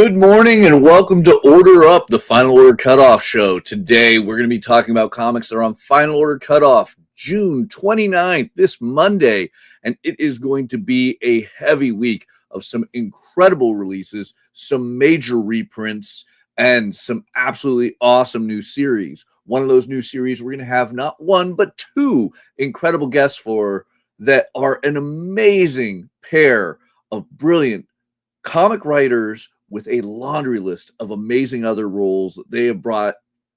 Good morning and welcome to Order Up, the Final Order Cutoff Show. Today we're going to be talking about comics that are on Final Order Cutoff June 29th, this Monday. And it is going to be a heavy week of some incredible releases, some major reprints, and some absolutely awesome new series. One of those new series we're going to have not one, but two incredible guests for that are an amazing pair of brilliant comic writers with a laundry list of amazing other roles that they have brought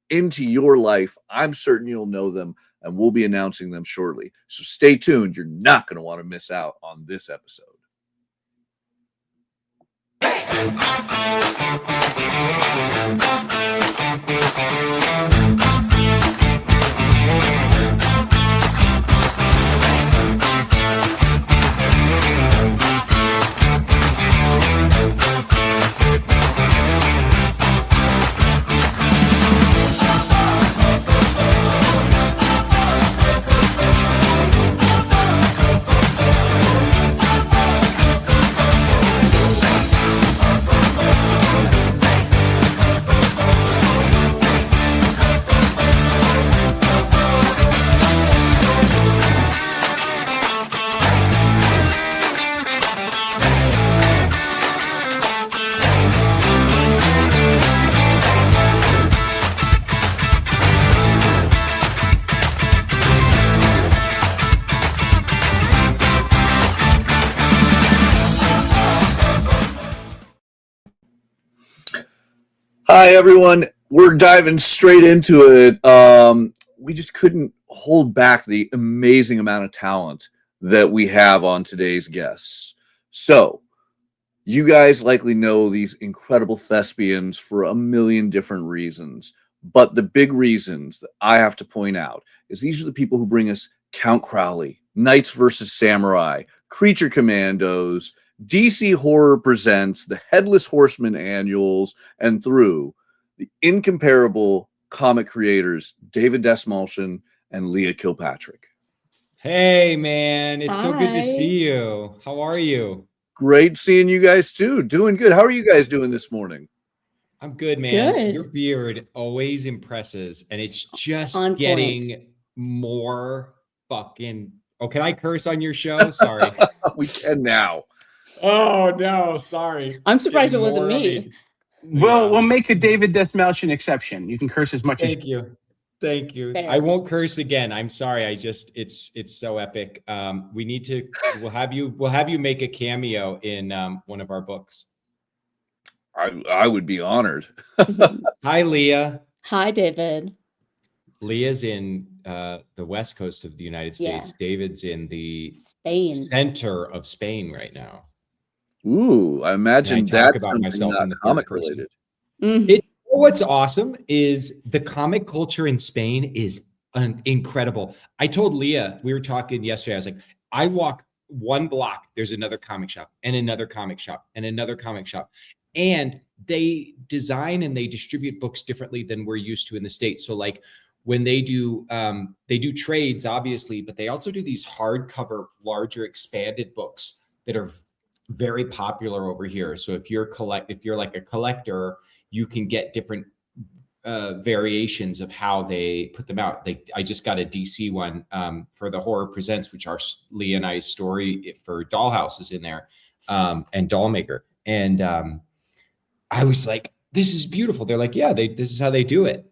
into your life. I'm certain you'll know them, and we'll be announcing them shortly. So stay tuned. You're not going to want to miss out on this episode. Hi, everyone. We're diving straight into it. We just couldn't hold back the amazing amount of talent that we have on today's guests. So, you guys likely know these incredible thespians for a million different reasons. But the big reasons that I have to point out is these are the people who bring us Count Crowley, Knights vs. Samurai, Creature Commandos, DC Horror Presents, the Headless Horseman Annuals, and through the incomparable comic creators, David Dastmalchian and Leah Kilpatrick. Hey, man. It's Hi. So good to see you. How are you? Great seeing you guys, too. Doing good. How are you guys doing this morning? I'm good, man. Good. Your beard always impresses, and it's just On getting point. more fucking... Oh, can I curse on your show? Sorry. We can now. Oh, no. Sorry. I'm surprised it Getting wasn't more me. amazing. We'll make a David Dastmalchian exception. You can curse as much as Thank you. Thank you. Fair. I won't curse again. I'm sorry. It's so epic. We'll have you make a cameo in one of our books. I would be honored. Hi, Leah. Hi, David. Leah's in the west coast of the United States. Yeah. David's in the Spain. center of Spain right now. Ooh, I imagine And I talk that's about something myself not in the third comic person. related. What's awesome is the comic culture in Spain is incredible. I told Leah, we were talking yesterday, I was like, I walk one block, there's another comic shop and another comic shop and another comic shop. And they design and they distribute books differently than we're used to in the States. So like when they do trades, obviously, but they also do these hardcover, larger expanded books that are very popular over here. So if you're like a collector, you can get different variations of how they put them out. I just got a DC one for the Horror Presents, which are Leah and I's story for Dollhouse is in there, and Dollmaker. And I was like, this is beautiful. They're like, yeah, this is how they do it.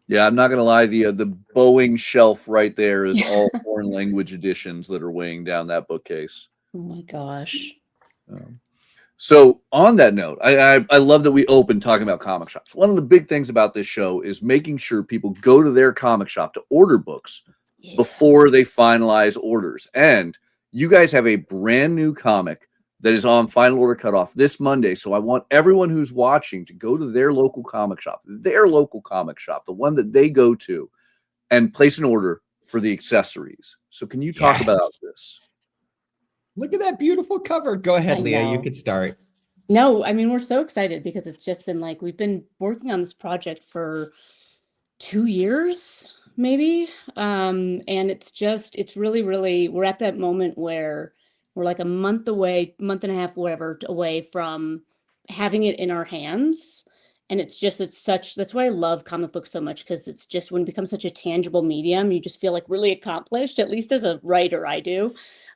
Yeah, I'm not gonna lie. The Boeing shelf right there is all foreign language editions that are weighing down that bookcase. Oh my gosh. So on that note, I love that we open talking about comic shops. One of the big things about this show is making sure people go to their comic shop to order books before they finalize orders. And you guys have a brand new comic that is on Final Order Cutoff this Monday. So I want everyone who's watching to go to their local comic shop, the one that they go to, and place an order for the accessories. So can you talk about this? Look at that beautiful cover. Go ahead, Leah. You could start. No, I mean, we're so excited because it's just been like, we've been working on this project for 2 years, maybe. And it's really, we're at that moment where we're like a month and a half, whatever, away from having it in our hands. And it's that's why I love comic books so much, because it's just, when it becomes such a tangible medium, you just feel like really accomplished, at least as a writer, I do.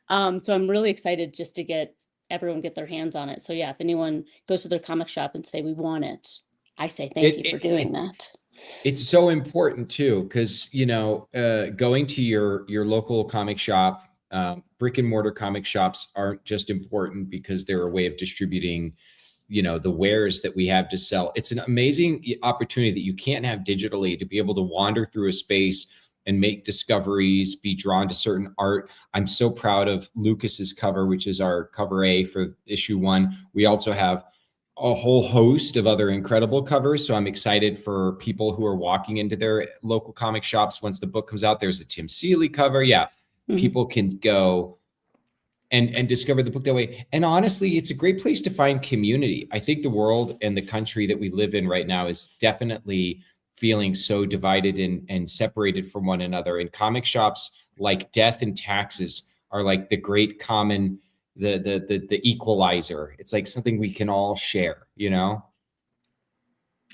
So I'm really excited just to get everyone get their hands on it. So yeah, if anyone goes to their comic shop and say, we want it, I say thank you for doing that. It's so important too, because going to your local comic shop, brick and mortar comic shops aren't just important because they're a way of distributing the wares that we have to sell. It's an amazing opportunity that you can't have digitally, to be able to wander through a space and make discoveries, be drawn to certain art. I'm so proud of Lucas's cover, which is our cover A for issue 1. We also have a whole host of other incredible covers. So I'm excited for people who are walking into their local comic shops. Once the book comes out, there's a Tim Seeley cover. Yeah. Mm-hmm. People can go and discover the book that way. And honestly, it's a great place to find community. I think the world and the country that we live in right now is definitely feeling so divided and separated from one another. And comic shops, like death and taxes, are like the great common, the equalizer. It's like something we can all share,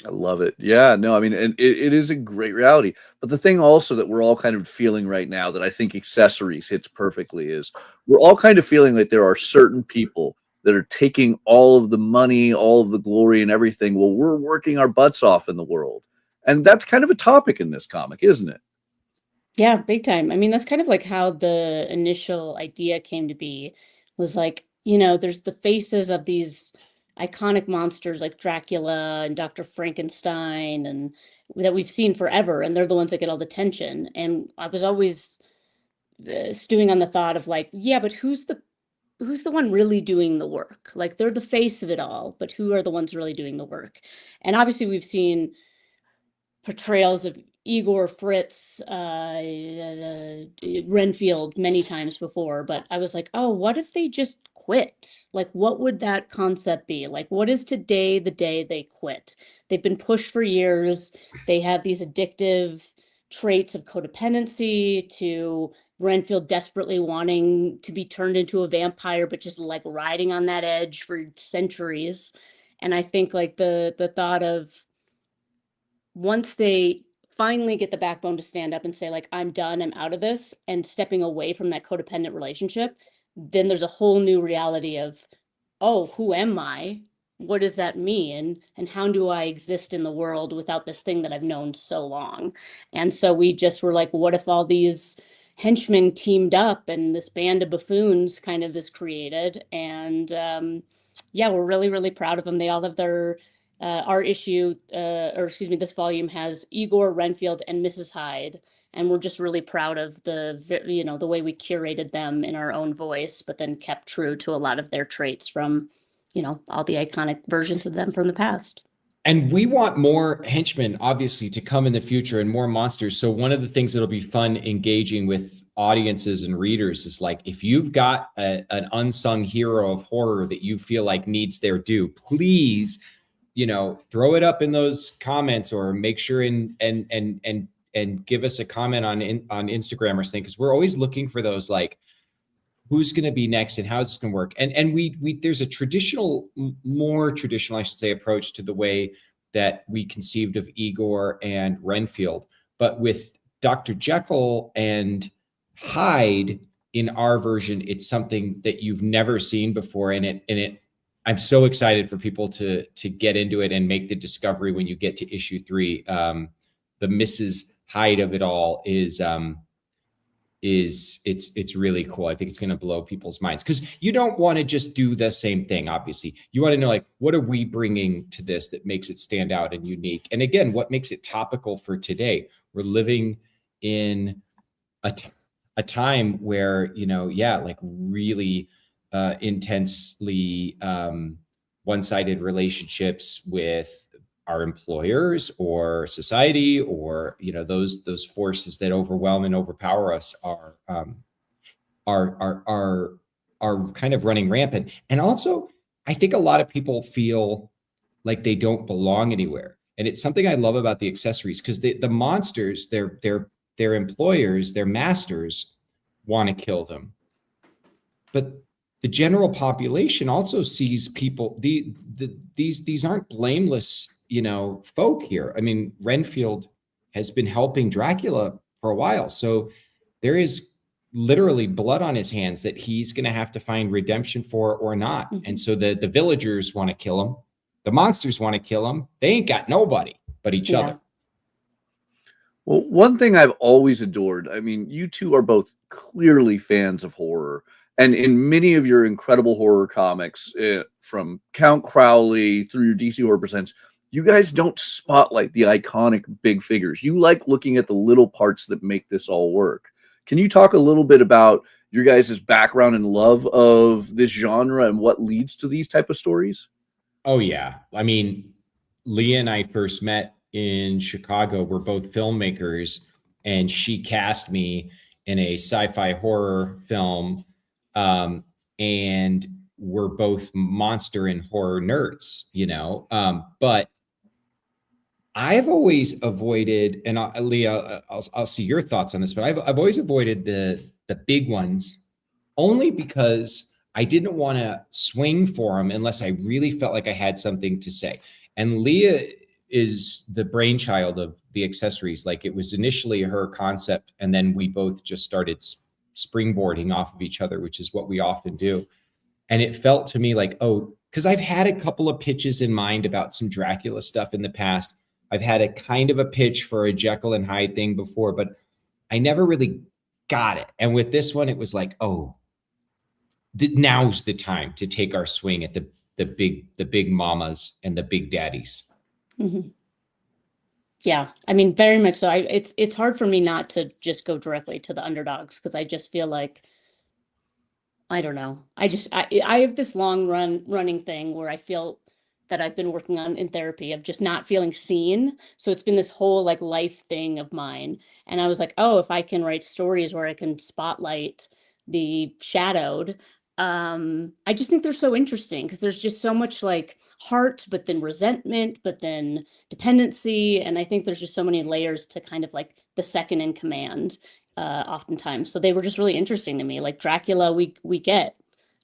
I love it. Yeah, no, I mean, and it is a great reality. But the thing also that we're all kind of feeling right now, that I think accessories hits perfectly, is we're all kind of feeling like there are certain people that are taking all of the money, all of the glory and everything, while we're working our butts off in the world. And that's kind of a topic in this comic, isn't it? Yeah, big time. I mean, that's kind of like how the initial idea came to be, was like, there's the faces of these iconic monsters like Dracula and Dr. Frankenstein, and that we've seen forever, and they're the ones that get all the attention. And I was always stewing on the thought of like, yeah, but who's the one really doing the work? Like, they're the face of it all, but who are the ones really doing the work? And obviously we've seen portrayals of Igor, Fritz, Renfield many times before, but I was like, oh, what if they just quit? Like, what would that concept be? Like, what is today the day they quit? They've been pushed for years. They have these addictive traits of codependency, to Renfield desperately wanting to be turned into a vampire, but just like riding on that edge for centuries. And I think like the thought of, once they finally get the backbone to stand up and say like, I'm done, I'm out of this, and stepping away from that codependent relationship, then there's a whole new reality of, oh, who am I? What does that mean? And how do I exist in the world without this thing that I've known so long? And so we just were like, what if all these henchmen teamed up and this band of buffoons kind of is created? And yeah, we're really, really proud of them. They all have their our issue, this volume has Igor, Renfield, and Mrs. Hyde, and we're just really proud of the way we curated them in our own voice, but then kept true to a lot of their traits from, all the iconic versions of them from the past. And we want more henchmen, obviously, to come in the future, and more monsters. So one of the things that'll be fun engaging with audiences and readers is like, if you've got an unsung hero of horror that you feel like needs their due, please throw it up in those comments, or make sure and give us a comment on Instagram or something, because we're always looking for those, like, who's going to be next and how's this going to work. And we there's a more traditional, I should say, approach to the way that we conceived of Igor and Renfield, but with Dr. Jekyll and Hyde in our version, it's something that you've never seen before, and I'm so excited for people to get into it and make the discovery when you get to issue 3. The Mrs. Hyde of it all is it's really cool. I think it's going to blow people's minds, because you don't want to just do the same thing. Obviously, you want to know, like, what are we bringing to this that makes it stand out and unique? And again, what makes it topical for today? We're living in a time where, like really intensely one-sided relationships with our employers or society, or those forces that overwhelm and overpower us are kind of running rampant. And also, I think a lot of people feel like they don't belong anywhere, and it's something I love about the accessories, because the monsters, their employers, their masters want to kill them, but the general population also sees people, these aren't blameless, folk here. I mean, Renfield has been helping Dracula for a while. So there is literally blood on his hands that he's going to have to find redemption for or not. Mhm. And so the villagers want to kill him. The monsters want to kill him. They ain't got nobody but each Yeah. other. Well, one thing I've always adored, I mean, you two are both clearly fans of horror. And in many of your incredible horror comics, from Count Crowley through your DC Horror Presents, you guys don't spotlight the iconic big figures. You like looking at the little parts that make this all work. Can you talk a little bit about your guys' background and love of this genre and what leads to these type of stories? Oh, yeah. I mean, Leah and I first met in Chicago. We're both filmmakers, and she cast me in a sci-fi horror film. And we're both monster and horror nerds, but I've always avoided, and Leah, I'll see your thoughts on this, but I've always avoided the big ones only because I didn't want to swing for them unless I really felt like I had something to say. And Leah is the brainchild of the accessories. Like, it was initially her concept, and then we both just started springboarding off of each other, which is what we often do. And it felt to me like, oh, because I've had a couple of pitches in mind about some Dracula stuff in the past. I've had a kind of a pitch for a Jekyll and Hyde thing before, but I never really got it. And with this one, it was like, oh, now's the time to take our swing at the big mamas and the big daddies. Mm-hmm. Yeah, I mean, very much so. It's hard for me not to just go directly to the underdogs, because I just feel like, I don't know. I have this running thing where I feel that I've been working on in therapy of just not feeling seen. So it's been this whole like life thing of mine. And I was like, oh, if I can write stories where I can spotlight the shadowed, I just think they're so interesting, because there's just so much like heart, but then resentment, but then dependency. And I think there's just so many layers to kind of like the second in command, oftentimes. So they were just really interesting to me. Like Dracula, we get.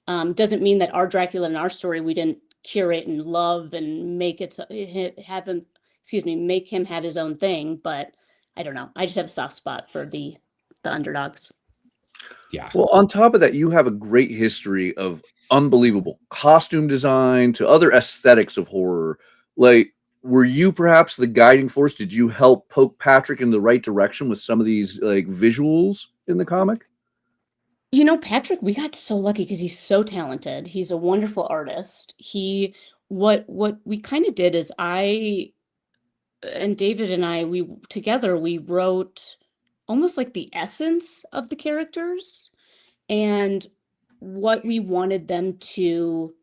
Doesn't mean that our Dracula in our story we didn't curate and love and make it make him have his own thing. But I don't know. I just have a soft spot for the underdogs. Yeah. Well, on top of that, you have a great history of unbelievable costume design to other aesthetics of horror. Like, were you perhaps the guiding force? Did you help poke Patrick in the right direction with some of these like visuals in the comic? Patrick, we got so lucky because he's so talented. He's a wonderful artist. What we kind of did is I and David and I, we wrote almost like the essence of the characters and what we wanted them to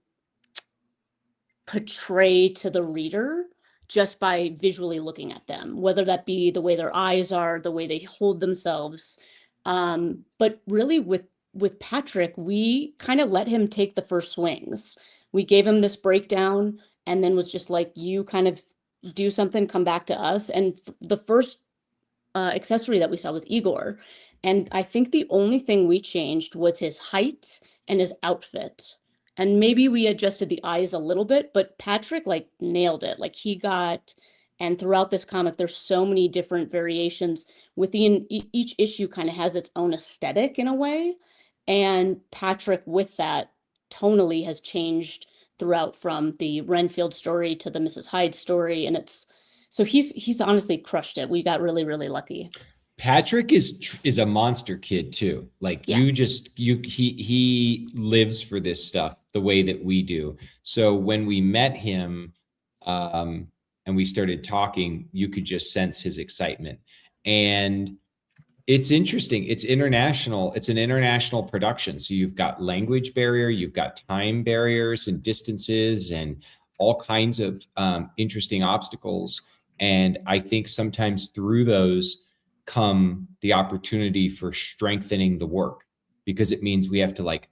portray to the reader just by visually looking at them, whether that be the way their eyes are, the way they hold themselves. But really with Patrick, we kind of let him take the first swings. We gave him this breakdown and then was just like, you kind of do something, come back to us. And the first accessory that we saw was Igor. And I think the only thing we changed was his height and his outfit. And maybe we adjusted the eyes a little bit, but Patrick like nailed it. Like and throughout this comic, there's so many different variations within each issue kind of has its own aesthetic in a way. And Patrick with that tonally has changed throughout from the Renfield story to the Mrs. Hyde story. And so he's honestly crushed it. We got really, really lucky. Patrick is a monster kid too. Like Yeah. he lives for this stuff the way that we do. So when we met him, and we started talking, you could just sense his excitement. And it's interesting. It's international. It's an international production. So you've got language barrier, you've got time barriers and distances and all kinds of interesting obstacles. And I think sometimes through those come the opportunity for strengthening the work, because it means we have to like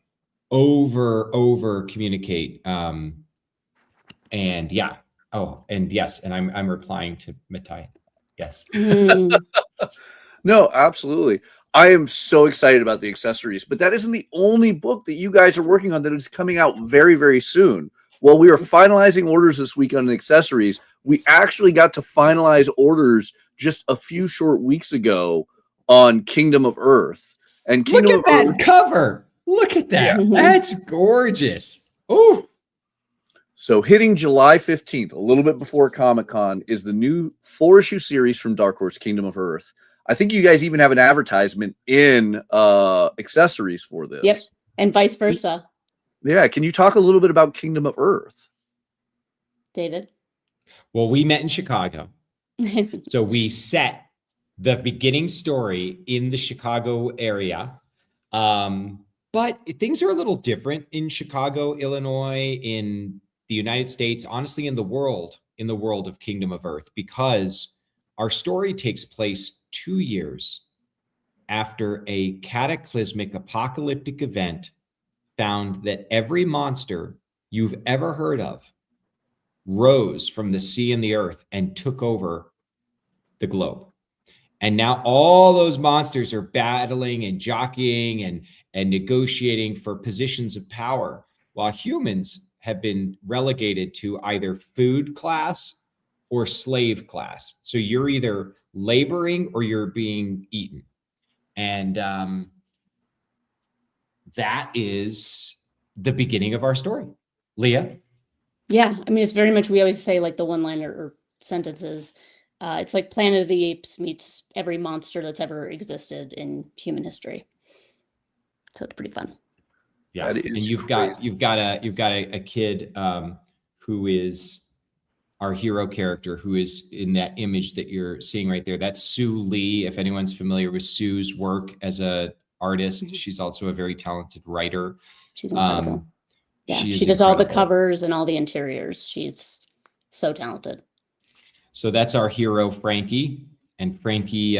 over communicate. And yeah. Oh, and yes. And I'm replying to Matai. Yes. No, absolutely. I am so excited about the accessories, but that isn't the only book that you guys are working on that is coming out very, very soon. While we are finalizing orders this week on the accessories, we actually got to finalize orders just a few short weeks ago on Kingdom of Earth. And Kingdom Look at that cover. Look at that. Yeah. That's gorgeous. Oh, So hitting July 15th, a little bit before Comic-Con, is the new 4-issue series from Dark Horse, Kingdom of Earth. I think you guys even have an advertisement in accessories for this. Yep. And vice versa. Yeah. Can you talk a little bit about Kingdom of Earth? David. well, we met in Chicago. So we set the beginning story in the Chicago area. But things are a little different in Chicago, Illinois, in the United States, honestly, in the world of Kingdom of Earth, because our story takes place 2 years after a cataclysmic apocalyptic event found that every monster you've ever heard of rose from the sea and the earth and took over the globe. And now all those monsters are battling and jockeying and negotiating for positions of power, while humans have been relegated to either food class or slave class. So you're either laboring or you're being eaten. And that is the beginning of our story. Leah? Yeah. I mean, it's very much, we always say like the one-liner or sentences. It's like Planet of the Apes meets every monster that's ever existed in human history. So it's pretty fun. Yeah, and you've got a kid who is our hero character, who is in that image that you're seeing right there. That's Sue Lee. If anyone's familiar with Sue's work as an artist, she's also a very talented writer. She's incredible. Yeah, she does all the incredible. covers and all the interiors. She's so talented. So that's our hero, Frankie. And Frankie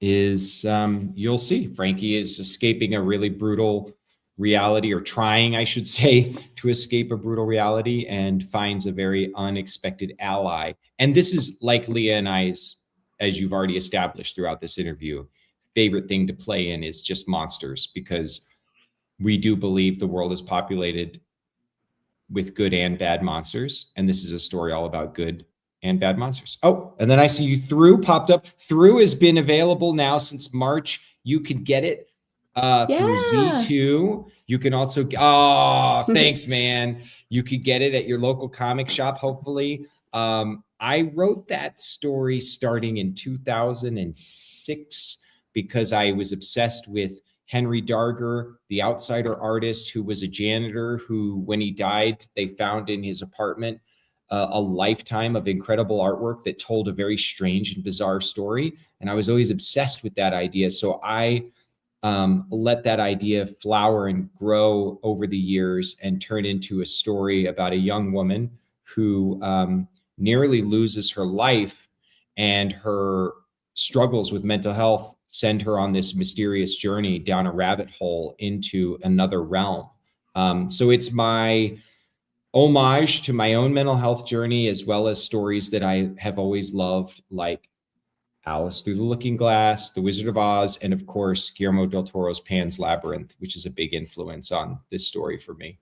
is, you'll see, Frankie is escaping a really brutal reality, or trying, I should say, to escape a brutal reality, and finds a very unexpected ally. And this is like Leah and I's, as you've already established throughout this interview, favorite thing to play in is just monsters, because we do believe the world is populated with good and bad monsters. And this is a story all about good and bad monsters. Oh, and then I see you Through popped up. Through has been available now since March. You could get it through Z2. You can also, thanks, man. You could get it at your local comic shop, hopefully. I wrote that story starting in 2006 because I was obsessed with Henry Darger, the outsider artist who was a janitor who, when he died, they found in his apartment a lifetime of incredible artwork that told a very strange and bizarre story. And I was always obsessed with that idea. So I let that idea flower and grow over the years and turn into a story about a young woman who nearly loses her life, and her struggles with mental health send her on this mysterious journey down a rabbit hole into another realm. So it's my homage to my own mental health journey, as well as stories that I have always loved, like Alice Through the Looking Glass, The Wizard of Oz, and of course, Guillermo del Toro's Pan's Labyrinth, which is a big influence on this story for me.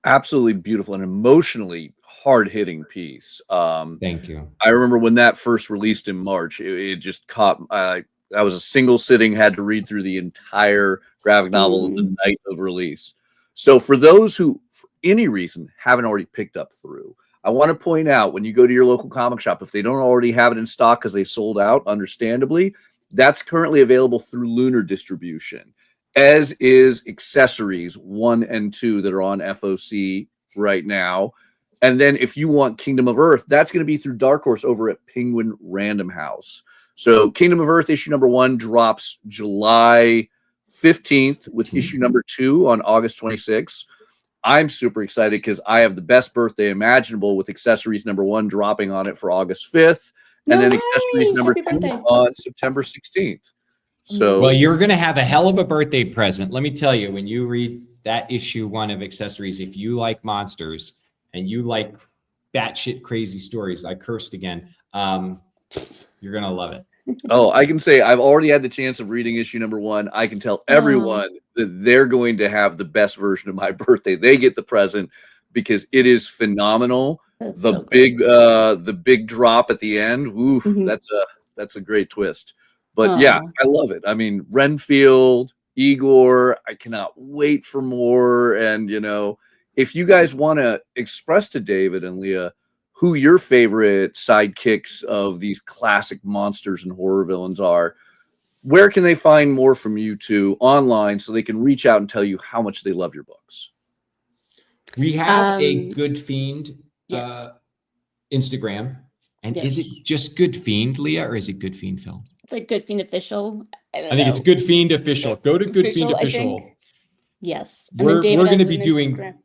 Absolutely beautiful and emotionally hard-hitting piece. Thank you. I remember when that first released in March, it just caught. I was a single sitting, had to read through the entire graphic novel the night of release. So for those who, for any reason, haven't already picked up Through, I want to point out, when you go to your local comic shop, if they don't already have it in stock because they sold out, understandably, that's currently available through Lunar Distribution, as is Accessories 1 and 2 that are on FOC right now. And then if you want Kingdom of Earth, that's going to be through Dark Horse over at Penguin Random House. So Kingdom of Earth issue number 1 drops July 15th with issue number 2 on August 26th. I'm super excited because I have the best birthday imaginable, with Accessories number 1 dropping on it for August 5th, and then Accessories number 2 on September 16th. So, well, you're going to have a hell of a birthday present. Let me tell you, when you read that issue 1 of Accessories, if you like monsters and you like batshit crazy stories, I cursed again, you're going to love it. Oh, I can say I've already had the chance of reading issue number 1. I can tell everyone that they're going to have the best version of my birthday. They get the present because it is phenomenal. That's The so good. the big drop at the end. Oof, Mhm. that's a great twist. But yeah, Oh, I love it. I mean, Renfield, Igor, I cannot wait for more. And if you guys want to express to David and Leah who your favorite sidekicks of these classic monsters and horror villains are, where can they find more from you two online so they can reach out and tell you how much they love your books? We have a Good Fiend yes. Instagram. And is Yes. it just Good Fiend, Leah, or is it Good Fiend Film? It's like Good Fiend Official. I don't I think know. it's Good Fiend Official. Go to Good Fiend Official, I Official. think. Yes. And then We're David going to has be an doing. Instagram.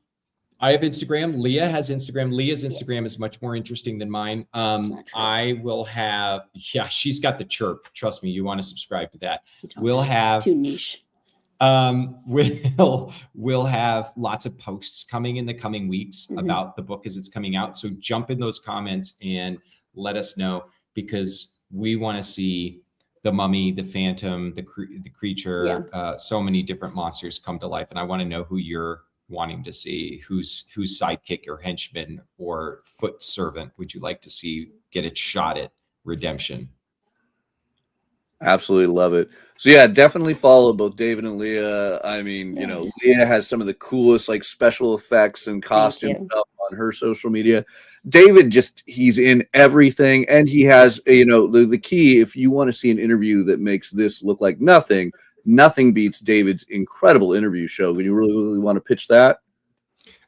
I have Instagram. Leah has Instagram. Leah's Instagram is much more interesting than mine. That's not true. I will have. Yeah, she's got the chirp. Trust me, you want to subscribe to that. You don't. We'll have. It's too niche. We'll have lots of posts coming in the coming weeks about the book as it's coming out. So jump in those comments and let us know, because we want to see the mummy, the phantom, the creature, so many different monsters come to life. And I want to know who you're wanting to see, whose sidekick or henchman or foot servant would you like to see get its shot at redemption? Absolutely love it. So yeah, definitely follow both David and Leah. I mean, Leah has some of the coolest like special effects and costume stuff on her social media. David he's in everything, and he has the key. If you want to see an interview that makes this look like nothing beats David's incredible interview show. Would you really want to pitch that?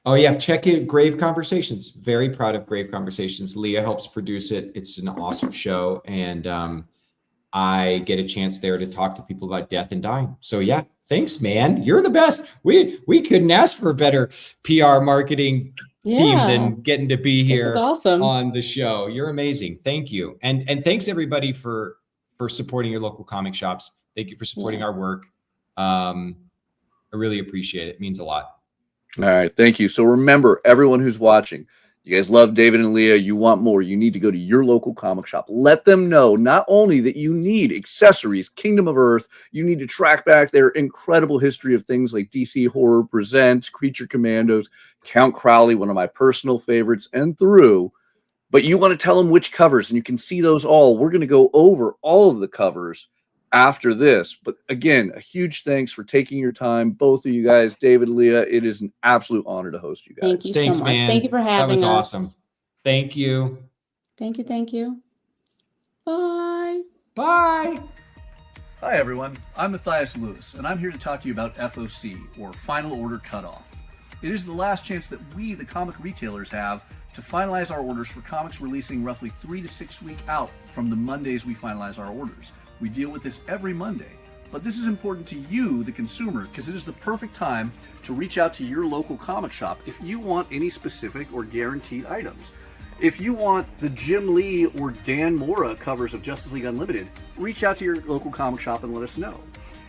Oh yeah, check it. Grave Conversations. Very proud of Grave Conversations. Leah helps produce it. It's an awesome show, and I get a chance there to talk to people about death and dying. So yeah, thanks, man. You're the best. We couldn't ask for a better PR marketing team than getting to be here. This is awesome. On the show. You're amazing. Thank you. And thanks everybody for supporting your local comic shops. Thank you for supporting our work. I really appreciate it. It means a lot. All right. Thank you. So remember, everyone who's watching, you guys love David and Leah. You want more. You need to go to your local comic shop. Let them know not only that you need accessories, Kingdom of Earth, you need to track back their incredible history of things like DC Horror Presents, Creature Commandos, Count Crowley, one of my personal favorites, and through. But you want to tell them which covers, and you can see those all. We're going to go over all of the covers after this. But again, a huge thanks for taking your time, both of you guys, David, Leah. It is an absolute honor to host you guys. Thank you so much. Man. Thank you for having us. That was awesome. Thank you. Thank you. Bye. Bye. Hi, everyone. I'm Matthias Lewis, and I'm here to talk to you about FOC, or Final Order Cutoff. It is the last chance that we, the comic retailers, have to finalize our orders for comics releasing roughly 3 to 6 weeks out from the Mondays we finalize our orders. We deal with this every Monday, but this is important to you, the consumer, because it is the perfect time to reach out to your local comic shop if you want any specific or guaranteed items. If you want the Jim Lee or Dan Mora covers of Justice League Unlimited, reach out to your local comic shop and let us know.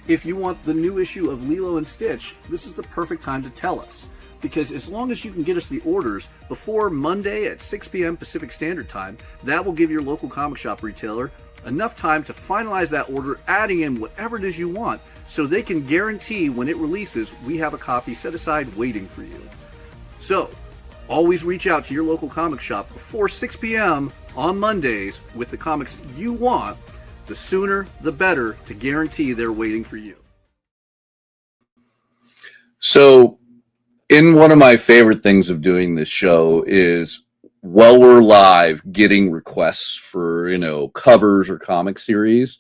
If you want the new issue of Lilo and Stitch, this is the perfect time to tell us. Because as long as you can get us the orders before Monday at 6 p.m. Pacific Standard Time, that will give your local comic shop retailer enough time to finalize that order, adding in whatever it is you want, so they can guarantee when it releases, we have a copy set aside waiting for you. So, always reach out to your local comic shop before 6 p.m. on Mondays with the comics you want. The sooner, the better, to guarantee they're waiting for you. So, in one of my favorite things of doing this show is, while we're live, getting requests for, covers or comic series.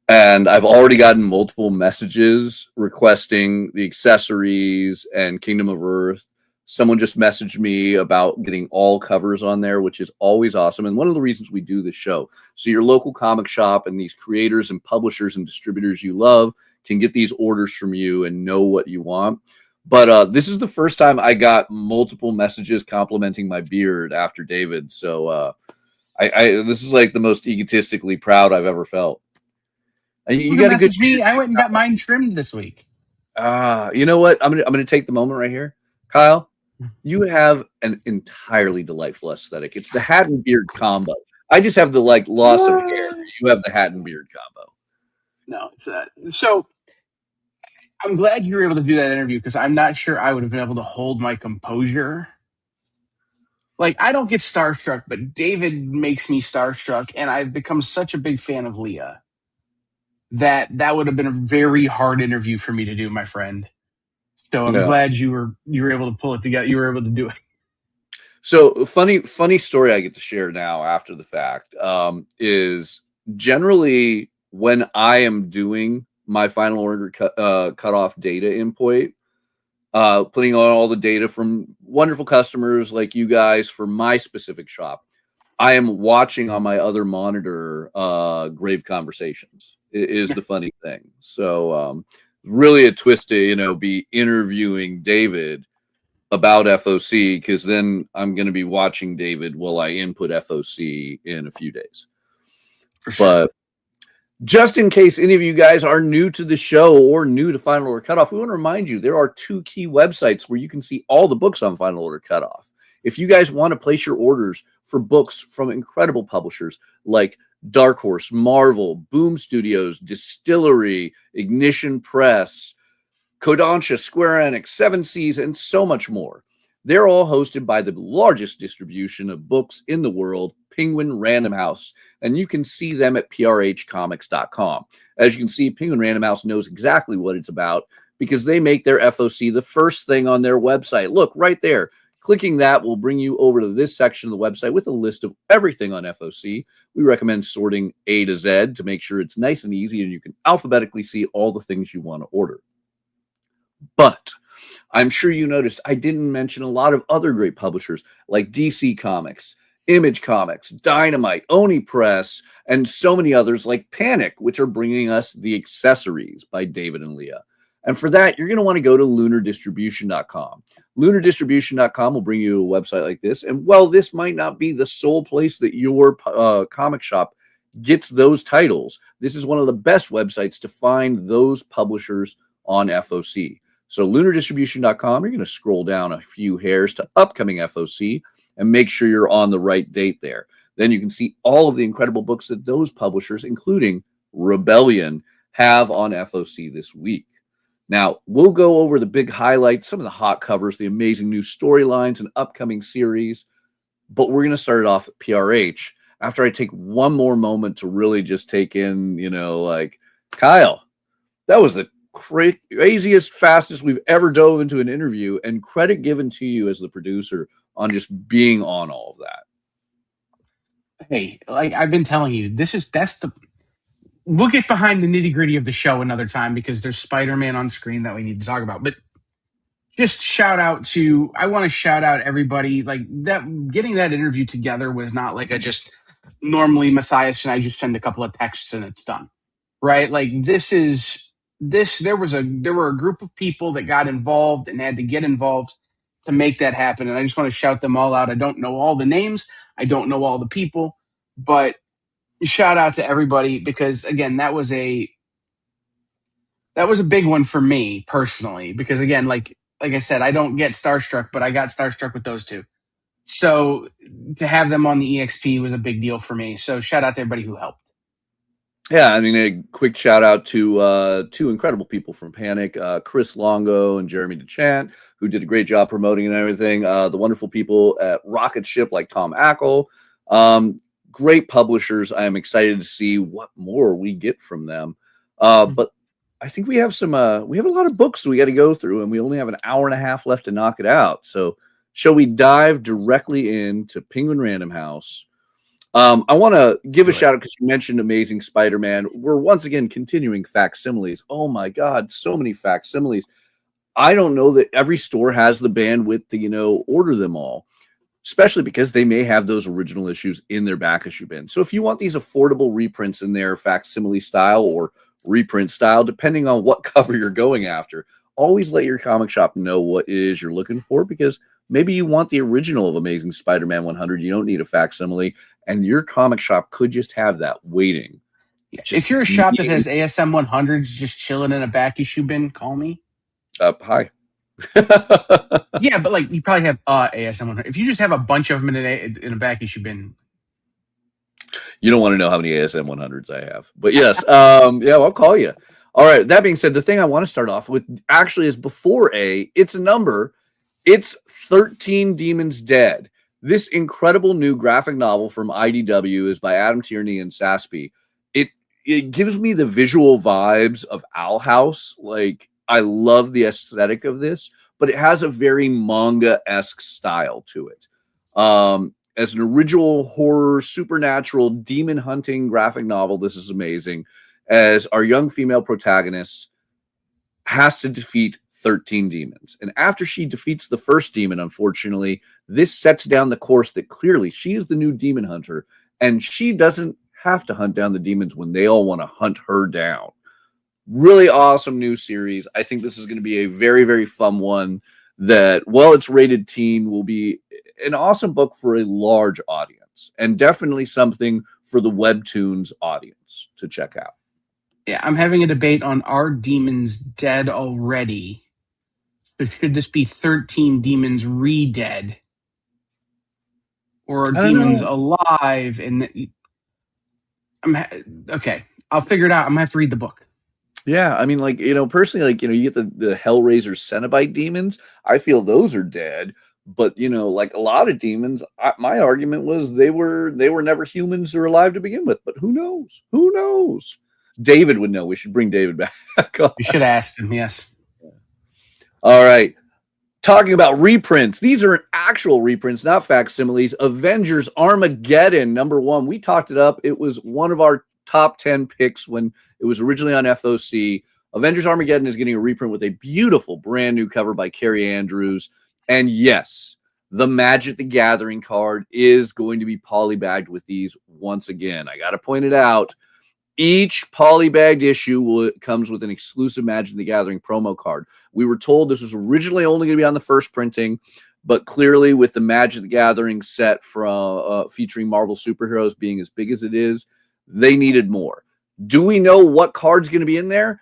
And I've already gotten multiple messages requesting the accessories and Kingdom of Earth. Someone just messaged me about getting all covers on there, which is always awesome. And one of the reasons we do this show, so your local comic shop and these creators and publishers and distributors you love can get these orders from you and know what you want. But this is the first time I got multiple messages complimenting my beard after David. So this is like the most egotistically proud I've ever felt. You got a good me. I went and got mine trimmed this week. You know what? I'm gonna take the moment right here, Kyle. You have an entirely delightful aesthetic. It's the hat and beard combo. I just have the loss of hair. You have the hat and beard combo. No, it's so I'm glad you were able to do that interview because I'm not sure I would have been able to hold my composure. Like, I don't get starstruck, but David makes me starstruck, and I've become such a big fan of Leah that would have been a very hard interview for me to do, my friend. So I'm Yeah. glad you were able to pull it together. You were able to do it. So funny story I get to share now after the fact is generally when I am doing my final order cutoff data input, putting on all the data from wonderful customers like you guys for my specific shop, I am watching on my other monitor Grave Conversations is the funny thing. So really a twist to, be interviewing David about FOC, because then I'm going to be watching David while I input FOC in a few days. For sure. But just in case any of you guys are new to the show or new to Final Order Cutoff, we want to remind you there are 2 key websites where you can see all the books on Final Order Cutoff. If you guys want to place your orders for books from incredible publishers like Dark Horse, Marvel, Boom Studios, Distillery, Ignition Press, Kodansha, Square Enix, Seven Seas, and so much more. They're all hosted by the largest distribution of books in the world, Penguin Random House, and you can see them at prhcomics.com. As you can see, Penguin Random House knows exactly what it's about because they make their FOC the first thing on their website. Look, right there. Clicking that will bring you over to this section of the website with a list of everything on FOC. We recommend sorting A to Z to make sure it's nice and easy and you can alphabetically see all the things you want to order. But I'm sure you noticed I didn't mention a lot of other great publishers like DC Comics, Image Comics, Dynamite, Oni Press, and so many others like Panic, which are bringing us The Accessories by David and Leah. And for that, you're going to want to go to lunardistribution.com. Lunardistribution.com will bring you a website like this. And while this might not be the sole place that your comic shop gets those titles, this is one of the best websites to find those publishers on FOC. So lunardistribution.com, you're going to scroll down a few hairs to upcoming FOC and make sure you're on the right date there. Then you can see all of the incredible books that those publishers, including Rebellion, have on FOC this week. Now, we'll go over the big highlights, some of the hot covers, the amazing new storylines and upcoming series, but we're going to start it off at PRH after I take one more moment to really just take in, Kyle, that was the craziest, fastest we've ever dove into an interview, and credit given to you as the producer on just being on all of that. Hey, like I've been telling you, we'll get behind the nitty gritty of the show another time because there's Spider-Man on screen that we need to talk about. But just I want to shout out everybody. Like that, getting that interview together was not like normally Matthias and I just send a couple of texts and it's done. Right? Like there were a group of people that got involved and had to get involved to make that happen. And I just want to shout them all out. I don't know all the names. I don't know all the people, but shout out to everybody because again, that was a big one for me personally, because again, like I said, I don't get starstruck, but I got starstruck with those 2. So to have them on the EXP was a big deal for me. So shout out to everybody who helped. Yeah, I mean, a quick shout out to 2 incredible people from Panic, Chris Longo and Jeremy DeChant, who did a great job promoting and everything. The wonderful people at Rocket Ship like Tom Ackle. Great publishers. I am excited to see what more we get from them. But I think we have a lot of books we got to go through, and we only have an hour and a half left to knock it out. So shall we dive directly into Penguin Random House? I want to give a shout out because you mentioned Amazing Spider-Man. We're once again continuing facsimiles. Oh my God, so many facsimiles. I don't know that every store has the bandwidth to, order them all, especially because they may have those original issues in their back issue bin. So if you want these affordable reprints in their facsimile style or reprint style, depending on what cover you're going after, always let your comic shop know what it is you're looking for, because maybe you want the original of Amazing Spider-Man 100. You don't need a facsimile, and your comic shop could just have that waiting. If you're a shop that has ASM 100s just chilling in a back issue bin, call me. Hi. Yeah, but like you probably have ASM 100. If you just have a bunch of them in a back issue bin, You don't want to know how many ASM 100s I have. But yes, yeah, I'll call you. All right. That being said, the thing I want to start off with actually is before A. It's a number. It's 13 Demons Dead. This incredible new graphic novel from IDW is by Adam Tierney and Saspy. It gives me the visual vibes of Owl House. Like, I love the aesthetic of this, but it has a very manga-esque style to it. As an original horror, supernatural, demon hunting graphic novel, this is amazing. As our young female protagonist has to defeat 13 demons. And after she defeats the first demon, unfortunately, this sets down the course that clearly she is the new demon hunter, and she doesn't have to hunt down the demons when they all want to hunt her down. Really awesome new series. I think this is going to be a very, very fun one that, while it's rated teen, will be an awesome book for a large audience, and definitely something for the Webtoons audience to check out. Yeah, I'm having a debate on, are demons dead already? So should this be 13 demons re-dead? Or are demons alive? And okay, I'll figure it out. I'm going to have to read the book. Yeah, I mean, like, personally, like, you get the Hellraiser Cenobite demons. I feel those are dead. But, like a lot of demons, my argument was they were never humans or alive to begin with. But who knows? Who knows? David would know. We should bring David back. You should have asked him, yes. All right. Talking about reprints. These are actual reprints, not facsimiles. Avengers Armageddon, #1. We talked it up. It was one of our top 10 picks when it was originally on FOC. Avengers Armageddon is getting a reprint with a beautiful brand new cover by Carrie Andrews. And yes, the Magic the Gathering card is going to be polybagged with these once again. I got to point it out. Each polybagged issue comes with an exclusive Magic the Gathering promo card. We were told this was originally only going to be on the first printing, but clearly with the Magic the Gathering set from featuring Marvel superheroes being as big as it is, they needed more. Do we know what card's going to be in there?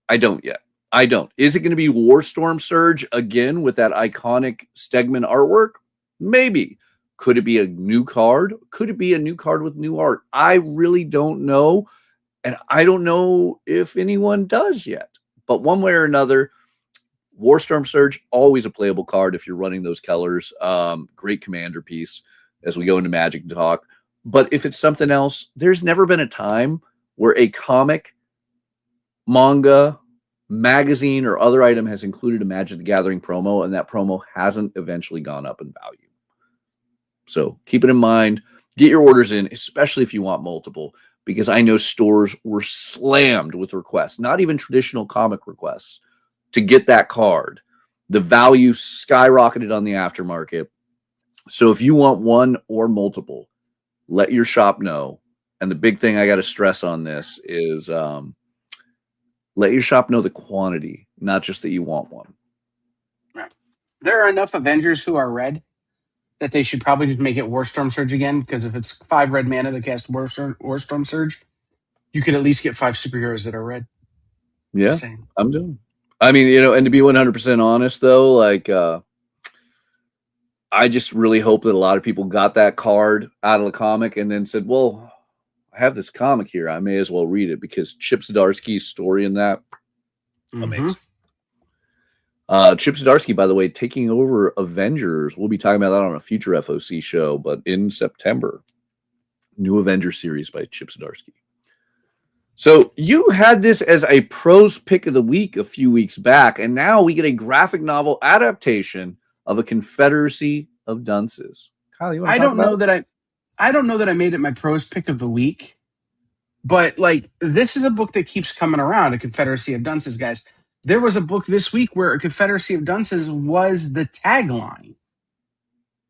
I don't yet. I don't. Is it going to be Warstorm Surge again with that iconic Stegman artwork? Maybe. Could it be a new card? Could it be a new card with new art? I really don't know. And I don't know if anyone does yet. But one way or another, Warstorm Surge, always a playable card if you're running those colors. Great commander piece as we go into Magic talk. But if it's something else, there's never been a time where a comic, manga, magazine, or other item has included a Magic the Gathering promo, and that promo hasn't eventually gone up in value. So keep it in mind. Get your orders in, especially if you want multiple, because I know stores were slammed with requests, not even traditional comic requests, to get that card. The value skyrocketed on the aftermarket. So if you want one or multiple, let your shop know. And the big thing I got to stress on this is let your shop know the quantity, not just that you want one. Right. There are enough Avengers who are red that they should probably just make it Warstorm Surge again, because if it's 5 red mana to cast Warstorm Surge, you could at least get 5 superheroes that are red. Yeah, I'm doing. I mean, and to be 100% honest, though, like, I just really hope that a lot of people got that card out of the comic and then said, well, I have this comic here. I may as well read it, because Chip Zdarsky's story in that, amazing. Chip Zdarsky, by the way, taking over Avengers. We'll be talking about that on a future FOC show, but in September. New Avengers series by Chip Zdarsky. So you had this as a prose pick of the week a few weeks back, and now we get a graphic novel adaptation of A Confederacy of Dunces. Kyle, you want to talk about it? I don't know that I made it my prose pick of the week, but like, this is a book that keeps coming around, A Confederacy of Dunces, guys. There was a book this week where A Confederacy of Dunces was the tagline,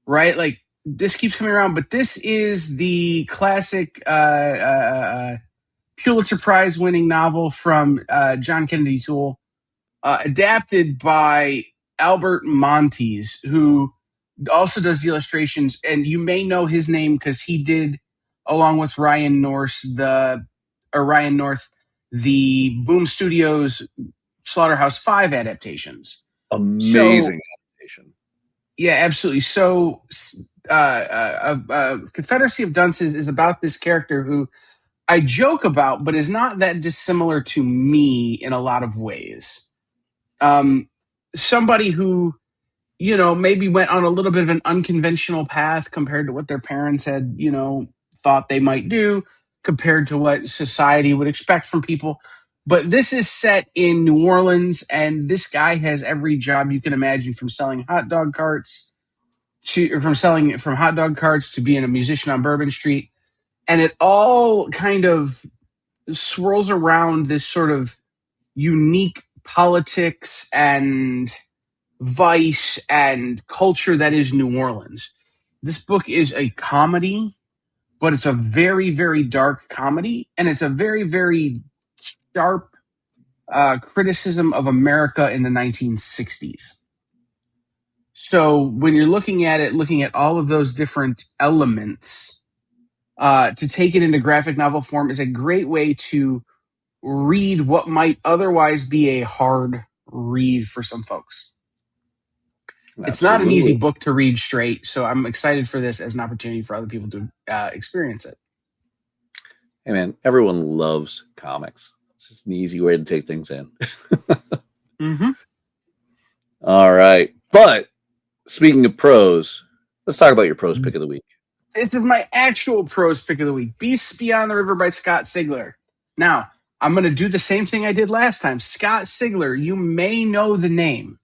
right? Like, this keeps coming around, but this is the classic Pulitzer Prize winning novel from John Kennedy Toole, adapted by Albert Montes, who also does the illustrations. And you may know his name because he did, along with Ryan North, the Boom Studios Slaughterhouse 5 adaptations. Amazing adaptation. Yeah, absolutely. So Confederacy of Dunces is about this character who I joke about, but is not that dissimilar to me in a lot of ways. Somebody who, maybe went on a little bit of an unconventional path compared to what their parents had, thought they might do, compared to what society would expect from people. But this is set in New Orleans, and this guy has every job you can imagine, from selling hot dog carts from hot dog carts to being a musician on Bourbon Street. And it all kind of swirls around this sort of unique politics and vice and culture that is New Orleans. This book is a comedy, but it's a very, very dark comedy, and it's a very, very sharp criticism of America in the 1960s. So when you're looking at all of those different elements, to take it into graphic novel form is a great way to read what might otherwise be a hard read for some folks. Absolutely. It's not an easy book to read straight, so I'm excited for this as an opportunity for other people to experience it. Hey man, everyone loves comics. It's just an easy way to take things in. Mm-hmm. All right. But speaking of prose, let's talk about your prose pick of the week. This is my actual prose pick of the week. Beasts Beyond the River by Scott Sigler. Now, I'm going to do the same thing I did last time. Scott Sigler, you may know the name.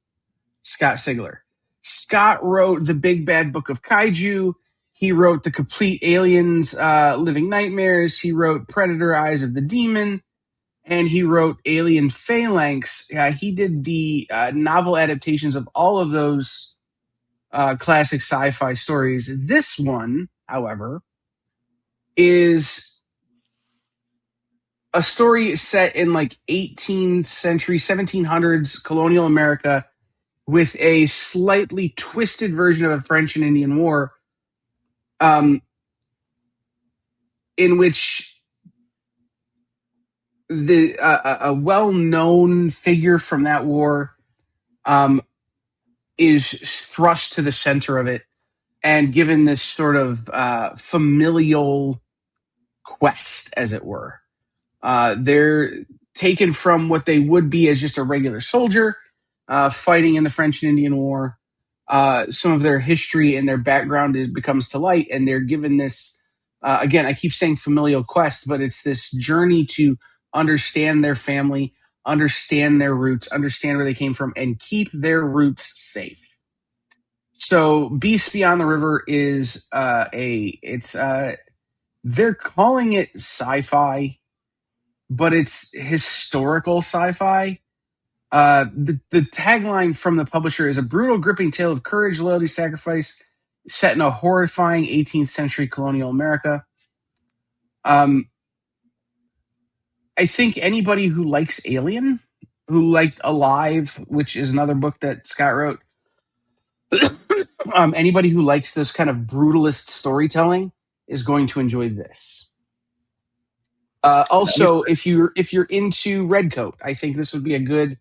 Scott Sigler. Scott wrote The Big Bad Book of Kaiju. He wrote The Complete Aliens Living Nightmares. He wrote Predator Eyes of the Demon. And he wrote Alien Phalanx. He did the novel adaptations of all of those classic sci-fi stories. This one, however, is a story set in like 18th century, 1700s colonial America with a slightly twisted version of a French and Indian War, in which a well-known figure from that war is thrust to the center of it and given this sort of familial quest, as it were. They're taken from what they would be as just a regular soldier fighting in the French and Indian War. Some of their history and their background becomes to light, and they're given this, again, I keep saying familial quest, but it's this journey to understand their family, understand their roots, understand where they came from, and keep their roots safe. So Beast Beyond the River is they're calling it sci-fi, but it's historical sci-fi. The tagline from the publisher is a brutal, gripping tale of courage, loyalty, sacrifice, set in a horrifying 18th century colonial America. I think anybody who likes Alien, who liked Alive, which is another book that Scott wrote, anybody who likes this kind of brutalist storytelling is going to enjoy this. Also, if you're into Redcoat, I think this would be a good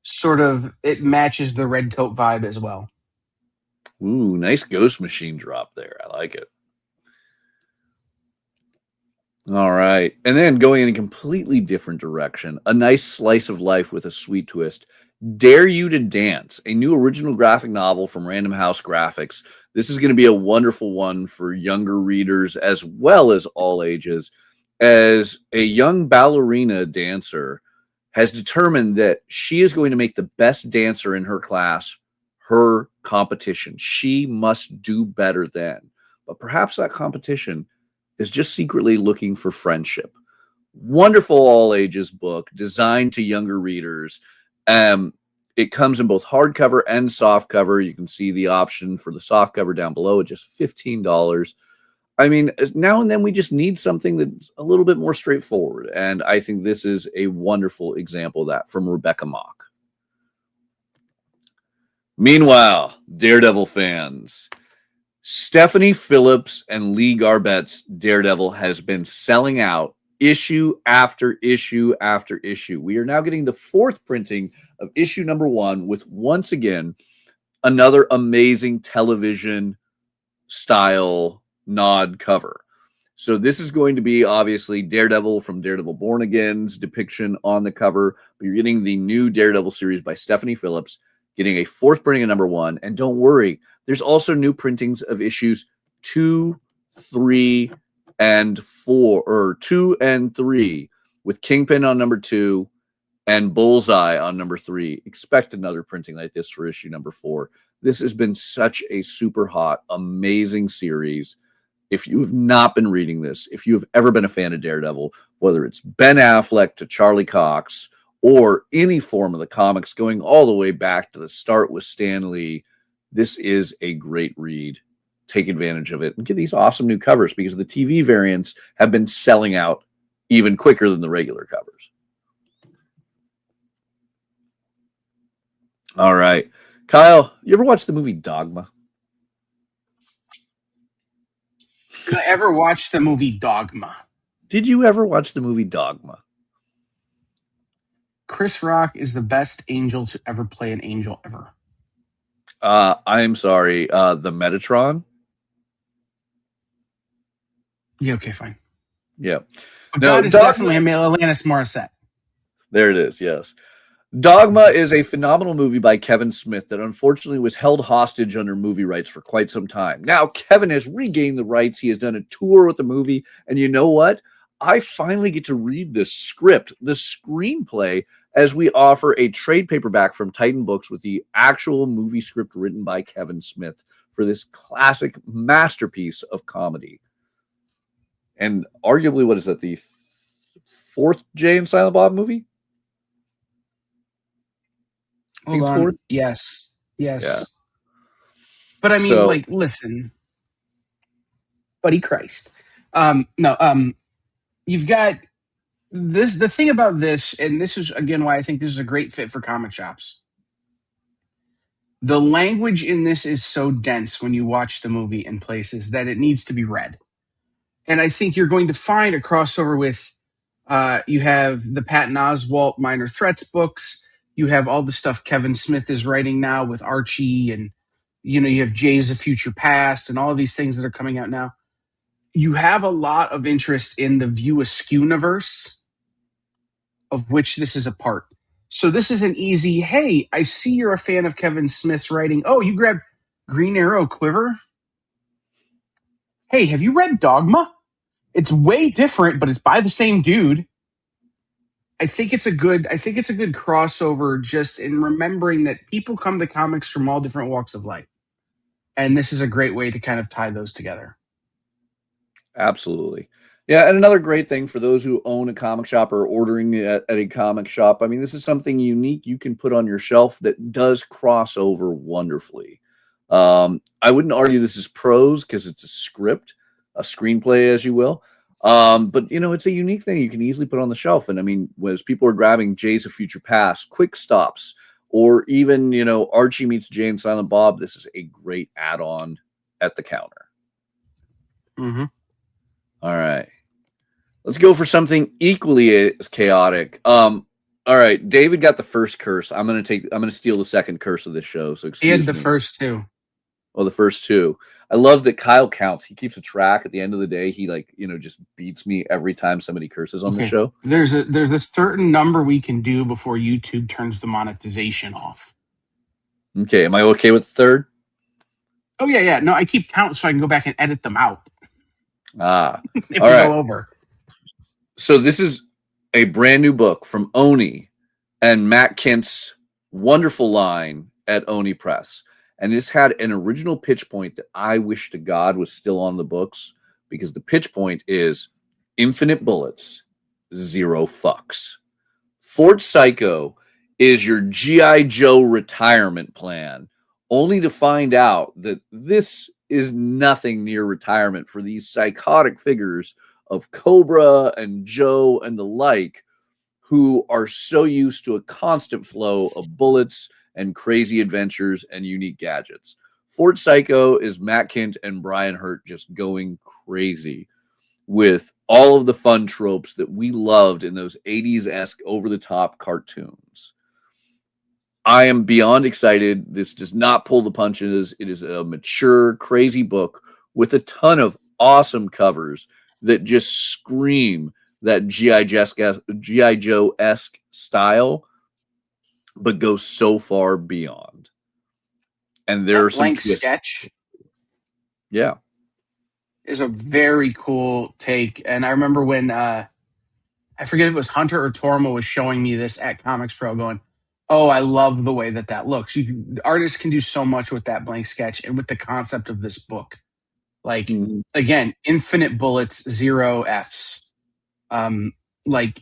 sort of, it matches the Redcoat vibe as well. Ooh, nice Ghost Machine drop there. I like it. All right. And then going in a completely different direction, a nice slice of life with a sweet twist. Dare You to Dance, a new original graphic novel from Random House Graphics. This is going to be a wonderful one for younger readers as well as all ages, as a young ballerina dancer has determined that she is going to make the best dancer in her class her competition. She must do better than. But perhaps that competition is just secretly looking for friendship. Wonderful all ages book designed to younger readers. It comes in both hardcover and softcover. You can see the option for the softcover down below at just $15. I mean, now and then we just need something that's a little bit more straightforward. And I think this is a wonderful example of that from Rebecca Mock. Meanwhile, Daredevil fans, Stephanie Phillips and Lee Garbett's Daredevil has been selling out issue after issue after issue. We are now getting the fourth printing of issue number 1 with, once again, another amazing television style nod cover. So this is going to be obviously Daredevil from Daredevil Born Again's depiction on the cover, but you're getting the new Daredevil series by Stephanie Phillips, getting a fourth printing of #1. And don't worry, there's also new printings of issues 2, 3, and 4, or 2 and 3, with Kingpin on #2 and Bullseye on #3. Expect another printing like this for issue #4. This has been such a super hot, amazing series. If you have not been reading this, if you have ever been a fan of Daredevil, whether it's Ben Affleck to Charlie Cox or any form of the comics going all the way back to the start with Stan Lee, this is a great read. Take advantage of it and get these awesome new covers, because the TV variants have been selling out even quicker than the regular covers. All right. Kyle, you ever watch the movie Dogma? Did I ever watch the movie Dogma? Did you ever watch the movie Dogma? Chris Rock is the best angel to ever play an angel ever. I'm sorry. The Metatron? Yeah, okay, fine. Yeah. But No, God is Dogma- definitely Alanis Morissette. There it is, yes. Dogma is a phenomenal movie by Kevin Smith that unfortunately was held hostage under movie rights for quite some time. Now, Kevin has regained the rights. He has done a tour with the movie. And you know what? I finally get to read the script, the screenplay, as we offer a trade paperback from Titan Books with the actual movie script written by Kevin Smith for this classic masterpiece of comedy. And arguably, what is that, the fourth Jay and Silent Bob movie? Hold on. Fourth? Yes. Yeah. But I mean, So- like, listen, buddy Christ. You've got this. The thing about this, and this is again why I think this is a great fit for comic shops. The language in this is so dense when you watch the movie in places that it needs to be read. And I think you're going to find a crossover with, you have the Patton Oswalt Minor Threats books. You have all the stuff Kevin Smith is writing now with Archie, and, you have Jay's of Future Past and all of these things that are coming out now. You have a lot of interest in the View Askew-niverse, of which this is a part. So this is an easy, hey, I see you're a fan of Kevin Smith's writing. Oh, you grabbed Green Arrow Quiver? Hey, have you read Dogma? It's way different, but it's by the same dude. I think it's a good crossover, just in remembering that people come to comics from all different walks of life. And this is a great way to kind of tie those together. Absolutely. Yeah, and another great thing for those who own a comic shop or ordering at a comic shop, I mean, this is something unique you can put on your shelf that does cross over wonderfully. I wouldn't argue this is prose because it's a script, a screenplay, as you will. But, it's a unique thing you can easily put on the shelf. And I mean, as people are grabbing Jays of Future Past, Quick Stops, or even, Archie meets Jay and Silent Bob, this is a great add-on at the counter. Mm-hmm. All right. Let's go for something equally as chaotic. All right. David got the first curse. I'm going to steal the second curse of this show. So He had excuse the me. first two. Well, the first two. I love that Kyle counts. He keeps a track. At the end of the day, he just beats me every time somebody curses on the show. There's a certain number we can do before YouTube turns the monetization off. Okay. Am I okay with the third? Oh yeah. No, I keep count so I can go back and edit them out. If All we right. go over. So this is a brand new book from Oni and Matt Kent's wonderful line at Oni Press. And this had an original pitch point that I wish to God was still on the books, because the pitch point is infinite bullets, zero fucks. Fort Psycho is your G.I. Joe retirement plan, only to find out that this is nothing near retirement for these psychotic figures of Cobra and Joe and the like, who are so used to a constant flow of bullets and crazy adventures and unique gadgets. Fort Psycho is Matt Kent and Brian Hurt just going crazy with all of the fun tropes that we loved in those 80s-esque over-the-top cartoons. I am beyond excited. This does not pull the punches. It is a mature, crazy book with a ton of awesome covers that just scream that G.I. Joe-esque style, but go so far beyond. And there That are some blank twists. sketch Yeah. is a very cool take. And I remember when I forget if it was Hunter or Torma was showing me this at Comics Pro, going, "Oh, I love the way that looks." Artists can do so much with that blank sketch and with the concept of this book. Like again, infinite bullets, 0 Fs. Like,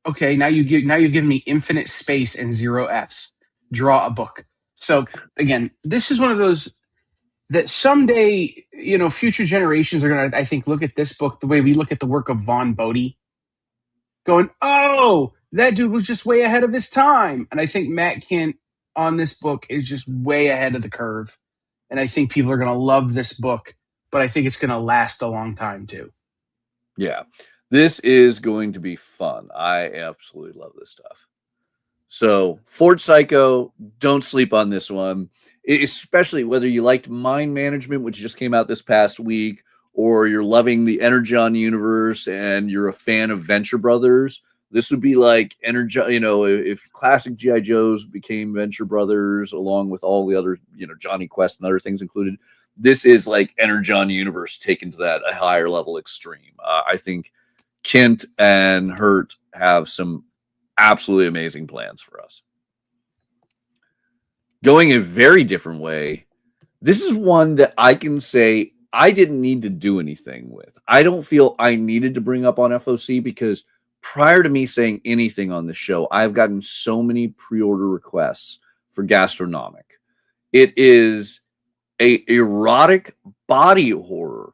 okay, now you've given me infinite space and 0 Fs. Draw a book. So again, this is one of those that someday, future generations are going to, I think, look at this book the way we look at the work of Vaughn Bodie, going, "Oh, that dude was just way ahead of his time." And I think Matt Kent on this book is just way ahead of the curve. And I think people are going to love this book, but I think it's going to last a long time too. Yeah. This is going to be fun. I absolutely love this stuff. So, Fort Psycho, don't sleep on this one, especially whether you liked Mind Management, which just came out this past week, or you're loving the Energon universe and you're a fan of Venture Brothers. This would be like Energon, if classic G.I. Joes became Venture Brothers, along with all the other, Johnny Quest and other things included. This is like Energon universe taken to that a higher level extreme. I think Kent and Hurt have some absolutely amazing plans for us. Going a very different way, this is one that I can say I didn't need to do anything with. I don't feel I needed to bring up on FOC because prior to me saying anything on the show, I've gotten so many pre-order requests for Gastronomic. It is a erotic body horror.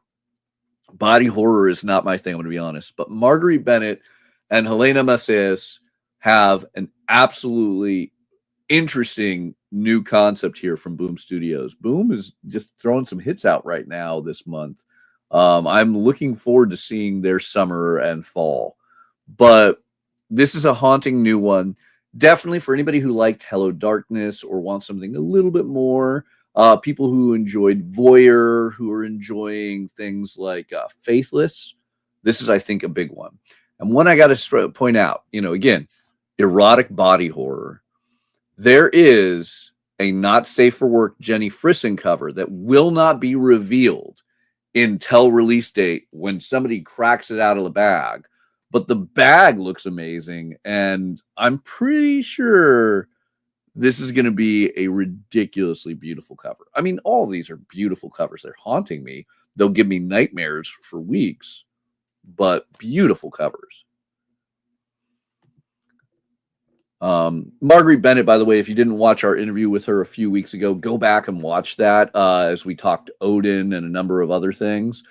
Body horror is not my thing, I'm going to be honest. But Marguerite Bennett and Helena Macias have an absolutely interesting new concept here from Boom Studios. Boom is just throwing some hits out right now this month. I'm looking forward to seeing their summer and fall. But this is a haunting new one. Definitely for anybody who liked Hello Darkness or wants something a little bit more. People who enjoyed Voyeur, who are enjoying things like Faithless. This is, I think, a big one. And one I got to point out, again, erotic body horror. There is a not safe for work Jenny Frisson cover that will not be revealed until release date when somebody cracks it out of the bag. But the bag looks amazing, and I'm pretty sure this is going to be a ridiculously beautiful cover. I mean, all of these are beautiful covers. They're haunting me. They'll give me nightmares for weeks, but beautiful covers. Marguerite Bennett, by the way, if you didn't watch our interview with her a few weeks ago, go back and watch that as we talked Odin and a number of other things.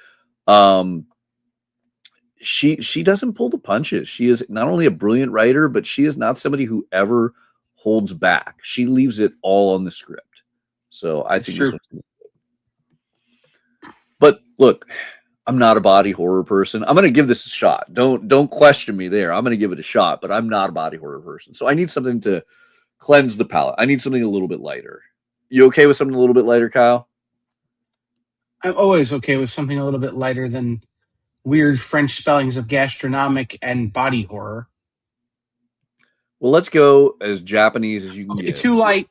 She doesn't pull the punches. She is not only a brilliant writer, but she is not somebody who ever holds back. She leaves it all on the script. So I think this one's good. But look, I'm not a body horror person. I'm going to give this a shot. Don't question me there. I'm going to give it a shot, but I'm not a body horror person. So I need something to cleanse the palate. I need something a little bit lighter. You okay with something a little bit lighter, Kyle? I'm always okay with something a little bit lighter than weird French spellings of gastronomic and body horror. Well, let's go as Japanese as you can get. Too light.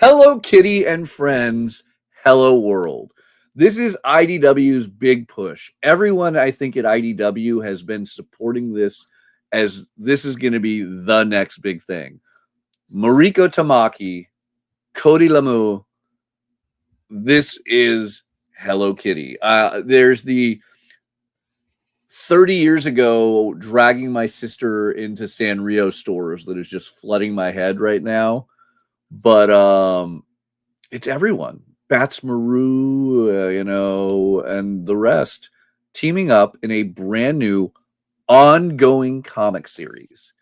Hello Kitty and Friends, Hello World. This is IDW's big push. Everyone, I think, at IDW has been supporting this as this is going to be the next big thing. Mariko Tamaki, Cody Lamu. This is Hello Kitty. There's the 30 years ago dragging my sister into Sanrio stores that is just flooding my head right now. But it's everyone. Bats Maru, and the rest teaming up in a brand new ongoing comic series.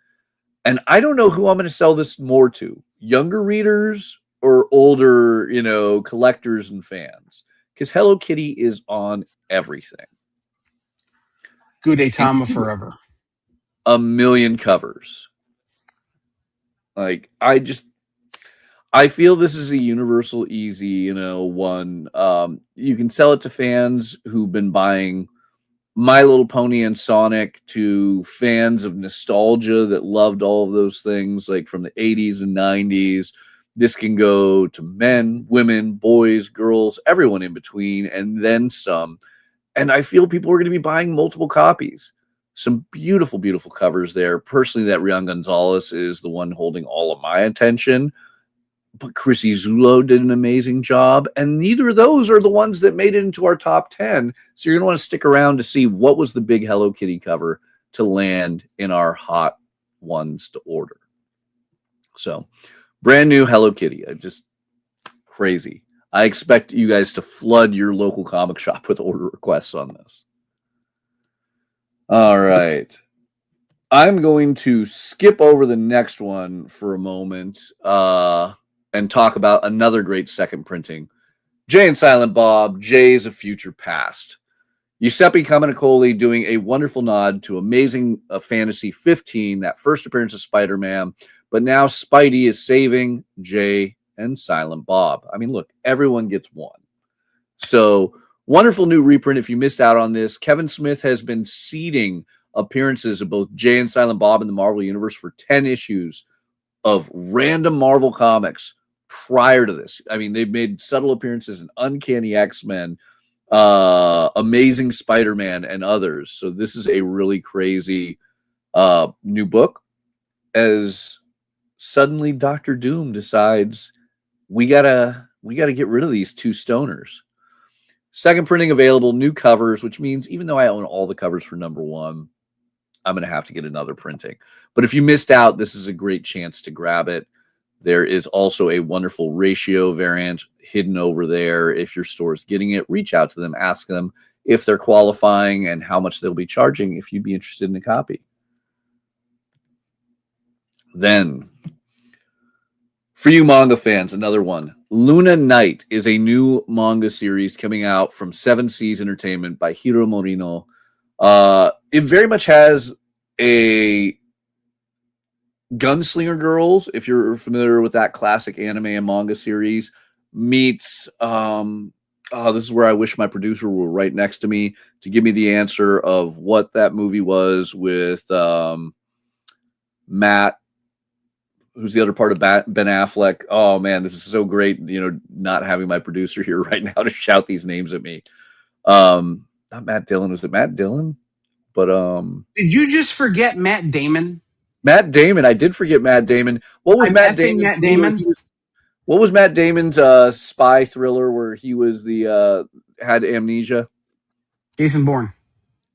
And I don't know who I'm going to sell this more to, younger readers or older, collectors and fans, because Hello Kitty is on everything. Gudetama forever. A million covers. Like, I feel this is a universal easy, one. You can sell it to fans who've been buying My Little Pony and Sonic, to fans of nostalgia that loved all of those things, like from the 80s and 90s. This can go to men, women, boys, girls, everyone in between, and then some. And I feel people are going to be buying multiple copies. Some beautiful, beautiful covers there. Personally, that Rian Gonzalez is the one holding all of my attention. But Chrissy Zullo did an amazing job. And neither of those are the ones that made it into our top 10. So you're going to want to stick around to see what was the big Hello Kitty cover to land in our hot ones to order. So brand new Hello Kitty. Just crazy. I expect you guys to flood your local comic shop with order requests on this. All right. I'm going to skip over the next one for a moment and talk about another great second printing. Jay and Silent Bob, Jays of Future Past. Giuseppe Camuncoli doing a wonderful nod to Amazing Fantasy 15, that first appearance of Spider-Man, but now Spidey is saving Jay and Silent Bob. I mean, look, everyone gets one. So, wonderful new reprint. If you missed out on this, Kevin Smith has been seeding appearances of both Jay and Silent Bob in the Marvel Universe for 10 issues of random Marvel comics prior to this. I mean, they've made subtle appearances in Uncanny X-Men, Amazing Spider-Man, and others. So this is a really crazy new book, as suddenly Dr. Doom decides we gotta get rid of these two stoners. Second printing available, new covers, which means even though I own all the covers for number one, I'm going to have to get another printing. But if you missed out, this is a great chance to grab it. There is also a wonderful ratio variant hidden over there. If your store is getting it, reach out to them, ask them if they're qualifying and how much they'll be charging if you'd be interested in a copy. Then, for you manga fans, another one. Luna Knight is a new manga series coming out from Seven Seas Entertainment by Hiro Morino. It very much has a Gunslinger Girls, if you're familiar with that classic anime and manga series, meets this is where I wish my producer were right next to me to give me the answer of what that movie was with Matt, who's the other part of Ben Affleck. Oh man, this is so great, not having my producer here right now to shout these names at me. Not Matt Dillon. Was it Matt Dillon? But did you just forget Matt Damon? Matt Damon. I did forget Matt Damon. What was Matt Damon? What was Matt Damon's spy thriller where he was had amnesia? Jason Bourne.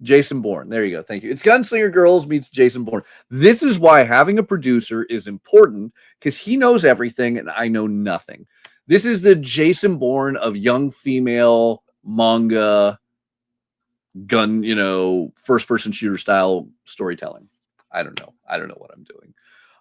Jason Bourne. There you go. Thank you. It's Gunslinger Girls meets Jason Bourne. This is why having a producer is important, because he knows everything and I know nothing. This is the Jason Bourne of young female manga first-person shooter style storytelling. I don't know what I'm doing.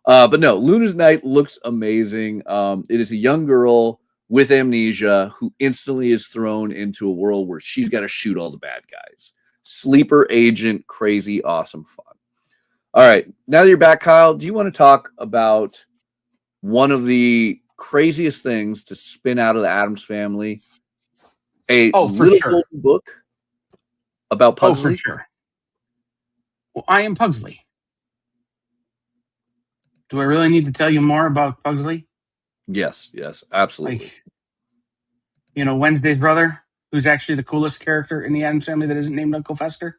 But no, Luna's Night looks amazing. It is a young girl with amnesia who instantly is thrown into a world where she's got to shoot all the bad guys. Sleeper agent, crazy, awesome fun. All right, now that you're back, Kyle, do you want to talk about one of the craziest things to spin out of the Addams Family? For sure. Golden book about Pugsley? Oh, for sure. Well, I am Pugsley. Do I really need to tell you more about Pugsley? Yes, absolutely. Wednesday's brother, who's actually the coolest character in the Addams Family that isn't named Uncle Fester.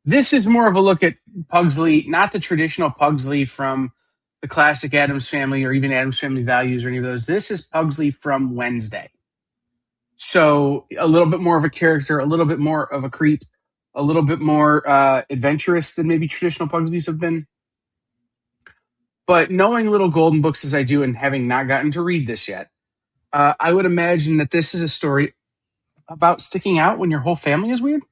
This is more of a look at Pugsley, not the traditional Pugsley from the classic Addams Family or even Addams Family Values or any of those. This is Pugsley from Wednesday. So a little bit more of a character, a little bit more of a creep, a little bit more adventurous than maybe traditional Pugsleys have been. But knowing little golden books as I do and having not gotten to read this yet, I would imagine that this is a story about sticking out when your whole family is weird.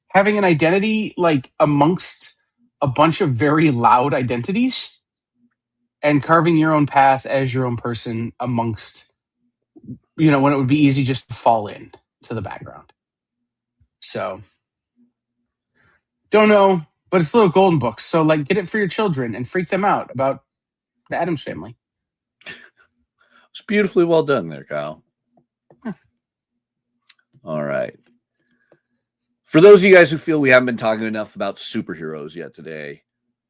Having an identity like amongst a bunch of very loud identities and carving your own path as your own person amongst, when it would be easy just to fall in to the background. So, don't know, but it's little golden books. So, get it for your children and freak them out about the Addams Family. It's beautifully well done there, Kyle. All right. For those of you guys who feel we haven't been talking enough about superheroes yet today,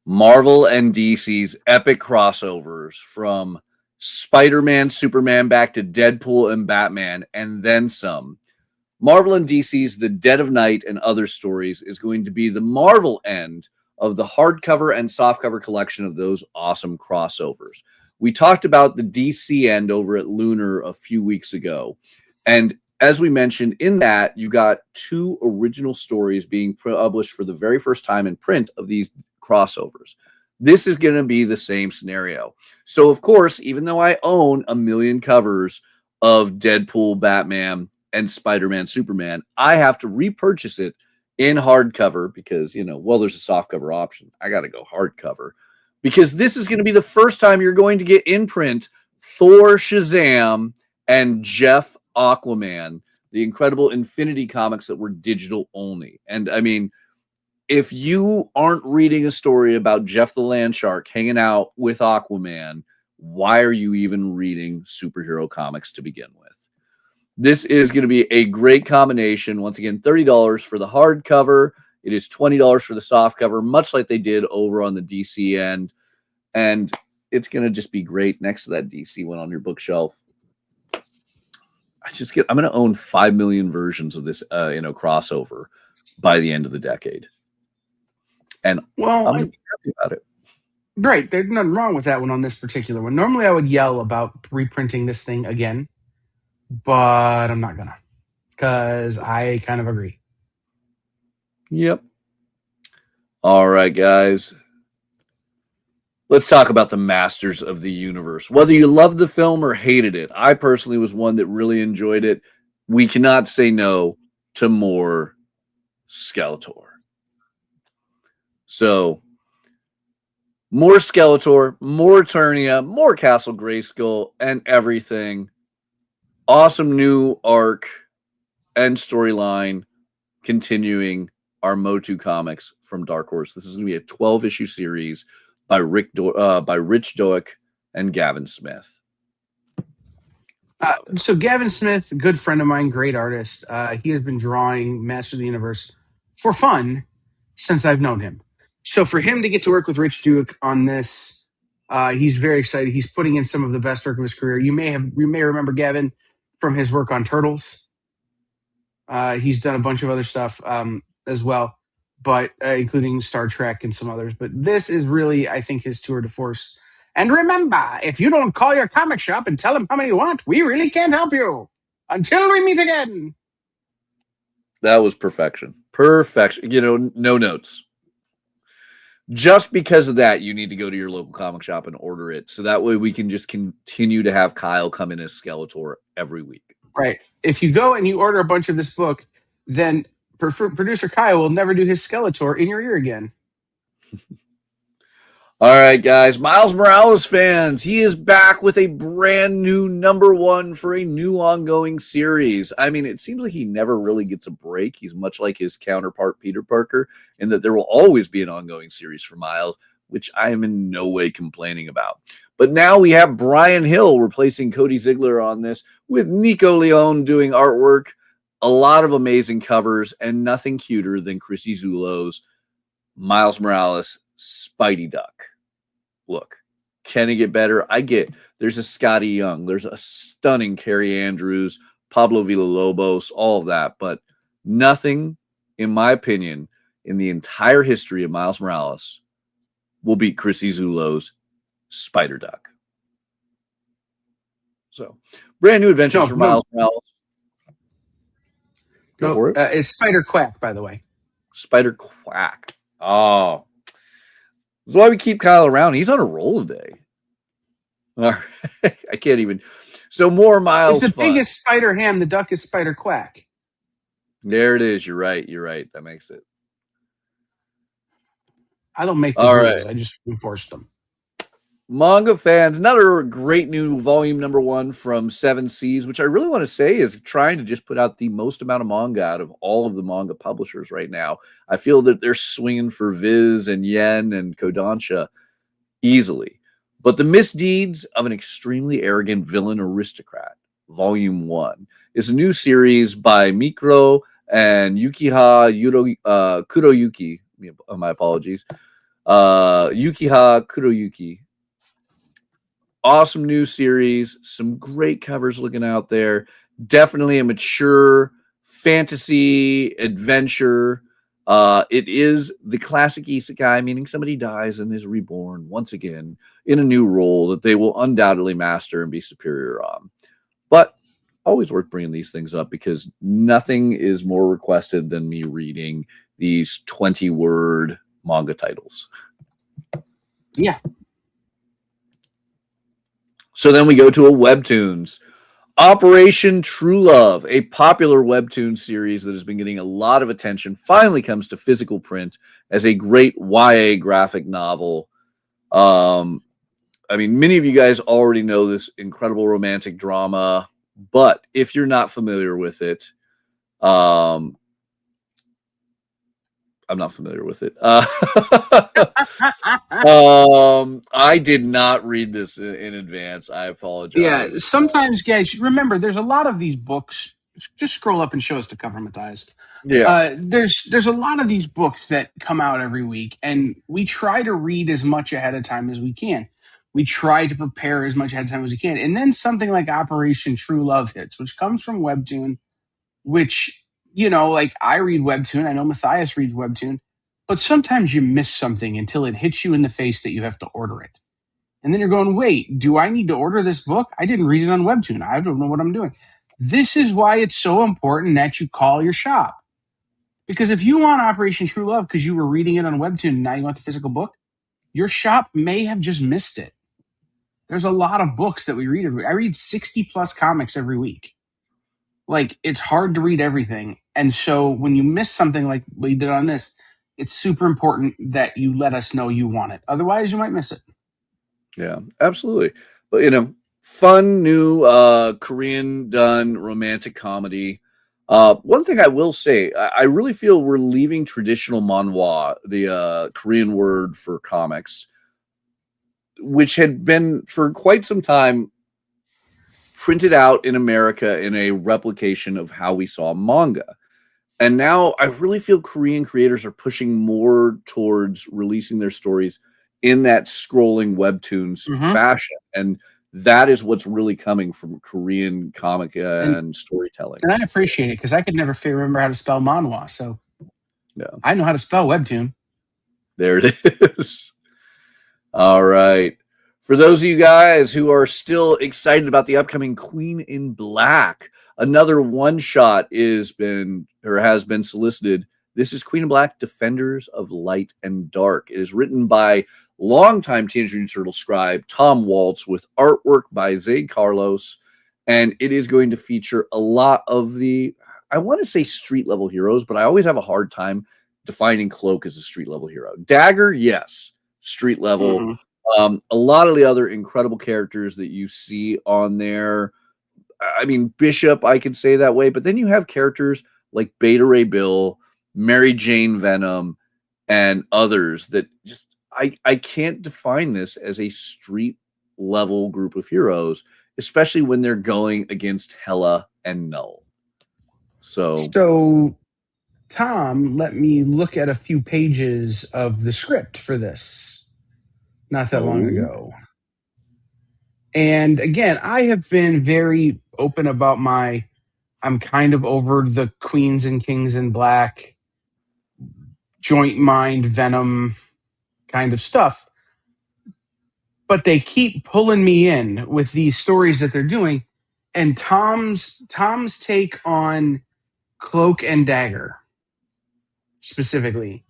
Marvel and DC's epic crossovers from Spider-Man, Superman back to Deadpool and Batman, and then some. Marvel and DC's The Dead of Night and Other Stories is going to be the Marvel end of the hardcover and softcover collection of those awesome crossovers. We talked about the DC end over at Lunar a few weeks ago. And as we mentioned, in that, you got 2 original stories being published for the very first time in print of these crossovers. This is going to be the same scenario. So, of course, even though I own a million covers of Deadpool, Batman, and Spider-Man, Superman, I have to repurchase it in hardcover because, there's a softcover option. I got to go hardcover because this is going to be the first time you're going to get in print Thor, Shazam, and Jeff Aquaman, the incredible Infinity comics that were digital only. And I mean, if you aren't reading a story about Jeff the Land Shark hanging out with Aquaman, why are you even reading superhero comics to begin with? This is going to be a great combination. Once again, $30 for the hardcover. It is $20 for the softcover, much like they did over on the DC end. And it's going to just be great next to that DC one on your bookshelf. I'm going to own 5 million versions of this, crossover by the end of the decade. And I'm happy about it. Right. There's nothing wrong with that one on this particular one. Normally I would yell about reprinting this thing again, but I'm not going to because I kind of agree. Yep. All right, guys. Let's talk about the Masters of the Universe. Whether you loved the film or hated it, I personally was one that really enjoyed it. We cannot say no to more Skeletor. So, more Skeletor, more Eternia, more Castle Grayskull, and everything. Awesome new arc and storyline continuing our Motu comics from Dark Horse. This is going to be a 12-issue series by Rich Doak and Gavin Smith. So Gavin Smith, a good friend of mine, great artist. He has been drawing Master of the Universe for fun since I've known him. So for him to get to work with Rich Duke on this, he's very excited. He's putting in some of the best work of his career. You may remember Gavin from his work on Turtles. He's done a bunch of other stuff as well, but including Star Trek and some others. But this is really, I think, his tour de force. And remember, if you don't call your comic shop and tell them how many you want, we really can't help you. Until we meet again. That was perfection. Perfection. No notes. Just because of that, you need to go to your local comic shop and order it. So that way we can just continue to have Kyle come in as Skeletor every week. Right. If you go and you order a bunch of this book, then producer Kyle will never do his Skeletor in your ear again. All right, guys. Miles Morales fans, he is back with a brand new #1 for a new ongoing series. I mean, it seems like he never really gets a break. He's much like his counterpart, Peter Parker, in that there will always be an ongoing series for Miles, which I am in no way complaining about. But now we have Brian Hill replacing Cody Ziegler on this, with Nico Leone doing artwork, a lot of amazing covers, and nothing cuter than Chrissy Zullo's Miles Morales Spidey Duck. Look, can it get better? There's a Scotty Young, there's a stunning Carrie Andrews, Pablo Villalobos, all of that, but nothing, in my opinion, in the entire history of Miles Morales will beat Chrissy Zullo's Spider Duck. So, brand new adventures for Miles Morales. Go for it. It's Spider Quack, by the way. Spider Quack. Oh. That's why we keep Kyle around. He's on a roll today. All right. I can't even. So more Miles. It's the biggest Spider Ham. The duck is Spider Quack. There it is. You're right. That makes it. I don't make the rules. Right. I just enforce them. Manga fans, another great new volume #1 from 7 Seas, which I really want to say is trying to just put out the most amount of manga out of all of the manga publishers right now. I feel that they're swinging for Viz and Yen and Kodansha easily. But the misdeeds of an extremely arrogant villain aristocrat, Volume 1, is a new series by Mikro and Kuroyuki. My apologies. Yukiha Kuroyuki. Awesome new series. Some great covers looking out there. Definitely a mature fantasy adventure. It is the classic isekai, meaning somebody dies and is reborn once again in a new role that they will undoubtedly master and be superior on. But always worth bringing these things up because nothing is more requested than me reading these 20-word manga titles. Yeah. So then we go to a webtoons. Operation True Love, a popular webtoon series that has been getting a lot of attention, finally comes to physical print as a great YA graphic novel. I mean, many of you guys already know this incredible romantic drama, but if you're not familiar with it, I'm not familiar with it. I did not read this in advance. I apologize. Yeah, sometimes, guys, remember, there's a lot of these books. Just scroll up and show us the cover, Matthias. Yeah. There's a lot of these books that come out every week, and we try to read as much ahead of time as we can. We try to prepare as much ahead of time as we can. And then something like Operation True Love hits, which comes from Webtoon, which, like I read Webtoon. I know Matthias reads Webtoon. But sometimes you miss something until it hits you in the face that you have to order it. And then you're going, wait, do I need to order this book? I didn't read it on Webtoon. I don't know what I'm doing. This is why it's so important that you call your shop. Because if you want Operation True Love because you were reading it on Webtoon and now you want the physical book, your shop may have just missed it. There's a lot of books that we read every week. I read 60 plus comics every week. Like, it's hard to read everything. And so when you miss something like we did on this, it's super important that you let us know you want it. Otherwise, you might miss it. Yeah, absolutely. But, fun new Korean done romantic comedy. One thing I will say, I really feel we're leaving traditional manhwa, the Korean word for comics, which had been for quite some time printed out in America in a replication of how we saw manga. And now I really feel Korean creators are pushing more towards releasing their stories in that scrolling webtoons fashion. And that is what's really coming from Korean comic and storytelling. And I appreciate it because I could never remember how to spell manhwa. So yeah, I know how to spell Webtoon. There it is. All right. For those of you guys who are still excited about the upcoming Queen in Black, another one shot has been solicited. This is Queen in Black, Defenders of Light and Dark. It is written by longtime Teenage Mutant Turtle scribe Tom Waltz with artwork by Zaid Carlos. And it is going to feature a lot of the, I want to say street level heroes, but I always have a hard time defining Cloak as a street level hero. Dagger, yes, street level. A lot of the other incredible characters that you see on there. I mean, Bishop, I could say that way, but then you have characters like Beta Ray Bill, Mary Jane Venom, and others that just, I can't define this as a street level group of heroes, especially when they're going against Hela and Null. So Tom let me look at a few pages of the script for this not that long ago. And again, I have been very open about I'm kind of over the Queens and Kings in Black, joint mind, Venom kind of stuff. But they keep pulling me in with these stories that they're doing. And Tom's take on Cloak and Dagger specifically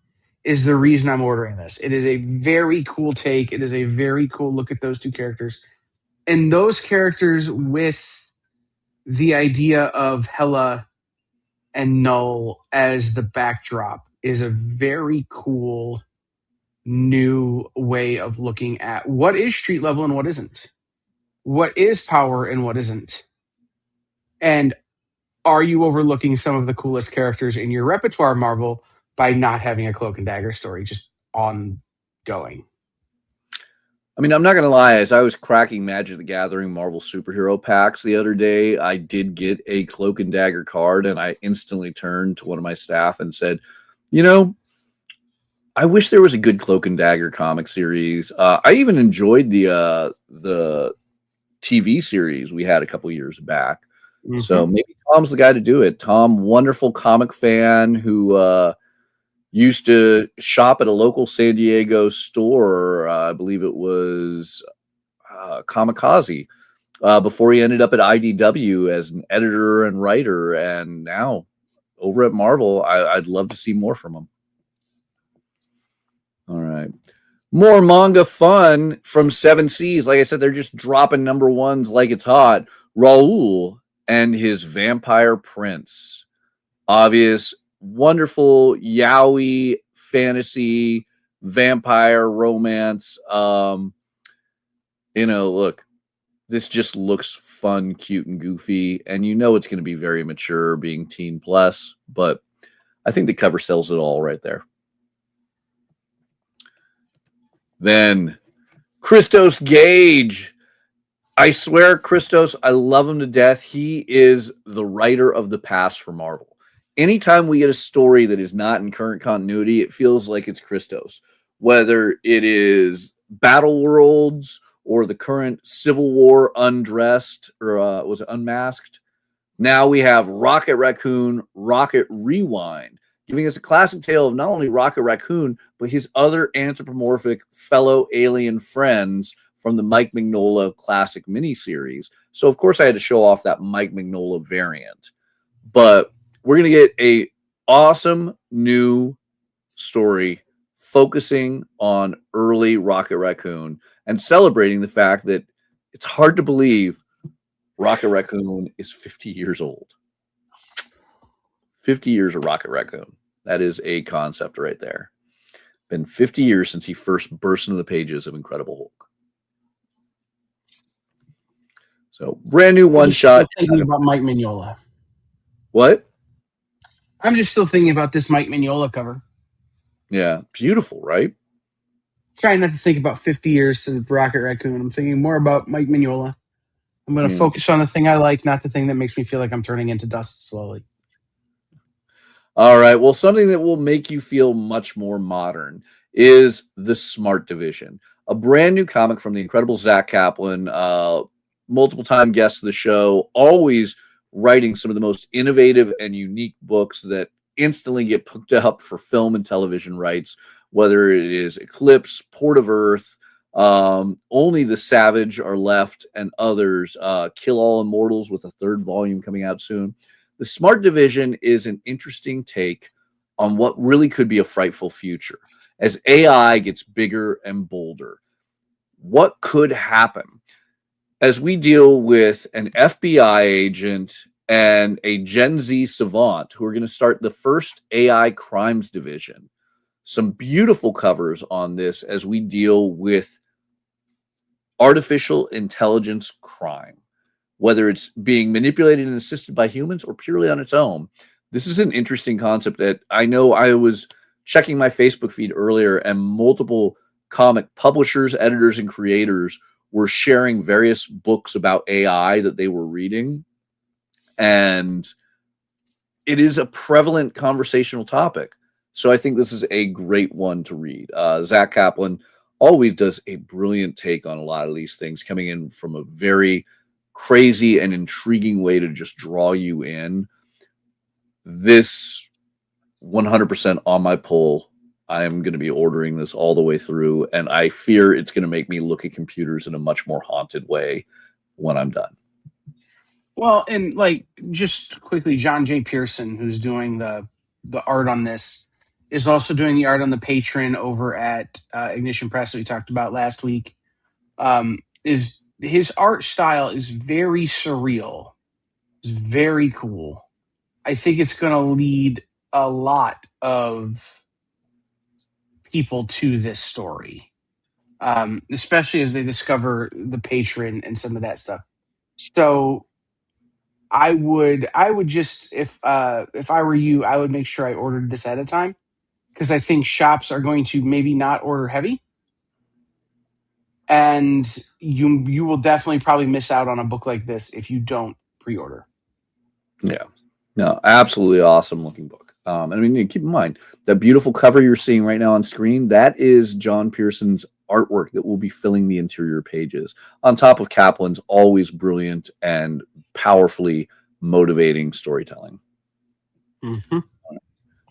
is the reason I'm ordering this. It is a very cool take. It is a very cool look at those two characters. And those characters with the idea of Hela and Null as the backdrop is a very cool new way of looking at what is street level and what isn't. What is power and what isn't. And are you overlooking some of the coolest characters in your repertoire, Marvel, by not having a Cloak and Dagger story just ongoing? I mean, I'm not gonna lie. As I was cracking Magic the Gathering Marvel superhero packs the other day, I did get a Cloak and Dagger card, and I instantly turned to one of my staff and said, "You know, I wish there was a good Cloak and Dagger comic series." I even enjoyed the TV series we had a couple years back. So maybe Tom's the guy to do it. Tom, wonderful comic fan who used to shop at a local San Diego store. I believe it was Kamikaze, before he ended up at IDW as an editor and writer. And now over at Marvel, I'd love to see more from him. All right. More manga fun from Seven Seas. Like I said, they're just dropping number ones like it's hot. Raul and his Vampire Prince. Obvious, wonderful yaoi fantasy vampire romance. Look, this just looks fun, cute, and goofy, and it's going to be very mature, being teen plus, but I think the cover sells it all right there. Then Christos Gage. I swear, Christos, I love him to death. He is the writer of the past for Marvel. Anytime we get a story that is not in current continuity, it feels like it's Christos. Whether it is Battle Worlds or the current Civil War Undressed, or was it Unmasked? Now we have Rocket Raccoon, Rocket Rewind, giving us a classic tale of not only Rocket Raccoon, but his other anthropomorphic fellow alien friends from the Mike Mignola classic miniseries. So, of course, I had to show off that Mike Mignola variant. But we're going to get a awesome new story focusing on early Rocket Raccoon and celebrating the fact that it's hard to believe Rocket Raccoon is 50 years old. 50 years of Rocket Raccoon. That is a concept right there. Been 50 years since he first burst into the pages of Incredible Hulk. So, brand new one shot. Thinking about Mike Mignola. What? I'm just still thinking about this Mike Mignola cover. Yeah, beautiful, right? Trying not to think about 50 years since Rocket Raccoon. I'm thinking more about Mike Mignola. I'm going to focus on the thing I like, not the thing that makes me feel like I'm turning into dust slowly. All right. Well, something that will make you feel much more modern is the Smart Division, a brand new comic from the incredible Zach Kaplan, multiple time guest of the show, always writing some of the most innovative and unique books that instantly get picked up for film and television rights, whether it is Eclipse, Port of Earth, Only the Savage Are Left, and others, Kill All Immortals with a third volume coming out soon. The Smart Division is an interesting take on what really could be a frightful future as AI gets bigger and bolder. What could happen as we deal with an FBI agent and a Gen Z savant who are going to start the first AI crimes division? Some beautiful covers on this as we deal with artificial intelligence crime, whether it's being manipulated and assisted by humans or purely on its own. This is an interesting concept that I know. I was checking my Facebook feed earlier, and multiple comic publishers, editors, and creators were sharing various books about AI that they were reading. And it is a prevalent conversational topic. So I think this is a great one to read. Zach Kaplan always does a brilliant take on a lot of these things, coming in from a very crazy and intriguing way to just draw you in. This 100% on my pull. I am going to be ordering this all the way through, and I fear it's going to make me look at computers in a much more haunted way when I'm done. Well, and just quickly, John J. Pearson, who's doing the art on this, is also doing the art on the Patreon over at Ignition Press that we talked about last week. Is his art style is very surreal. It's very cool. I think it's going to lead a lot of people to this story, especially as they discover the Patreon and some of that stuff. So I would just, if I were you, I would make sure I ordered this at a time, because I think shops are going to maybe not order heavy. and you will definitely probably miss out on a book like this if you don't pre-order. Yeah. No, absolutely awesome looking book. I mean, keep in mind that beautiful cover you're seeing right now on screen. That is John Pearson's artwork that will be filling the interior pages. On top of Kaplan's always brilliant and powerfully motivating storytelling. Mm-hmm.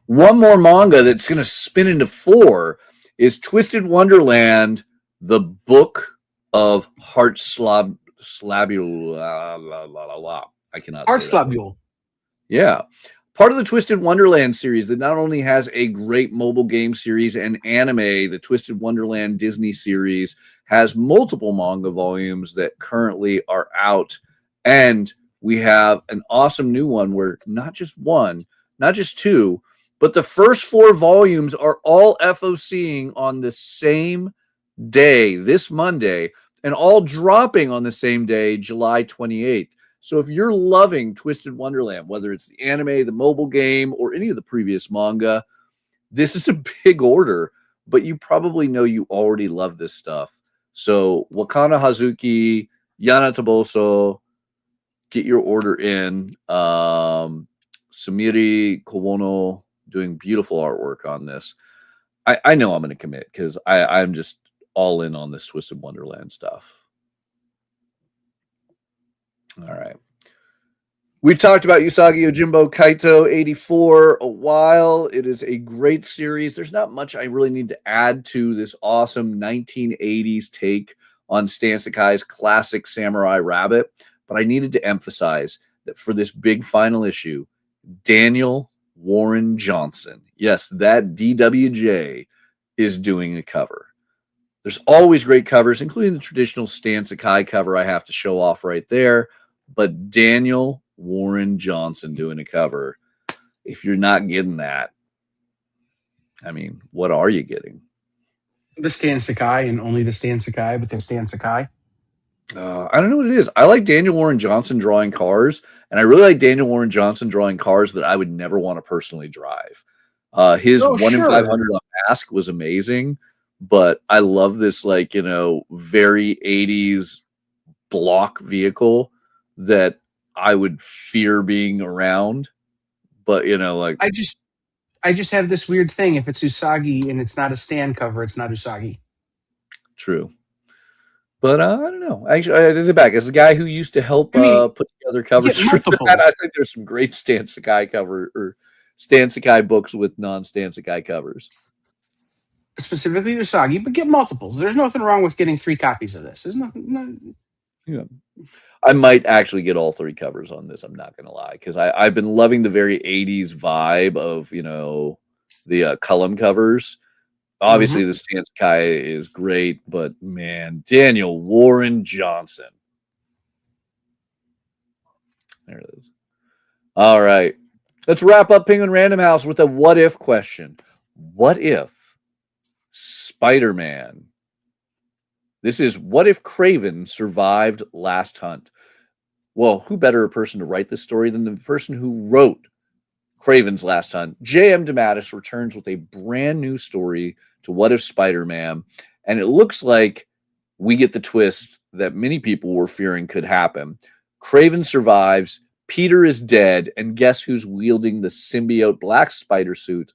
One more manga that's going to spin into 4 is Twisted Wonderland, the Book of Heart Slabule. I cannot Art say that word. Slabule. Yeah. Part of the Twisted Wonderland series that not only has a great mobile game series and anime, the Twisted Wonderland Disney series has multiple manga volumes that currently are out. And we have an awesome new one where not just one, not just 2, but the first 4 volumes are all FOCing on the same day, this Monday, and all dropping on the same day, July 28th. So if you're loving Twisted Wonderland, whether it's the anime, the mobile game, or any of the previous manga, this is a big order, but you probably know you already love this stuff. So Wakana Hazuki, Yana Taboso, get your order in. Sumiri Kowono doing beautiful artwork on this. I know I'm going to commit because I'm just all in on this Twisted Wonderland stuff. All right. We talked about Usagi Yojimbo Kaito 84 a while. It is a great series. There's not much I really need to add to this awesome 1980s take on Stan Sakai's classic Samurai Rabbit, but I needed to emphasize that for this big final issue, Daniel Warren Johnson, yes, that DWJ, is doing a cover. There's always great covers, including the traditional Stan Sakai cover I have to show off right there, but Daniel Warren Johnson doing a cover. If you're not getting that, I mean, what are you getting? The Stan Sakai and only the Stan Sakai, but the Stan Sakai. I don't know what it is. I like Daniel Warren Johnson drawing cars, and I really like Daniel Warren Johnson drawing cars that I would never want to personally drive. His 1 in 500 on Mask was amazing, but I love this, like, very 80s block vehicle that I would fear being around. But, I just have this weird thing. If it's Usagi and it's not a Stan cover, it's not Usagi. True. But I don't know. Actually, I did it back. As the guy who used to help put together covers for that, I think there's some great Stan Sakai cover or Stan Sakai books with non-Stan Sakai covers. Specifically Usagi, but get multiples. There's nothing wrong with getting 3 copies of this. There's nothing. Yeah. I might actually get all 3 covers on this. I'm not going to lie, because I've been loving the very 80s vibe of, the Cullum covers. Obviously, the Stan Sakai is great, but man, Daniel Warren Johnson. There it is. All right. Let's wrap up Penguin Random House with a what if question. What if Spider-Man? This is what if Kraven survived Last Hunt? Well, who better a person to write this story than the person who wrote Kraven's Last Hunt? J.M. DeMatteis returns with a brand new story to What If Spider-Man, and it looks like we get the twist that many people were fearing could happen. Kraven survives, Peter is dead, and guess who's wielding the symbiote black spider suit?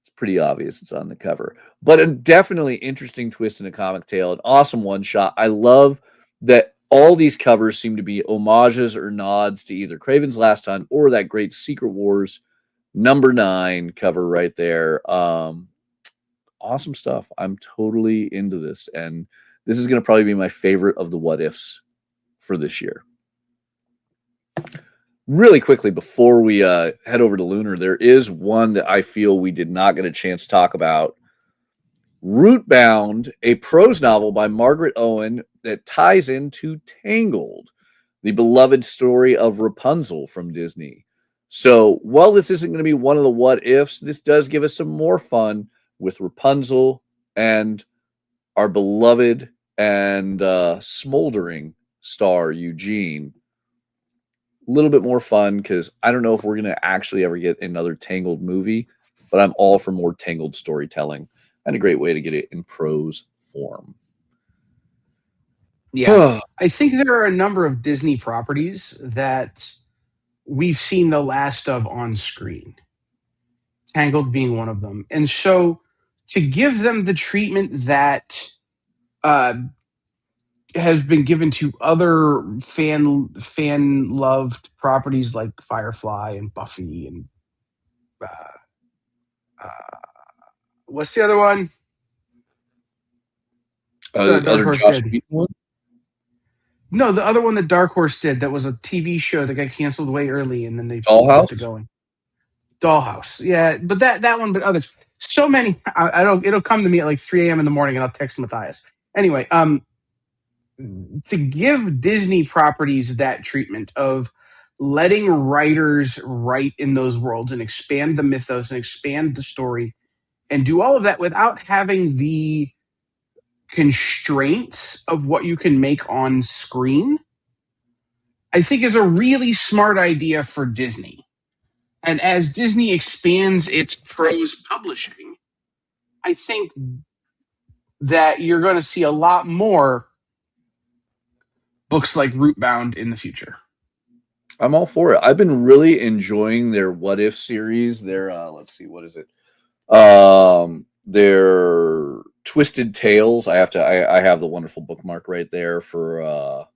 It's pretty obvious it's on the cover, but a definitely interesting twist in a comic tale, an awesome one-shot. I love that all these covers seem to be homages or nods to either Kraven's Last Hunt or that great Secret Wars #9 cover right there. Awesome stuff. I'm totally into this, and this is going to probably be my favorite of the what ifs for this year. Really quickly, before we head over to Lunar, there is one that I feel we did not get a chance to talk about. Rootbound, a prose novel by Margaret Owen that ties into Tangled, the beloved story of Rapunzel from Disney. So while this isn't going to be one of the what ifs, this does give us some more fun with Rapunzel and our beloved and smoldering star Eugene. A little bit more fun because I don't know if we're going to actually ever get another Tangled movie, but I'm all for more Tangled storytelling. and a great way to get it in prose form. Yeah. I think there are a number of Disney properties that we've seen the last of on screen, Tangled being one of them. And so to give them the treatment that has been given to other fan loved properties like Firefly and Buffy and what's the other one? The Dark other Horse Josh did. Whedon one? No, the other one that Dark Horse did that was a TV show that got canceled way early and then they Dollhouse? kept it going. Dollhouse. Yeah, but that one, but others. So many. I don't. It'll come to me at like 3 a.m. in the morning, and I'll text Matthias. Anyway, to give Disney properties that treatment of letting writers write in those worlds and expand the mythos and expand the story, and do all of that without having the constraints of what you can make on screen, I think is a really smart idea for Disney. And as Disney expands its prose publishing, I think that you're going to see a lot more books like Rootbound in the future. I'm all for it. I've been really enjoying their What If series. Their let's see, what is it? Their Twisted Tales. I have the wonderful bookmark right there for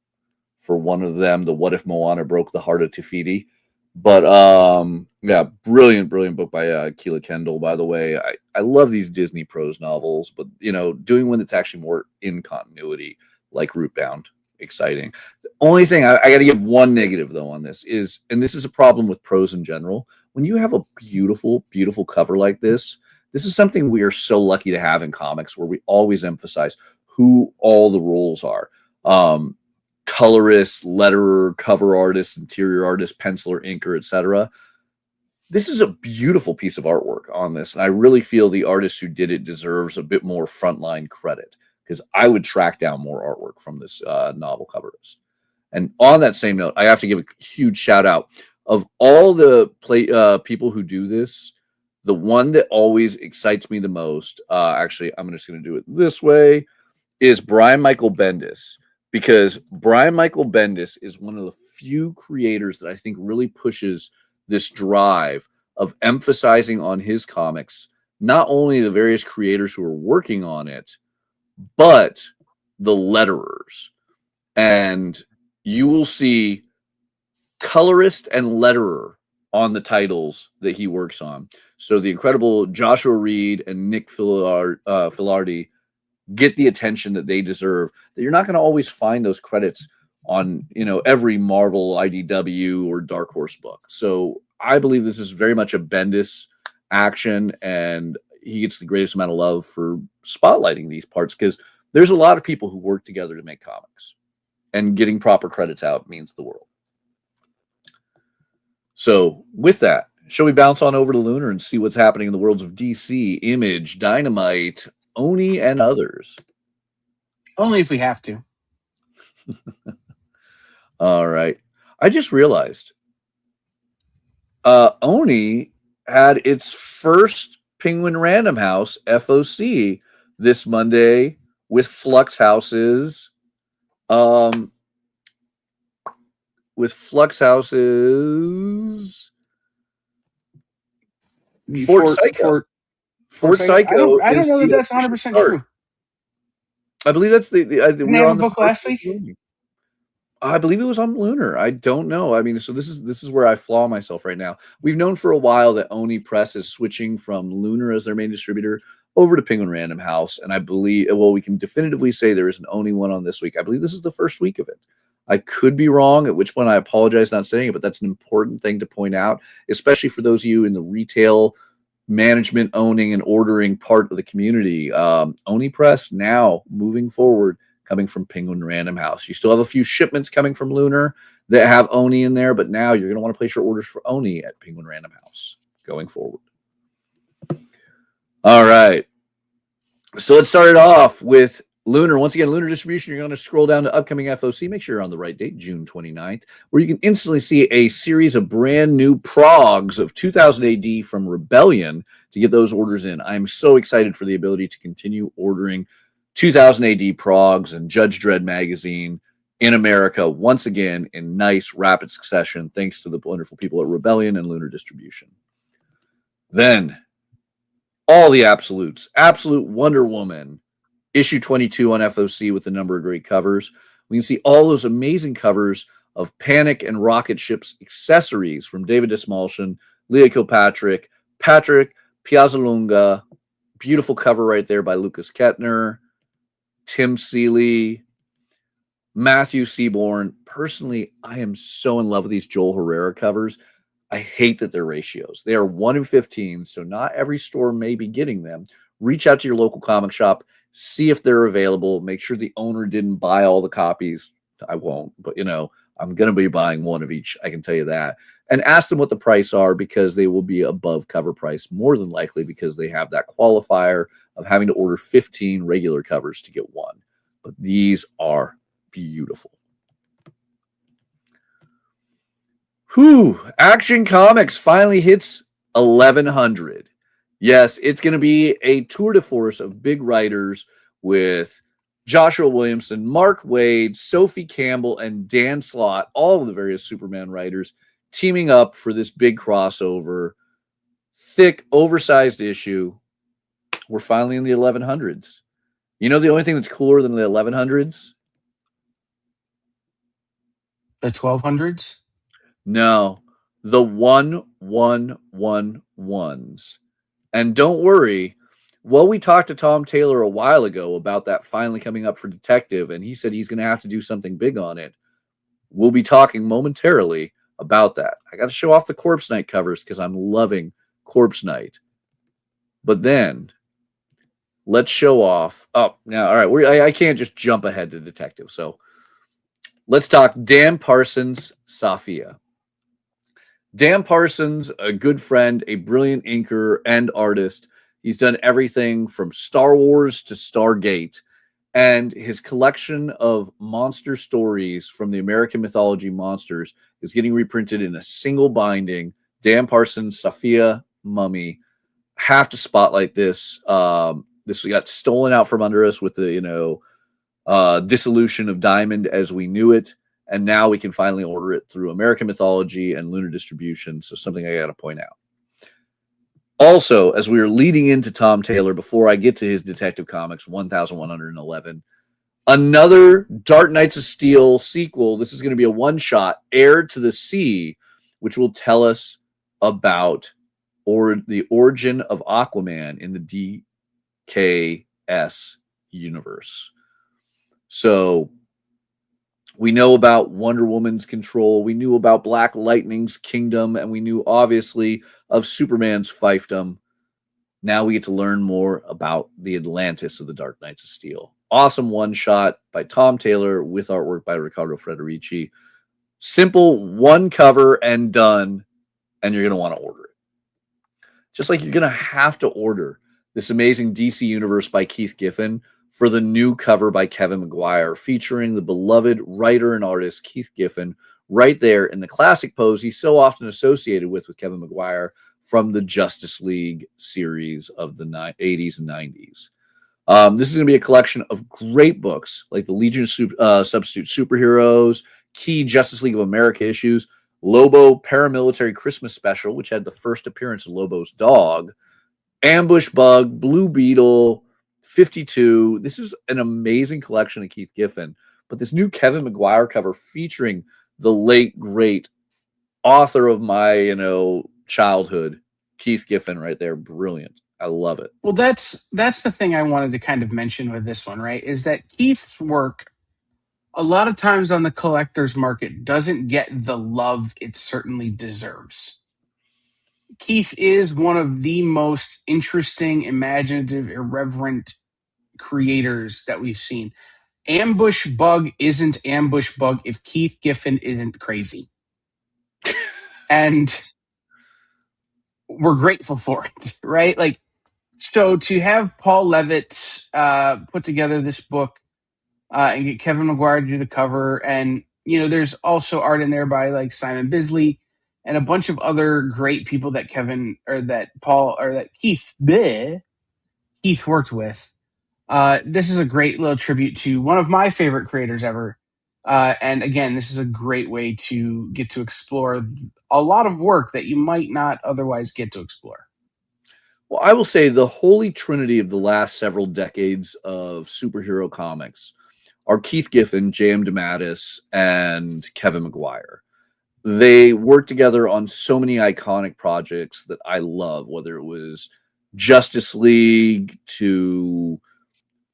one of them, the What If Moana Broke the Heart of Te-Fiti. But yeah, brilliant book by Keela Kendall, by the way. I love these Disney prose novels, but doing one that's actually more in continuity, like Rootbound. Exciting. The only thing I got to give one negative though on this is, and this is a problem with prose in general, when you have a beautiful cover like this is something we are so lucky to have in comics, where we always emphasize who all the roles are. Colorist, letterer, cover artist, interior artist, penciler, inker, etc. This is a beautiful piece of artwork on this, and I really feel the artist who did it deserves a bit more frontline credit, because I would track down more artwork from this novel covers. And on that same note, I have to give a huge shout out of all the people who do this. The one that always excites me the most, actually, I'm just going to do it this way, is Brian Michael Bendis. Because Brian Michael Bendis is one of the few creators that I think really pushes this drive of emphasizing on his comics not only the various creators who are working on it, but the letterers. And you will see colorist and letterer on the titles that he works on. So the incredible Joshua Reed and Nick Filardi get the attention that they deserve, that you're not going to always find those credits on, every Marvel, IDW, or Dark Horse book. So I believe this is very much a Bendis action, and he gets the greatest amount of love for spotlighting these parts, because there's a lot of people who work together to make comics, and getting proper credits out means the world. So with that, shall we bounce on over to Lunar and see what's happening in the worlds of DC, Image, Dynamite, Oni, and others? Only if we have to. All right. I just realized Oni had its first Penguin Random House FOC this Monday with Flux Houses. Fort Psycho. Fort Psycho. I don't know that that's 100% true. I believe that's we were on the book last week. I believe it was on Lunar. I don't know. I mean, so this is where I flaw myself right now. We've known for a while that Oni Press is switching from Lunar as their main distributor over to Penguin Random House, and I believe, well, we can definitively say there is an Oni one on this week. I believe this is the first week of it. I could be wrong, at which point I apologize not saying it, but that's an important thing to point out, especially for those of you in the retail management, owning, and ordering part of the community. Oni Press now moving forward, coming from Penguin Random House. You still have a few shipments coming from Lunar that have Oni in there, but now you're going to want to place your orders for Oni at Penguin Random House going forward. All right. So let's start it off with Lunar, once again, Lunar Distribution, you're going to scroll down to upcoming FOC. Make sure you're on the right date, June 29th, where you can instantly see a series of brand new progs of 2000 AD from Rebellion to get those orders in. I'm so excited for the ability to continue ordering 2000 AD progs and Judge Dredd magazine in America once again in nice rapid succession, thanks to the wonderful people at Rebellion and Lunar Distribution. Then, all the absolutes. Absolute Wonder Woman, issue 22 on FOC with a number of great covers. We can see all those amazing covers of Panic and Rocket Ship's accessories from David Dastmalchian, Leah Kilpatrick, Patrick Piazzalunga. Beautiful cover right there by Lucas Kettner, Tim Seeley, Matthew Seaborn. Personally, I am so in love with these Joel Herrera covers. I hate that they're ratios. They are 1 in 15, so not every store may be getting them. Reach out to your local comic shop, see if they're available. Make sure the owner didn't buy all the copies. I won't, but I'm going to be buying one of each. I can tell you that. And ask them what the price are, because they will be above cover price more than likely, because they have that qualifier of having to order 15 regular covers to get one. But these are beautiful. Whew. Action Comics finally hits 1,100. Yes, it's going to be a tour de force of big writers with Joshua Williamson, Mark Waid, Sophie Campbell, and Dan Slott, all of the various Superman writers, teaming up for this big crossover. Thick, oversized issue. We're finally in the 1100s. You know the only thing that's cooler than the 1100s? The 1200s? No, the 1111s. And don't worry, we talked to Tom Taylor a while ago about that finally coming up for Detective, and he said he's going to have to do something big on it. We'll be talking momentarily about that. I got to show off the Corpse Night covers because I'm loving Corpse Night. But then, let's show off. Oh, now, all right, I can't just jump ahead to Detective. So let's talk Dan Parsons, Safia. Dan Parsons, a good friend, a brilliant inker and artist. He's done everything from Star Wars to Stargate. And his collection of monster stories from the American mythology monsters is getting reprinted in a single binding. Dan Parsons, Safia Mummy. Have to spotlight this. This got stolen out from under us with the, dissolution of Diamond as we knew it. And now we can finally order it through American Mythology and Lunar Distribution. So something I got to point out. Also, as we were leading into Tom Taylor, before I get to his Detective Comics 1111, another Dark Knights of Steel sequel. This is going to be a one-shot, Heir to the Sea, which will tell us about the origin of Aquaman in the DKS universe. So we know about Wonder Woman's control. We knew about Black Lightning's kingdom, and we knew, obviously, of Superman's fiefdom. Now we get to learn more about the Atlantis of the Dark Knights of Steel. Awesome one-shot by Tom Taylor with artwork by Riccardo Federici. Simple, one cover and done, and you're going to want to order it. Just like you're going to have to order this amazing DC Universe by Keith Giffen for the new cover by Kevin Maguire, featuring the beloved writer and artist Keith Giffen right there in the classic pose he's so often associated with Kevin Maguire from the Justice League series of the 80s and 90s. This is going to be a collection of great books like the Legion of Substitute Superheroes, key Justice League of America issues, Lobo Paramilitary Christmas Special, which had the first appearance of Lobo's dog, Ambush Bug, Blue Beetle, 52. This is an amazing collection of Keith Giffen. But this new Kevin Maguire cover featuring the late, great author of my, childhood, Keith Giffen right there. Brilliant. I love it. Well, that's the thing I wanted to kind of mention with this one, right? Is that Keith's work, a lot of times on the collector's market, doesn't get the love it certainly deserves. Keith is one of the most interesting, imaginative, irreverent creators that we've seen. Ambush Bug isn't Ambush Bug if Keith Giffen isn't crazy. And we're grateful for it, right? Like, So to have Paul Levitt put together this book and get Kevin McGuire to do the cover, and there's also art in there by like Simon Bisley and a bunch of other great people that Keith worked with. This is a great little tribute to one of my favorite creators ever. And again, this is a great way to get to explore a lot of work that you might not otherwise get to explore. Well, I will say the holy trinity of the last several decades of superhero comics are Keith Giffen, J.M. DeMatteis, and Kevin McGuire. They worked together on so many iconic projects that I love, whether it was Justice League to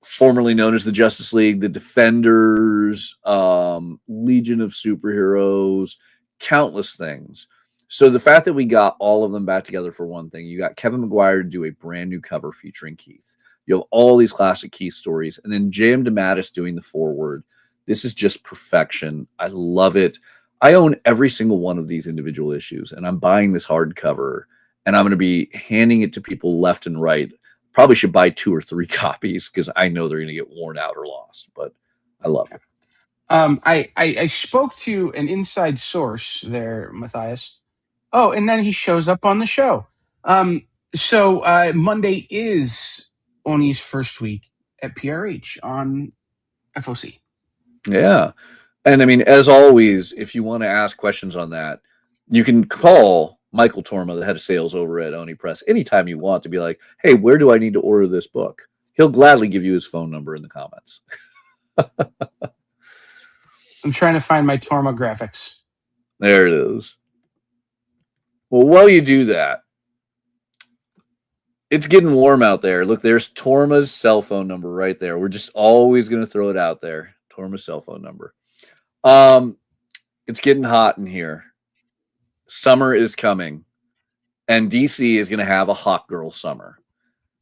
formerly known as the Justice League, the Defenders, Legion of Superheroes, countless things. So the fact that we got all of them back together for one thing, you got Kevin McGuire to do a brand new cover featuring Keith. You have all these classic Keith stories, and then J.M. DeMatteis doing the foreword. This is just perfection. I love it. I own every single one of these individual issues, and I'm buying this hardcover, and I'm going to be handing it to people left and right. Probably should buy 2 or 3 copies because I know they're going to get worn out or lost, but I love it. I spoke to an inside source there, Matthias. Oh, and then he shows up on the show. So Monday is Oni's first week at PRH on FOC. Yeah. And I mean, as always, if you want to ask questions on that, you can call Michael Torma, the head of sales over at Oni Press, anytime you want to be like, hey, where do I need to order this book? He'll gladly give you his phone number in the comments. I'm trying to find my Torma graphics. There it is. Well, while you do that, it's getting warm out there. Look, there's Torma's cell phone number right there. We're just always going to throw it out there. Torma's cell phone number. It's getting hot in here. Summer is coming, and DC is going to have a hot girl summer.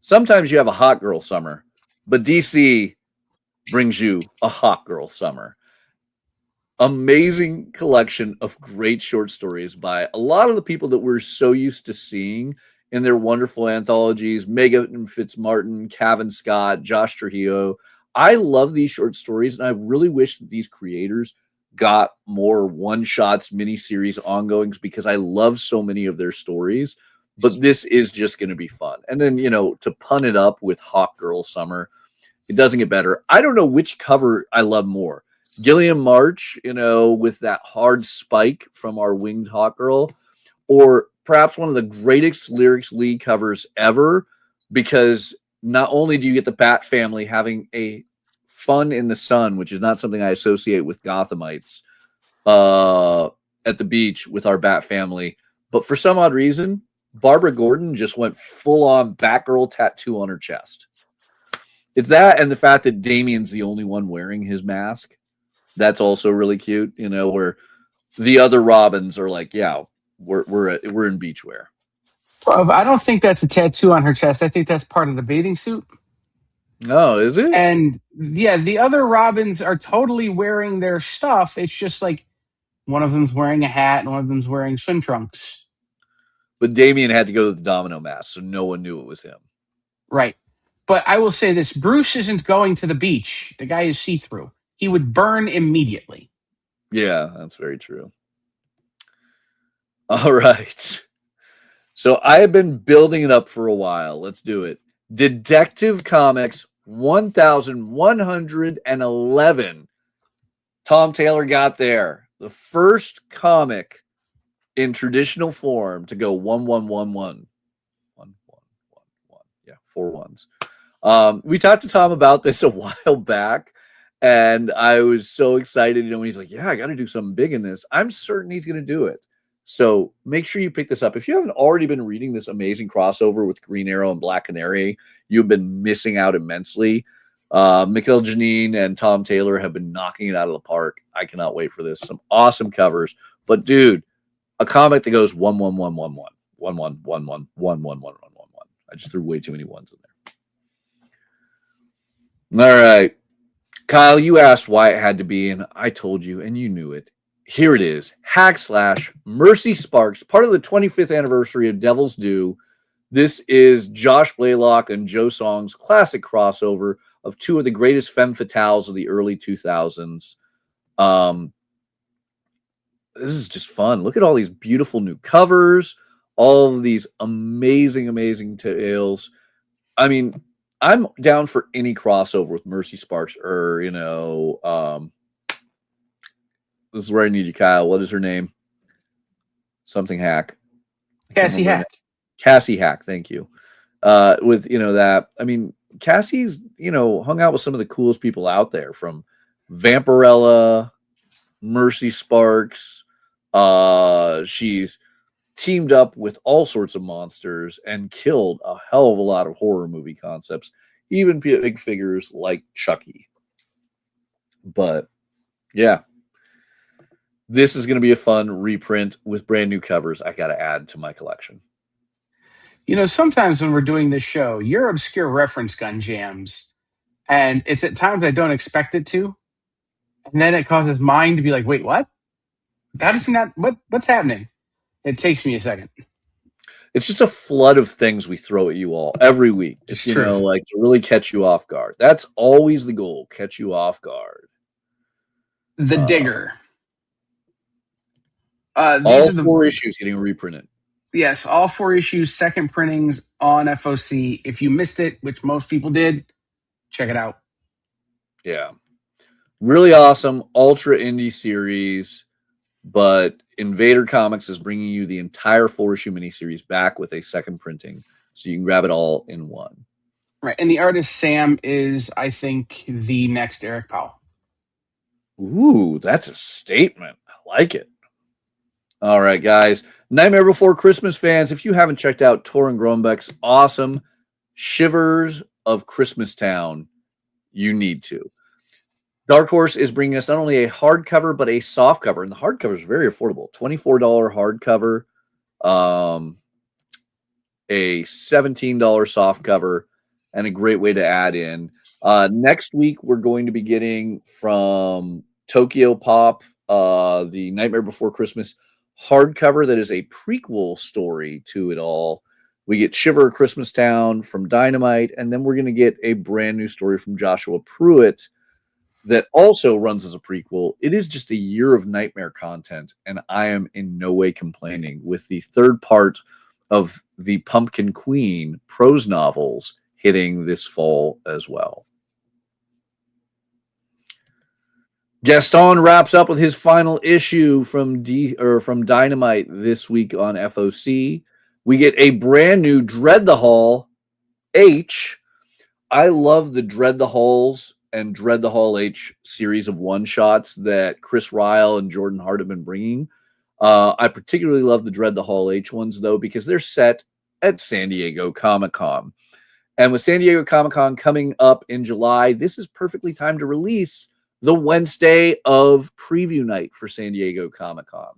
Sometimes you have a hot girl summer, but DC brings you a hot girl summer. Amazing collection of great short stories by a lot of the people that we're so used to seeing in their wonderful anthologies. Megan Fitzmartin, Cavan Scott, Josh Trujillo. I love these short stories, and I really wish that these creators got more one-shots, mini-series, ongoings, because I love so many of their stories. But this is just going to be fun. And then, to pun it up with Hawk Girl Summer, it doesn't get better. I don't know which cover I love more. Gilliam March, with that hard spike from our Winged Hawk Girl, or perhaps one of the greatest Lyrics League covers ever, because not only do you get the Bat family having a fun in the sun, which is not something I associate with Gothamites at the beach with our Bat family, but for some odd reason, Barbara Gordon just went full-on Batgirl tattoo on her chest. It's that, and the fact that Damian's the only one wearing his mask. That's also really cute, where the other Robins are like, yeah, we're in beachwear. I don't think that's a tattoo on her chest. I think that's part of the bathing suit. Oh, is it? And yeah, the other Robins are totally wearing their stuff. It's just like one of them's wearing a hat and one of them's wearing swim trunks. But Damian had to go to the domino mask, so no one knew it was him. Right. But I will say this, Bruce isn't going to the beach. The guy is see-through. He would burn immediately. Yeah, that's very true. All right. So I have been building it up for a while. Let's do it. Detective Comics 1111. Tom Taylor got there. The first comic in traditional form to go 1111. 1111. Yeah, 4 ones. We talked to Tom about this a while back, and I was so excited. He's like, yeah, I got to do something big in this. I'm certain he's going to do it. So make sure you pick this up. If you haven't already been reading this amazing crossover with Green Arrow and Black Canary, you've been missing out immensely. Mikhail Janine and Tom Taylor have been knocking it out of the park. I cannot wait for this. Some awesome covers. But, dude, a comic that goes 111111. 1111111111. I just threw way too many ones in there. All right. Kyle, you asked why it had to be, and I told you, and you knew it. Here it is. / Mercy Sparks, part of the 25th anniversary of Devil's Due. This is Josh Blaylock and Joe Song's classic crossover of two of the greatest femme fatales of the early 2000s. This is just fun. Look at all these beautiful new covers, all of these amazing, amazing tales. I mean, I'm down for any crossover with Mercy Sparks or, this is where I need you, Kyle. What is her name? Something Hack. Cassie Hack. Cassie Hack, thank you. With, that. I mean, Cassie's, hung out with some of the coolest people out there, from Vampirella, Mercy Sparks. She's teamed up with all sorts of monsters and killed a hell of a lot of horror movie concepts, even big figures like Chucky. But yeah, this is going to be a fun reprint with brand new covers I got to add to my collection. Sometimes when we're doing this show, your obscure reference gun jams, and it's at times I don't expect it to, and then it causes mine to be like, wait, what? How does he not? What's happening? It takes me a second. It's just a flood of things we throw at you all every week, just to really catch you off guard. That's always the goal: catch you off guard. The Digger. All 4 issues getting reprinted. Yes, all 4 issues, second printings on FOC. If you missed it, which most people did, check it out. Yeah. Really awesome, ultra indie series, but Invader Comics is bringing you the entire 4-issue miniseries back with a second printing, so you can grab it all in one. Right, and the artist Sam is, I think, the next Eric Powell. Ooh, that's a statement. I like it. All right, guys. Nightmare Before Christmas fans, if you haven't checked out Torrin Grombeck's awesome Shivers of Christmastown, you need to. Dark Horse is bringing us not only a hardcover, but a softcover. And the hardcover is very affordable. $24 hardcover, a $17 softcover, and a great way to add in. Next week, we're going to be getting from Tokyo Pop, the Nightmare Before Christmas hardcover that is a prequel story to it all. We get Shiver of Christmastown from Dynamite, and then we're going to get a brand new story from Joshua Pruitt that also runs as a prequel. It is just a year of nightmare content, and I am in no way complaining, with the third part of the Pumpkin Queen prose novels hitting this fall as well. Gaston wraps up with his final issue from Dynamite this week on FOC. We get a brand new Dread the Hall H. I love the Dread the Halls and Dread the Hall H series of one-shots that Chris Ryle and Jordan Hart have been bringing. I particularly love the Dread the Hall H ones, though, because they're set at San Diego Comic-Con. And with San Diego Comic-Con coming up in July, this is perfectly timed to release the Wednesday of preview night for San Diego Comic-Con.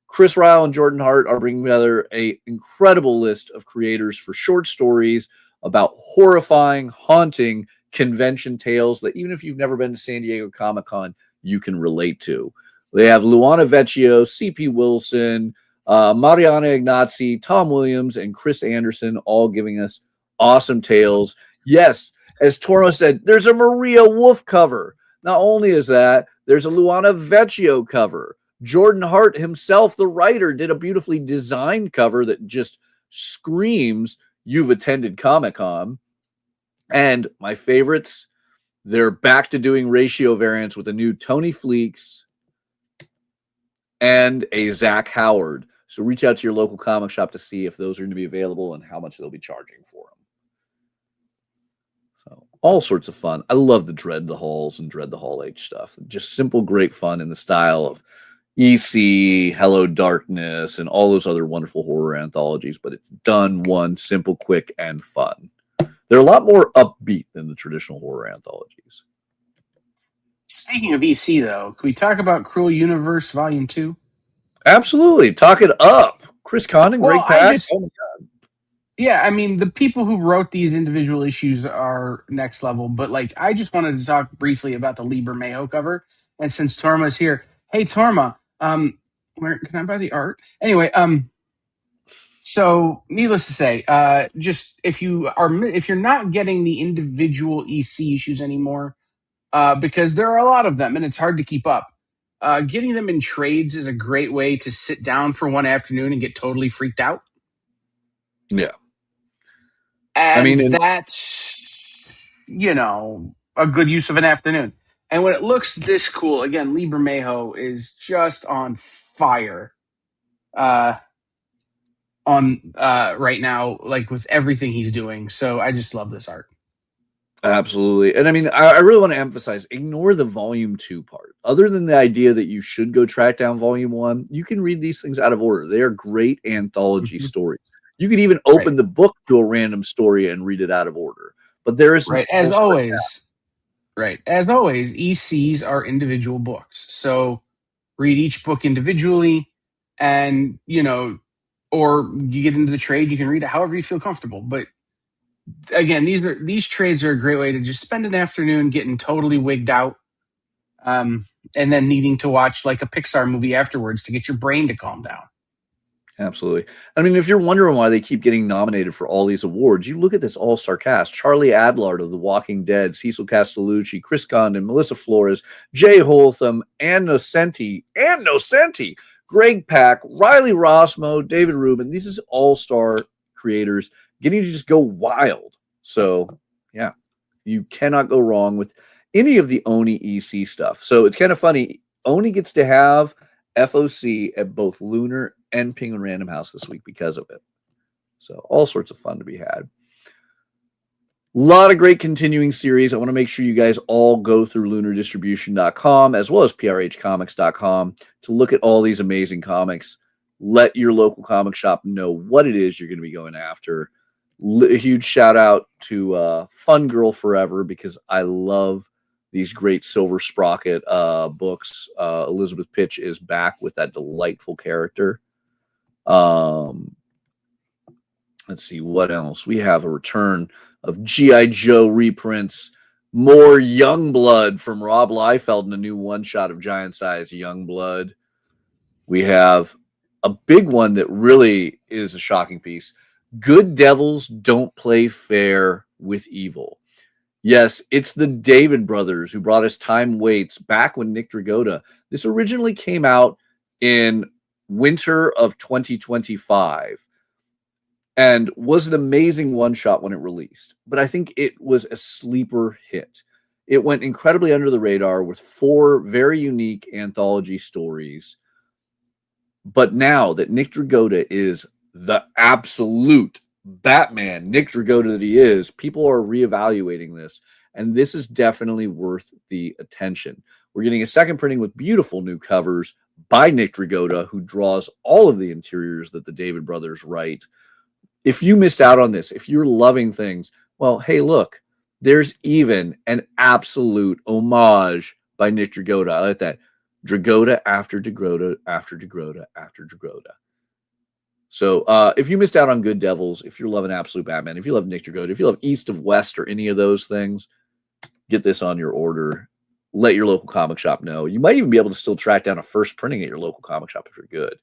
Chris Ryle and Jordan Hart are bringing together an incredible list of creators for short stories about horrifying, haunting convention tales that even if you've never been to San Diego Comic-Con, you can relate to. They have Luana Vecchio, C.P. Wilson, Mariana Ignazi, Tom Williams, and Chris Anderson, all giving us awesome tales. Yes, as Toro said, there's a Maria Wolf cover. Not only is that, there's a Luana Vecchio cover. Jordan Hart himself, the writer, did a beautifully designed cover that just screams, you've attended Comic-Con. And my favorites, they're back to doing ratio variants with a new Tony Fleeks and a Zach Howard. So reach out to your local comic shop to see if those are going to be available and how much they'll be charging for them. So all sorts of fun. I love the Dread the Halls and Dread the Hall H stuff. Just simple, great fun in the style of EC, Hello Darkness, and all those other wonderful horror anthologies, but it's done one simple, quick, and fun. They're a lot more upbeat than the traditional horror anthologies. Speaking of EC, though, can we talk about Cruel Universe Volume 2? Absolutely. Talk it up. Chris Condon, great pack. Oh my God. Yeah, I mean, the people who wrote these individual issues are next level, but I just wanted to talk briefly about the Lieber Mayo cover. And since Torma's here, hey Torma, where can I buy the art? Anyway, So, needless to say, just if you're not getting the individual EC issues anymore, because there are a lot of them and it's hard to keep up. Getting them in trades is a great way to sit down for one afternoon and get totally freaked out. Yeah. And that's, a good use of an afternoon. And when it looks this cool, again, Lee Bermejo is just on fire right now, like with everything he's doing. So I just love this art. Absolutely. And I mean, I really want to emphasize, ignore the volume 2 part. Other than the idea that you should go track down volume 1, you can read these things out of order. They are great anthology stories. You could even open the book to a random story and read it out of order. But there is as always, ECs are individual books. So read each book individually, and or you get into the trade, you can read it however you feel comfortable. But again, these trades are a great way to just spend an afternoon getting totally wigged out, and then needing to watch like a Pixar movie afterwards to get your brain to calm down. Absolutely. I mean, if you're wondering why they keep getting nominated for all these awards, you look at this all-star cast. Charlie Adlard of The Walking Dead, Cecil Castellucci, Chris Condon, Melissa Flores, Jay Holtham, Ann Nocenti, Greg Pak, Riley Rossmo, David Rubin. These is all-star creators getting to just go wild. So, yeah, you cannot go wrong with any of the Oni EC stuff. So it's kind of funny. Oni gets to have FOC at both Lunar and Penguin Random House this week because of it. So all sorts of fun to be had. A lot of great continuing series. I want to make sure you guys all go through lunardistribution.com as well as prhcomics.com to look at all these amazing comics. Let your local comic shop know what it is you're going to be going after. A huge shout out to Fun Girl Forever, because I love these great Silver Sprocket books. Elizabeth Pitch is back with that delightful character. Let's see what else. We have a return of G.I. Joe reprints, more Youngblood from Rob Liefeld, and a new one-shot of Giant Size Youngblood. We have a big one that really is a shocking piece. Good devils don't play fair with evil. Yes, it's the David brothers who brought us Time Waits back when Nick Dragotta. This originally came out in winter of 2025 and was an amazing one-shot when it released. But I think it was a sleeper hit. It went incredibly under the radar with 4 very unique anthology stories. But now that Nick Dragotta is the absolute Batman Nick Dragotta that he is, people are reevaluating this, and this is definitely worth the attention. We're getting a second printing with beautiful new covers by Nick Dragotta, who draws all of the interiors that the David brothers write. If you missed out on this, if you're loving things, well, hey, look, there's even an absolute homage by Nick Dragotta. I like that. Dragotta after Dragotta after Dragotta after Dragotta. So if you missed out on Good Devils, if you're loving Absolute Batman, if you love Nick Dragotta, if you love East of West or any of those things, get this on your order. Let your local comic shop know. You might even be able to still track down a first printing at your local comic shop if you're good.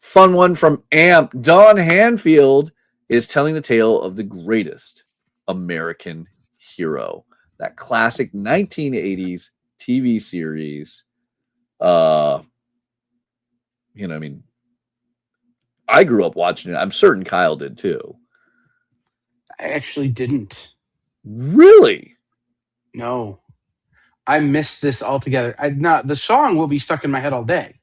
Fun one from AMP. Don Hanfield is telling the tale of the greatest American hero. That classic 1980s TV series. I mean, I grew up watching it. I'm certain Kyle did too. I actually didn't. Really? No. I missed this altogether. The song will be stuck in my head all day.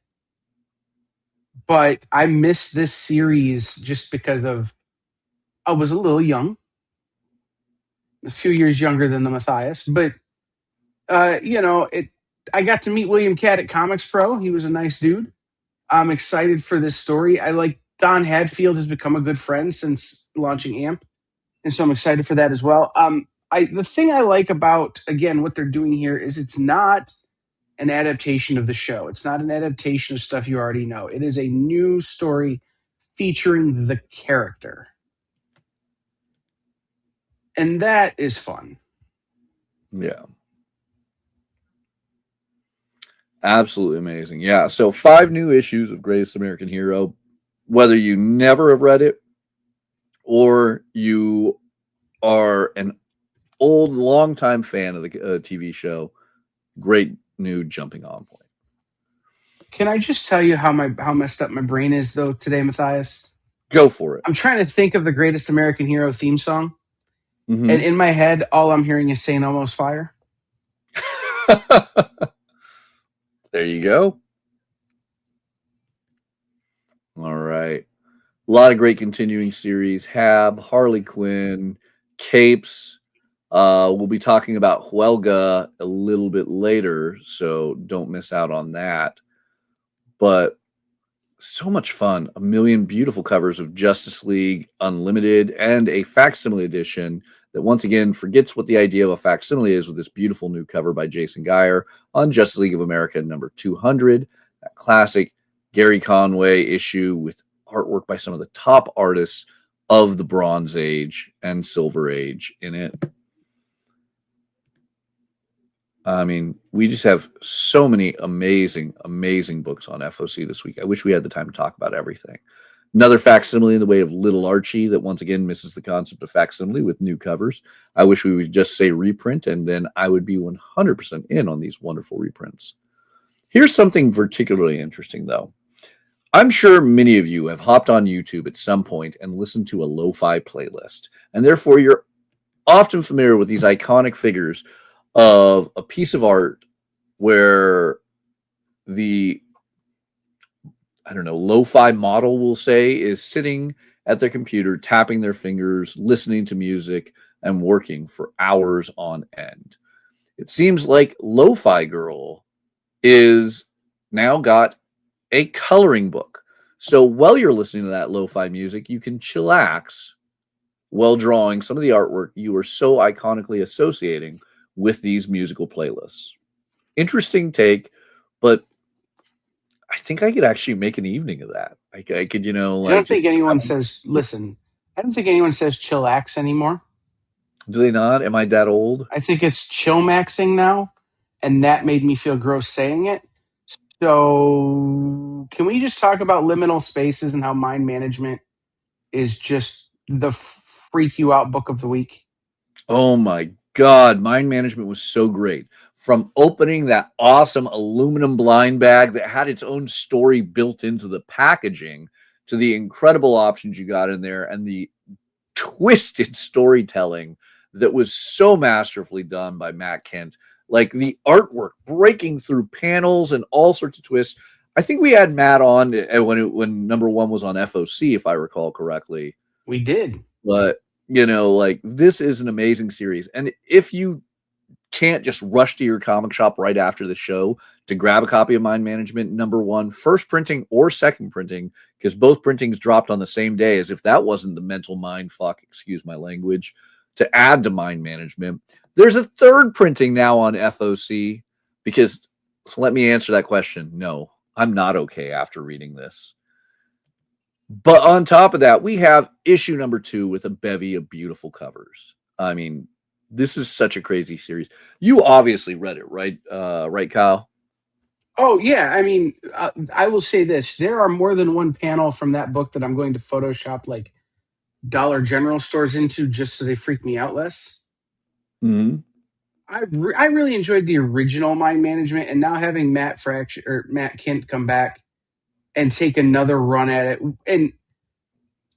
But I missed this series just because I was a little young. A few years younger than the Matthias. But I got to meet William Catt at Comics Pro. He was a nice dude. I'm excited for this story. I like Don Hadfield has become a good friend since launching AMP. And so I'm excited for that as well. The thing I like about, again, what they're doing here is it's not an adaptation of the show. It's not an adaptation of stuff you already know. It is a new story featuring the character. And that is fun. Yeah. Absolutely amazing. Yeah. So 5 new issues of Greatest American Hero. whether you never have read it or you are an old, longtime fan of the TV show, great new jumping on point. Can I just tell you how messed up my brain is though today, Matthias? Go for it. I'm trying to think of the Greatest American Hero theme song, Mhm. and in my head, all I'm hearing is "Saint Almost Fire." There you go. All right. A lot of great continuing series. Hab, Harley Quinn, Capes. We'll be talking about Huelga a little bit later, so don't miss out on that. But so much fun. A million beautiful covers of Justice League Unlimited and a facsimile edition that once again forgets what the idea of a facsimile is with this beautiful new cover by Jason Geyer on Justice League of America number 200. That classic Gary Conway issue with artwork by some of the top artists of the Bronze Age and Silver Age in it. I mean, we just have so many amazing, amazing books on FOC this week. I wish we had the time to talk about everything. Another facsimile in the way of Little Archie that once again misses the concept of facsimile with new covers. I wish we would just say reprint, and then I would be 100% in on these wonderful reprints. Here's something particularly interesting, though. I'm sure many of you have hopped on YouTube at some point and listened to a lo-fi playlist, and therefore you're often familiar with these iconic figures of a piece of art where the, I don't know, lo-fi model, we'll say, is sitting at their computer, tapping their fingers, listening to music, and working for hours on end. It seems like Lo-Fi Girl is now got a coloring book. So while you're listening to that lo-fi music, you can chillax while drawing some of the artwork you are so iconically associating with these musical playlists. Interesting take, but I think I could actually make an evening of that. I could, I don't think anyone says, listen, I don't think anyone says chillax anymore. Do they not? Am I that old? I think it's chillmaxing now, and that made me feel gross saying it. So, can we just talk about liminal spaces and how mind management is just the freak you out book of the week? Oh my God. Mind management was so great. From opening that awesome aluminum blind bag that had its own story built into the packaging to the incredible options you got in there and the twisted storytelling that was so masterfully done by Matt Kent. Like the artwork breaking through panels and all sorts of twists. I think we had Matt on when number one was on FOC, if I recall correctly. We did. But, like this is an amazing series. And if you can't just rush to your comic shop right after the show to grab a copy of Mind Management number one, first printing or second printing, because both printings dropped on the same day, as if that wasn't the mental mind fuck, excuse my language, to add to Mind Management. There's a third printing now on FOC, because let me answer that question. No, I'm not okay after reading this. But on top of that, we have issue number 2 with a bevy of beautiful covers. I mean, this is such a crazy series. You obviously read it, right? Right, Kyle? Oh, yeah. I mean, I will say this. There are more than one panel from that book that I'm going to Photoshop like Dollar General stores into just so they freak me out less. Mm-hmm. I really enjoyed the original Mind Management, and now having Matt Kent come back and take another run at it. And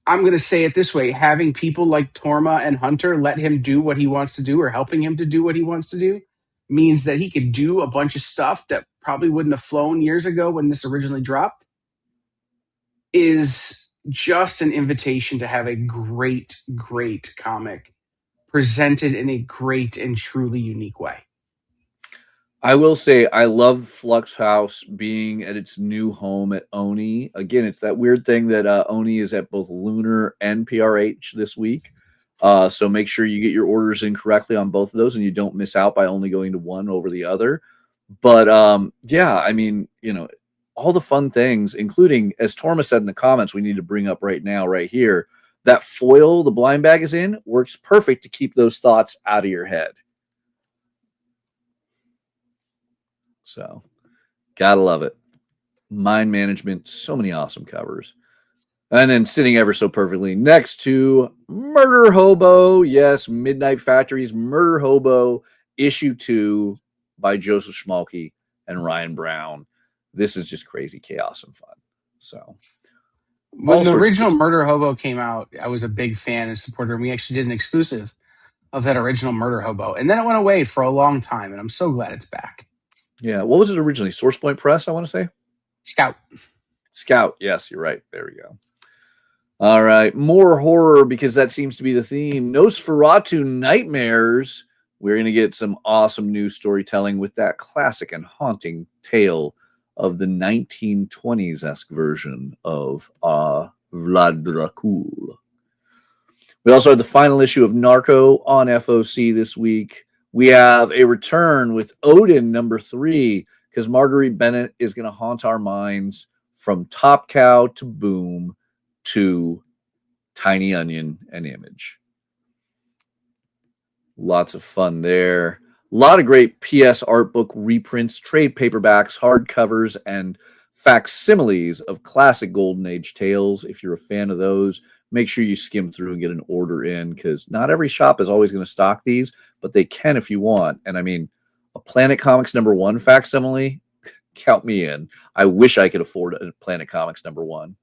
I'm going to say it this way, having people like Torma and Hunter let him do what he wants to do, or helping him to do what he wants to do, means that he could do a bunch of stuff that probably wouldn't have flown years ago when this originally dropped. Is just an invitation to have a great, great comic presented in a great and truly unique way. I will say I love Flux House being at its new home at Oni. Again, it's that weird thing that Oni is at both Lunar and PRH this week. So make sure you get your orders in correctly on both of those and you don't miss out by only going to one over the other. But yeah, I mean, all the fun things, including, as Torma said in the comments, we need to bring up right now, right here, that foil the blind bag is in works perfect to keep those thoughts out of your head. So, gotta love it. Mind Management, so many awesome covers. And then sitting ever so perfectly next to Murder Hobo. Yes, Midnight Factory's Murder Hobo, issue 2 by Joseph Schmalke and Ryan Brown. This is just crazy chaos and fun. So when the original Murder Hobo came out, I was a big fan and supporter. And we actually did an exclusive of that original Murder Hobo. And then it went away for a long time. And I'm so glad it's back. Yeah. What was it originally? Source Point Press, I want to say? Scout. Yes, you're right. There we go. All right. More horror, because that seems to be the theme. Nosferatu Nightmares. We're going to get some awesome new storytelling with that classic and haunting tale of the 1920s-esque version of Vlad Dracul. We also had the final issue of Narco on FOC this week. We have a return with Odin number 3, because Marguerite Bennett is going to haunt our minds from Top Cow to Boom to Tiny Onion and Image. Lots of fun there. A lot of great PS art book reprints, trade paperbacks, hardcovers, and facsimiles of classic Golden Age tales. If you're a fan of those, make sure you skim through and get an order in, because not every shop is always going to stock these, but they can if you want. And I mean, a Planet Comics #1 facsimile, count me in. I wish I could afford a Planet Comics #1.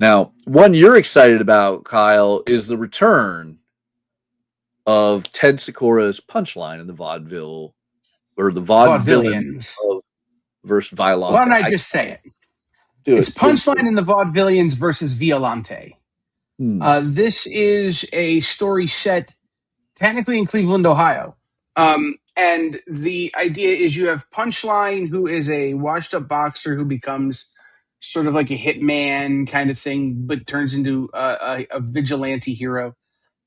Now, one you're excited about, Kyle, is the return of Ted Sikura's Punchline in the vaudeville, or the Vaudevillains versus Violante. Why don't I just say it? It's Punchline in the Vaudevillains versus Violante. This is a story set technically in Cleveland, Ohio. And the idea is you have Punchline, who is a washed-up boxer who becomes sort of like a hitman kind of thing, but turns into a vigilante hero.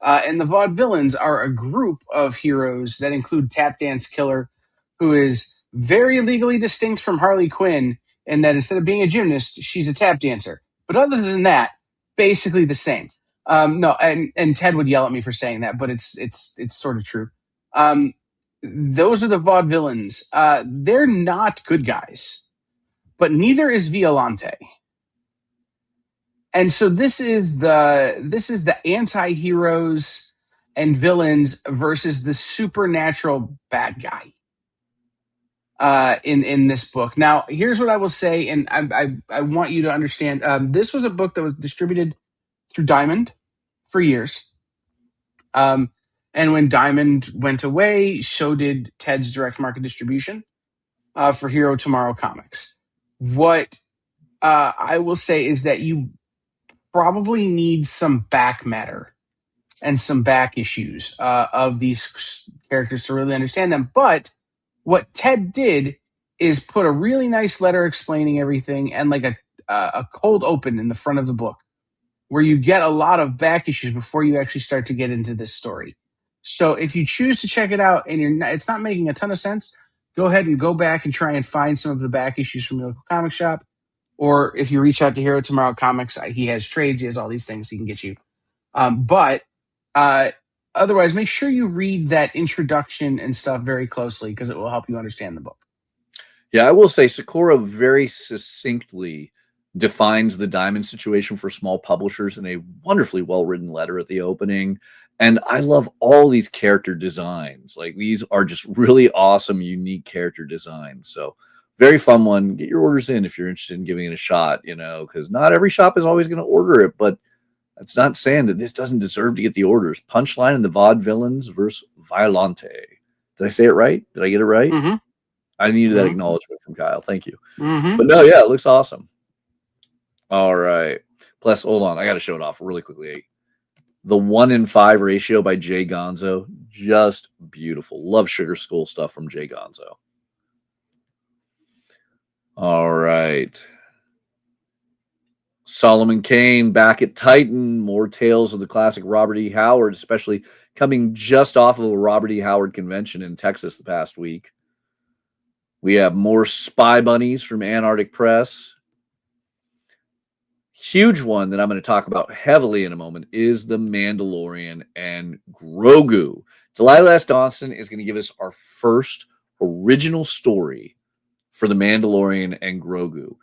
And the Vaudevillains are a group of heroes that include Tap Dance Killer, who is very legally distinct from Harley Quinn, in that instead of being a gymnast, she's a tap dancer. But other than that, basically the same. No, and Ted would yell at me for saying that, but it's sort of true. Those are the Vaudevillains. They're not good guys, but neither is Violante. And so this is the anti-heroes and villains versus the supernatural bad guy in this book. Now, here's what I will say, and I want you to understand. This was a book that was distributed through Diamond for years. And when Diamond went away, so did Ted's direct market distribution for Hero Tomorrow Comics. What I will say is that you probably need some back matter and some back issues of these characters to really understand them. But what Ted did is put a really nice letter explaining everything and like a cold open in the front of the book, where you get a lot of back issues before you actually start to get into this story. So if you choose to check it out and it's not making a ton of sense, go ahead and go back and try and find some of the back issues from your local comic shop. Or if you reach out to Hero Tomorrow Comics, he has trades, he has all these things he can get you. But otherwise, make sure you read that introduction and stuff very closely, because it will help you understand the book. Yeah, I will say Sikora very succinctly defines the Diamond situation for small publishers in a wonderfully well-written letter at the opening. And I love all these character designs. Like, these are just really awesome, unique character designs. So very fun one. Get your orders in if you're interested in giving it a shot, because not every shop is always going to order it, but that's not saying that this doesn't deserve to get the orders. Punchline and the Vaudevillains versus Violante. Did I say it right? Did I get it right? Mm-hmm. I needed that acknowledgement from Kyle. Thank you. Mm-hmm. But no, yeah, it looks awesome. All right. Plus, hold on. I got to show it off really quickly. The 1-in-5 ratio by Jay Gonzo. Just beautiful. Love Sugar Skull stuff from Jay Gonzo. All right. Solomon Kane back at Titan. More tales of the classic Robert E. Howard, especially coming just off of a Robert E. Howard convention in Texas the past week. We have more Spy Bunnies from Antarctic Press. Huge one that I'm going to talk about heavily in a moment is The Mandalorian and Grogu. Delilah S. Dawson is going to give us our first original story for The Mandalorian and Grogu.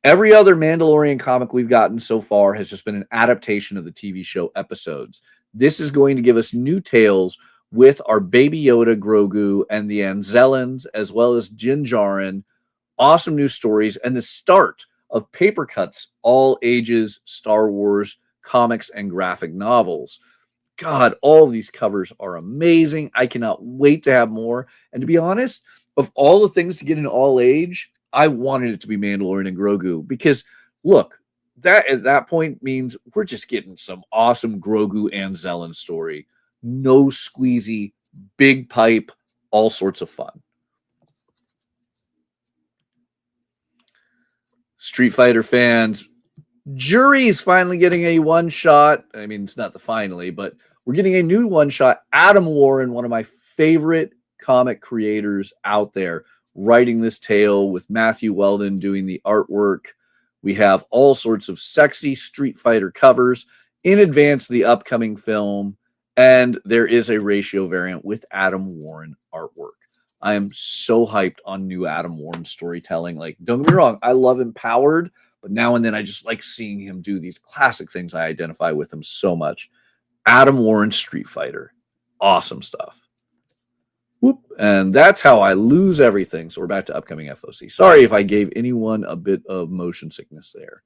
Every other Mandalorian comic we've gotten so far has just been an adaptation of the TV show episodes. This is going to give us new tales with our Baby Yoda, Grogu, and the Anzellans, as well as Din Djarin. Awesome new stories and the start of Paper Cuts, all ages Star Wars comics and graphic novels. God, all of these covers are amazing. I cannot wait to have more. And to be honest, of all the things to get in all age, I wanted it to be Mandalorian and Grogu because, look, that at that point means we're just getting some awesome Grogu and Zelen story. No squeezy, big pipe, all sorts of fun. Street Fighter fans, Jury is finally getting a one-shot. I mean, it's not the finally, but we're getting a new one-shot. Adam Warren, one of my favorite comic creators out there, writing this tale with Matthew Weldon doing the artwork. We have all sorts of sexy Street Fighter covers in advance of the upcoming film, and there is a ratio variant with Adam Warren artwork. I am so hyped on new Adam Warren storytelling. Like, don't get me wrong, I love Empowered, but now and then I just like seeing him do these classic things. I identify with him so much. Adam Warren Street Fighter. Awesome stuff. Whoop. And that's how I lose everything. So we're back to upcoming FOC. Sorry if I gave anyone a bit of motion sickness there.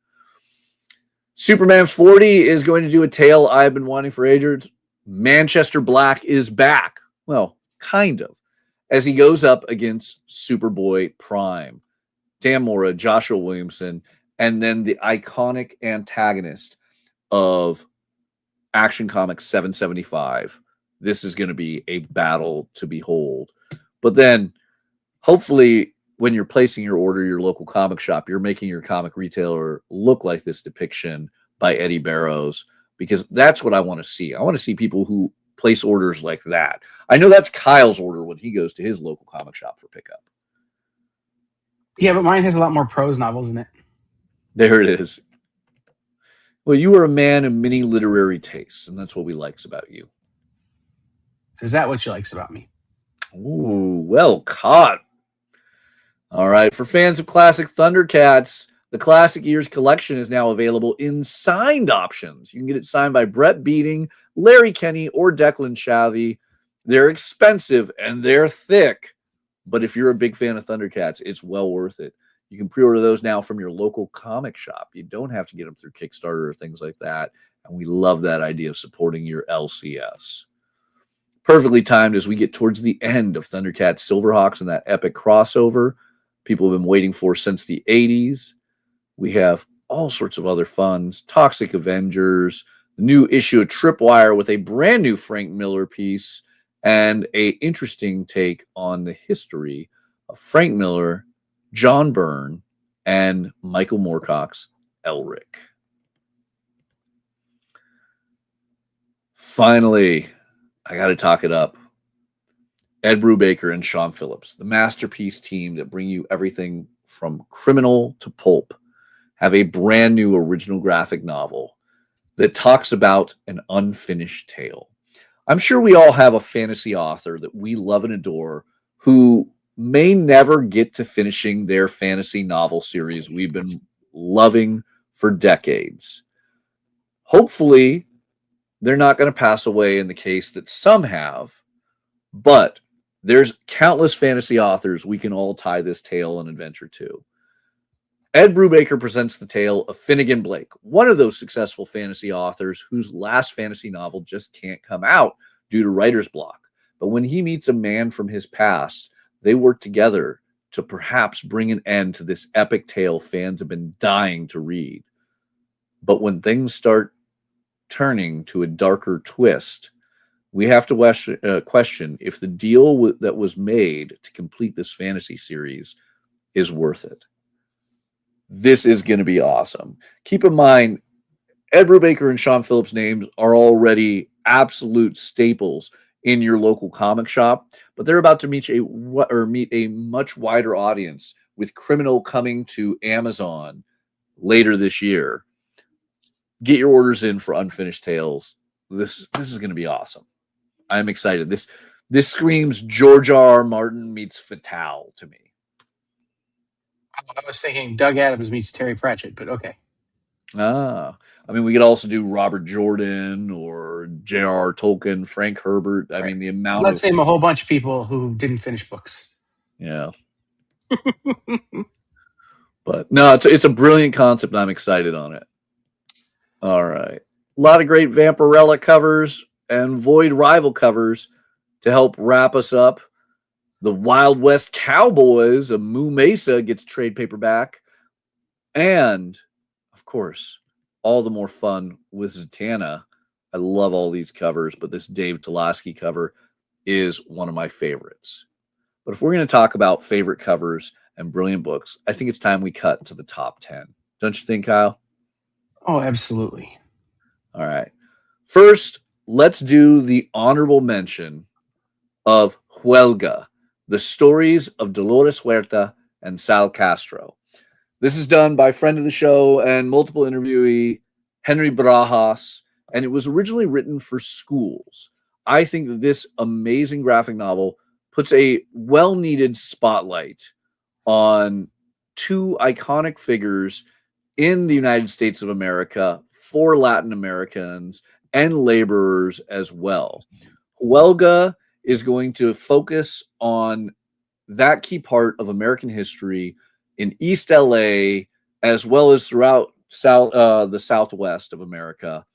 Superman 40 is going to do a tale I've been wanting for ages. Manchester Black is back. Well, kind of. As he goes up against Superboy Prime. Dan Mora, Joshua Williamson, and then the iconic antagonist of Action Comics 775. This is going to be a battle to behold. But then, hopefully, when you're placing your order, your local comic shop, you're making your comic retailer look like this depiction by Eddie Barrows, because that's what I want to see. I want to see people who place orders like that. I know that's Kyle's order when he goes to his local comic shop for pickup. Yeah, but mine has a lot more prose novels in it. There it is. Well, you are a man of many literary tastes, and that's what we likes about you. Is that what you likes about me? Ooh, well caught. All right, for fans of classic Thundercats, the Classic Years collection is now available in signed options. You can get it signed by Brett Beating, Larry Kenney, or Declan Shalvey. They're expensive and they're thick, but if you're a big fan of Thundercats, it's well worth it. You can pre-order those now from your local comic shop. You don't have to get them through Kickstarter or things like that, and we love that idea of supporting your LCS. Perfectly timed as we get towards the end of Thundercats Silverhawks and that epic crossover people have been waiting for since the 80s. We have all sorts of other funds, Toxic Avengers, the new issue of Tripwire with a brand new Frank Miller piece, and a interesting take on the history of Frank Miller, John Byrne, and Michael Moorcock's Elric. Finally, I got to talk it up. Ed Brubaker and Sean Phillips, the masterpiece team that bring you everything from criminal to pulp, have a brand new original graphic novel that talks about an unfinished tale. I'm sure we all have a fantasy author that we love and adore who may never get to finishing their fantasy novel series we've been loving for decades. Hopefully, they're not going to pass away in the case that some have, but there's countless fantasy authors we can all tie this tale and adventure to. Ed Brubaker presents the tale of Finnegan Blake, one of those successful fantasy authors whose last fantasy novel just can't come out due to writer's block. But when he meets a man from his past, they work together to perhaps bring an end to this epic tale fans have been dying to read. But when things start turning to a darker twist, we have to question if the deal that was made to complete this fantasy series is worth it. This is going to be awesome. Keep in mind, Ed Brubaker and Sean Phillips' names are already absolute staples in your local comic shop, but they're about to meet a much wider audience with Criminal coming to Amazon later this year. Get your orders in for Unfinished Tales. This is going to be awesome. I'm excited. This screams George R. R. Martin meets Fatale to me. I was thinking Doug Adams meets Terry Pratchett, but okay. Ah, I mean, we could also do Robert Jordan or J.R.R. Tolkien, Frank Herbert. I Right. mean, the amount Let's of name a whole bunch of people who didn't finish books. yeah. But no, it's a brilliant concept. And I'm excited on it. All right, a lot of great Vampirella covers and Void Rival covers to help wrap us up. The Wild West Cowboys of Moo Mesa gets trade paperback, and of course, all the more fun with Zatanna. I love all these covers, but this Dave Tulaski cover is one of my favorites. But if we're going to talk about favorite covers and brilliant books, I think it's time we cut to the top 10. Don't you think, Kyle? Oh, absolutely. All right. First, let's do the honorable mention of Huelga, the stories of Dolores Huerta and Sal Castro. This is done by friend of the show and multiple interviewee, Henry Barajas, and it was originally written for schools. I think that this amazing graphic novel puts a well-needed spotlight on two iconic figures in the United States of America for Latin Americans and laborers as well. Huelga is going to focus on that key part of American history in East LA, as well as throughout the Southwest of America,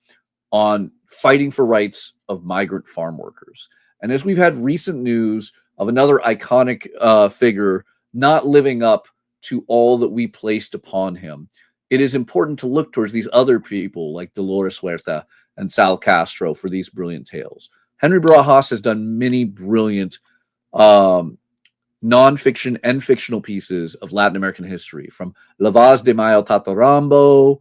on fighting for rights of migrant farm workers. And as we've had recent news of another iconic figure not living up to all that we placed upon him, it is important to look towards these other people like Dolores Huerta and Sal Castro for these brilliant tales. Henry Barajas has done many brilliant nonfiction and fictional pieces of Latin American history, from La Vaz de Mayo Tatarambo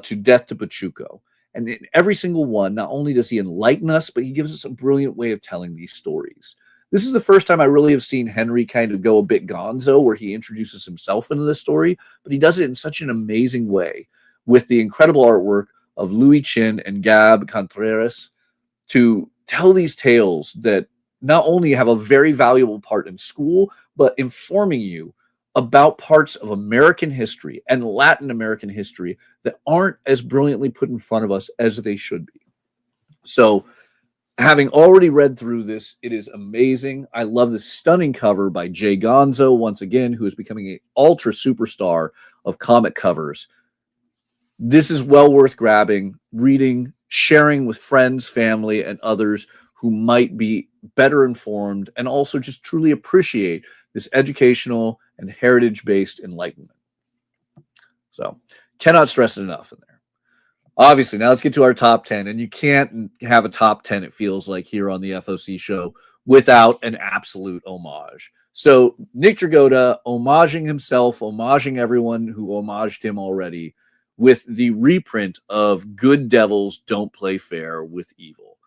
to Death to Pachuco. And in every single one, not only does he enlighten us, but he gives us a brilliant way of telling these stories. This is the first time I really have seen Henry kind of go a bit gonzo, where he introduces himself into the story, but he does it in such an amazing way with the incredible artwork of Louis Chin and Gab Contreras to tell these tales that not only have a very valuable part in school, but informing you about parts of American history and Latin American history that aren't as brilliantly put in front of us as they should be. So, having already read through this, it is amazing. I love this stunning cover by Jay Gonzo, once again, who is becoming an ultra superstar of comic covers. This is well worth grabbing, reading, sharing with friends, family, and others who might be better informed and also just truly appreciate this educational and heritage-based enlightenment. So, cannot stress it enough in there. Obviously, now let's get to our top 10. And you can't have a top 10, it feels like, here on the FOC show without an absolute homage. So, Nick Dragotta homaging himself, homaging everyone who homaged him already with the reprint of Good Devils Don't Play Fair with Evil.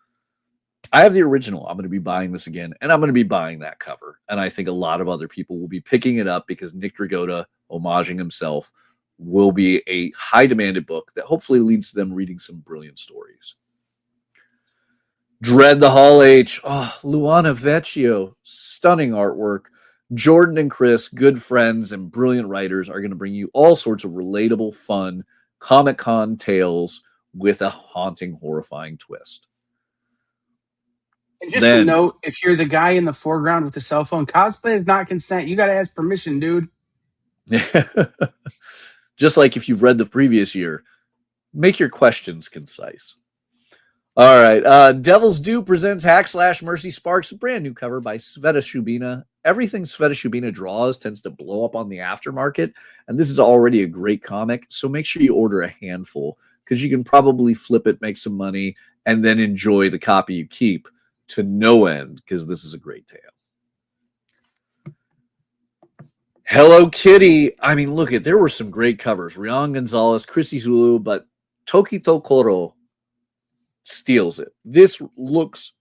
I have the original. I'm going to be buying this again, and I'm going to be buying that cover. And I think a lot of other people will be picking it up because Nick Dragotta homaging himself will be a high demanded book that hopefully leads to them reading some brilliant stories. Dread the Hall H. Oh, Luana Vecchio. Stunning artwork. Jordan and Chris, good friends and brilliant writers, are going to bring you all sorts of relatable, fun Comic-Con tales with a haunting, horrifying twist. And just a note, if you're the guy in the foreground with the cell phone, cosplay is not consent. You got to ask permission, dude. Just like if you've read the previous year, make your questions concise. All right. Devil's Due presents Hack / Mercy Sparks, a brand new cover by Sveta Shubina. Everything Sveta Shubina draws tends to blow up on the aftermarket, and this is already a great comic, so make sure you order a handful, because you can probably flip it, make some money, and then enjoy the copy you keep to no end, because this is a great tale. Hello Kitty. I mean, look, there were some great covers. Rian Gonzalez, Chrissy Zulu, but Tokito Koro steals it. This looks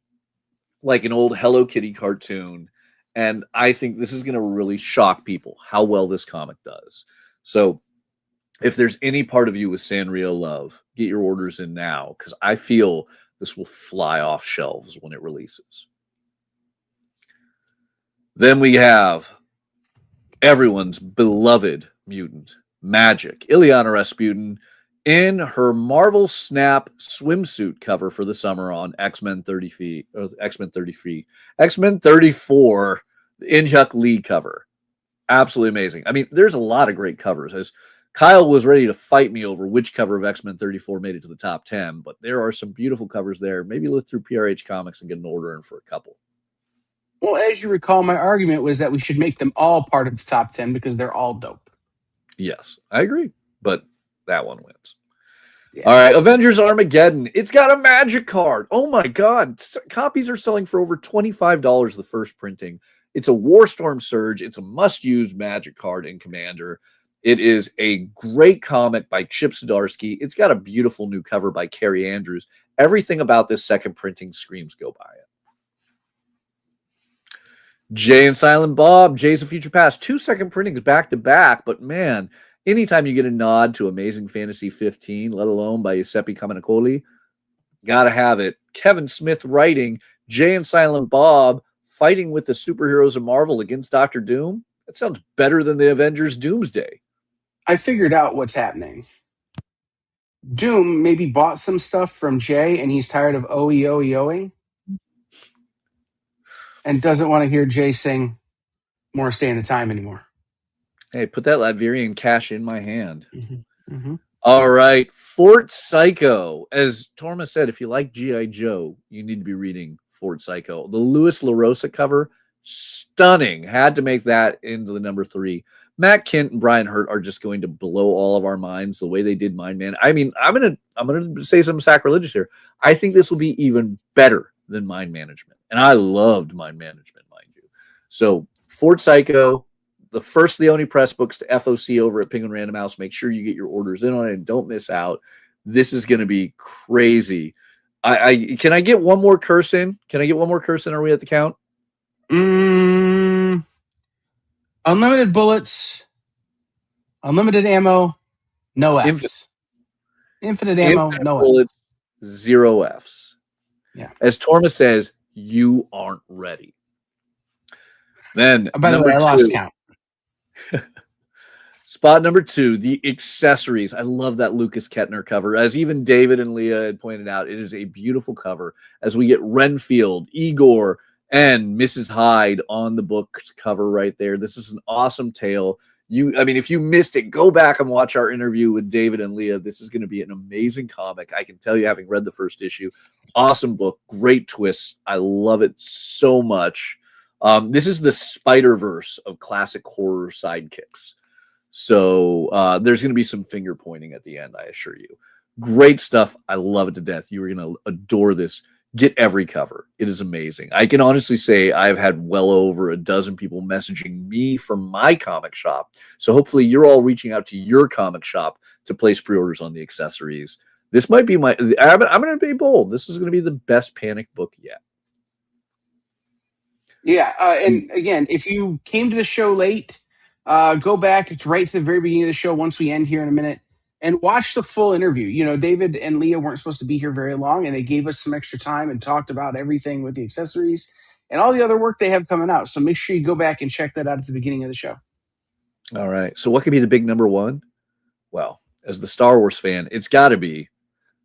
like an old Hello Kitty cartoon, and I think this is going to really shock people how well this comic does. So if there's any part of you with Sanrio love, get your orders in now, because I feel this will fly off shelves when it releases. Then we have everyone's beloved mutant, Magic, Ileana Rasputin, in her Marvel Snap swimsuit cover for the summer on X-Men 30 or X-Men 33, X-Men 34, the In-Hyuk Lee cover. Absolutely amazing. I mean, there's a lot of great covers. As Kyle was ready to fight me over which cover of X-Men 34 made it to the top 10, but there are some beautiful covers there. Maybe look through PRH Comics and get an order in for a couple. Well, as you recall, my argument was that we should make them all part of the top 10 because they're all dope. Yes, I agree, but that one wins. Yeah. All right, Avengers Armageddon. It's got a magic card. Oh my God. Copies are selling for over $25 the first printing. It's a Warstorm Surge. It's a must-use magic card in Commander. It is a great comic by Chip Zdarsky. It's got a beautiful new cover by Carrie Andrews. Everything about this second printing screams go buy it. Jay and Silent Bob, Jay's of Future Past. 2 second printings back to back, but man, anytime you get a nod to Amazing Fantasy 15, let alone by Giuseppe Camuncoli, gotta have it. Kevin Smith writing, Jay and Silent Bob fighting with the superheroes of Marvel against Doctor Doom. That sounds better than the Avengers Doomsday. I figured out what's happening. Doom maybe bought some stuff from Jay and he's tired of OEOing and doesn't want to hear Jay sing More Stay in the Time anymore. Hey, put that Latvian cash in my hand. Mm-hmm. Mm-hmm. All right. Fort Psycho. As Torma said, if you like G.I. Joe, you need to be reading Fort Psycho. The Louis LaRosa cover, stunning. Had to make that into the number 3. Matt Kent and Brian Hurt are just going to blow all of our minds the way they did Mind Man. I mean, I'm gonna say something sacrilegious here. I think this will be even better than Mind Management. And I loved Mind Management, mind you. So Fort Psycho, the first of the only press books to FOC over at Penguin Random House. Make sure you get your orders in on it and don't miss out. This is going to be crazy. Can I get one more curse in? Can I get one more curse in? Are we at the count? Unlimited bullets, unlimited ammo, no Fs. Infinite ammo, no bullets, Fs. 0 Fs. Yeah. As Torma says, you aren't ready. Then, by the way, I lost count. Spot number 2, the accessories. I love that Lucas Kettner cover. As even David and Leah had pointed out, it is a beautiful cover as we get Renfield, Igor, and Mrs. Hyde on the book cover right there. This is an awesome tale. If you missed it, go back and watch our interview with David and Leah. This is going to be an amazing comic. I can tell you, having read the first issue, awesome book, great twists. I love it so much. This is the Spider-Verse of classic horror sidekicks. So there's going to be some finger pointing at the end, I assure you. Great stuff. I love it to death. You are going to adore this. Get every cover. It is amazing. I can honestly say I've had well over a dozen people messaging me from my comic shop. So hopefully you're all reaching out to your comic shop to place pre-orders on the accessories. This might be I'm going to be bold. This is going to be the best Panic book yet. Yeah, and again, if you came to the show late, go back right to the very beginning of the show once we end here in a minute and watch the full interview. You know, David and Leah weren't supposed to be here very long, and they gave us some extra time and talked about everything with the accessories and all the other work they have coming out. So make sure you go back and check that out at the beginning of the show. All right. So what could be the big number 1? Well, as the Star Wars fan, it's got to be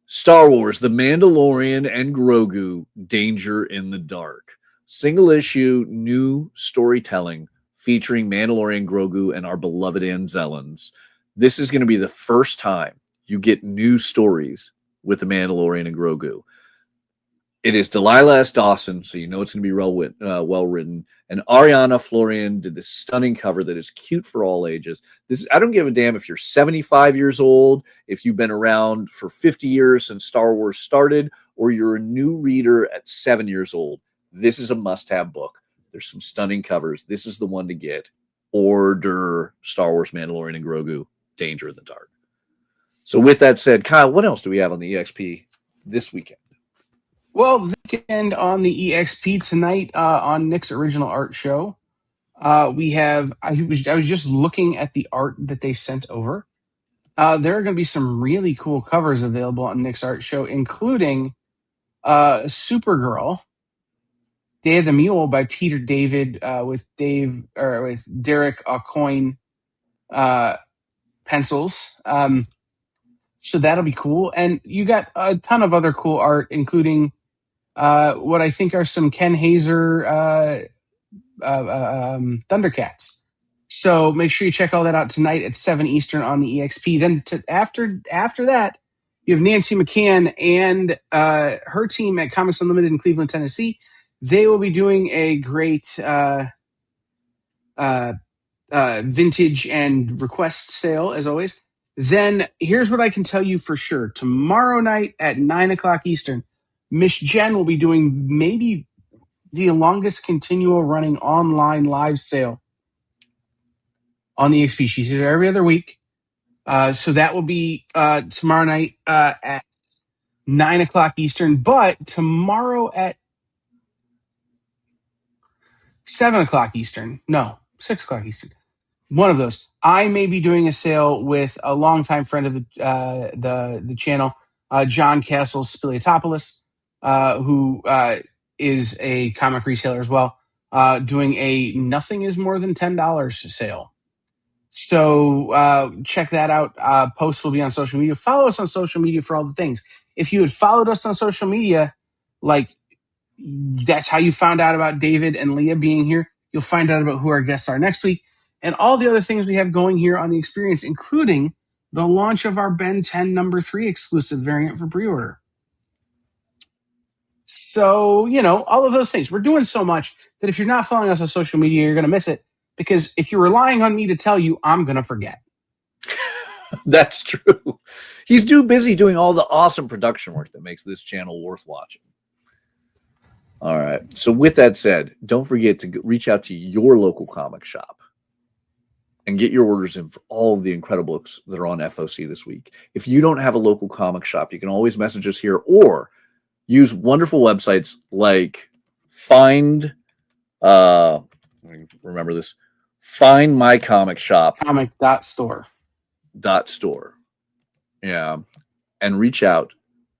Star Wars, The Mandalorian and Grogu, Danger in the Dark. Single issue, new storytelling featuring Mandalorian, Grogu, and our beloved Anzellans. This is going to be the first time you get new stories with the Mandalorian and Grogu. It is Delilah S. Dawson, so you know it's going to be well written. And Ariana Florian did this stunning cover that is cute for all ages. I don't give a damn if you're 75 years old, if you've been around for 50 years since Star Wars started, or you're a new reader at 7 years old. This is a must-have book. There's some stunning covers. This is the one to get. Order Star Wars, Mandalorian, and Grogu, Danger in the Dark. So with that said, Kyle, what else do we have on the EXP this weekend? Well, this weekend on the EXP tonight on Nick's Original Art Show, we have. I was just looking at the art that they sent over. There are going to be some really cool covers available on Nick's Art Show, including Supergirl, Day of the Mule by Peter David with Derek Aucoin pencils. So that'll be cool. And you got a ton of other cool art, including what I think are some Ken Hazer Thundercats. So make sure you check all that out tonight at 7 Eastern on the EXP. Then after that, you have Nancy McCann and her team at Comics Unlimited in Cleveland, Tennessee. They will be doing a great vintage and request sale, as always. Then here's what I can tell you for sure. Tomorrow night at 9 o'clock Eastern, Miss Jen will be doing maybe the longest continual running online live sale on the EXP. She's here every other week. So that will be tomorrow night at 9 o'clock Eastern. But tomorrow at 7 o'clock Eastern. No, 6 o'clock Eastern. One of those. I may be doing a sale with a longtime friend of the channel, John Castles Spiliotopoulos, who is a comic retailer as well, doing a nothing is more than $10 sale. So check that out. Posts will be on social media. Follow us on social media for all the things. If you had followed us on social media, like that's how you found out about David and Leah being here. You'll find out about who our guests are next week and all the other things we have going here on the experience, including the launch of our Ben 10 #3 exclusive variant for pre-order. So, all of those things. We're doing so much that if you're not following us on social media, you're going to miss it. Because if you're relying on me to tell you, I'm going to forget. That's true. He's too busy doing all the awesome production work that makes this channel worth watching. All right. So with that said, don't forget to reach out to your local comic shop and get your orders in for all of the incredible books that are on FOC this week. If you don't have a local comic shop, you can always message us here or use wonderful websites like remember this, Find My Comic Shop. Comic.store. .store. Yeah. And reach out.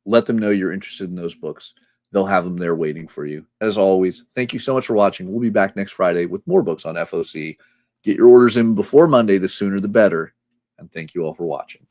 Let them know you're interested in those books. They'll have them there waiting for you. As always, thank you so much for watching. We'll be back next Friday with more books on FOC. Get your orders in before Monday. The sooner the better. And thank you all for watching.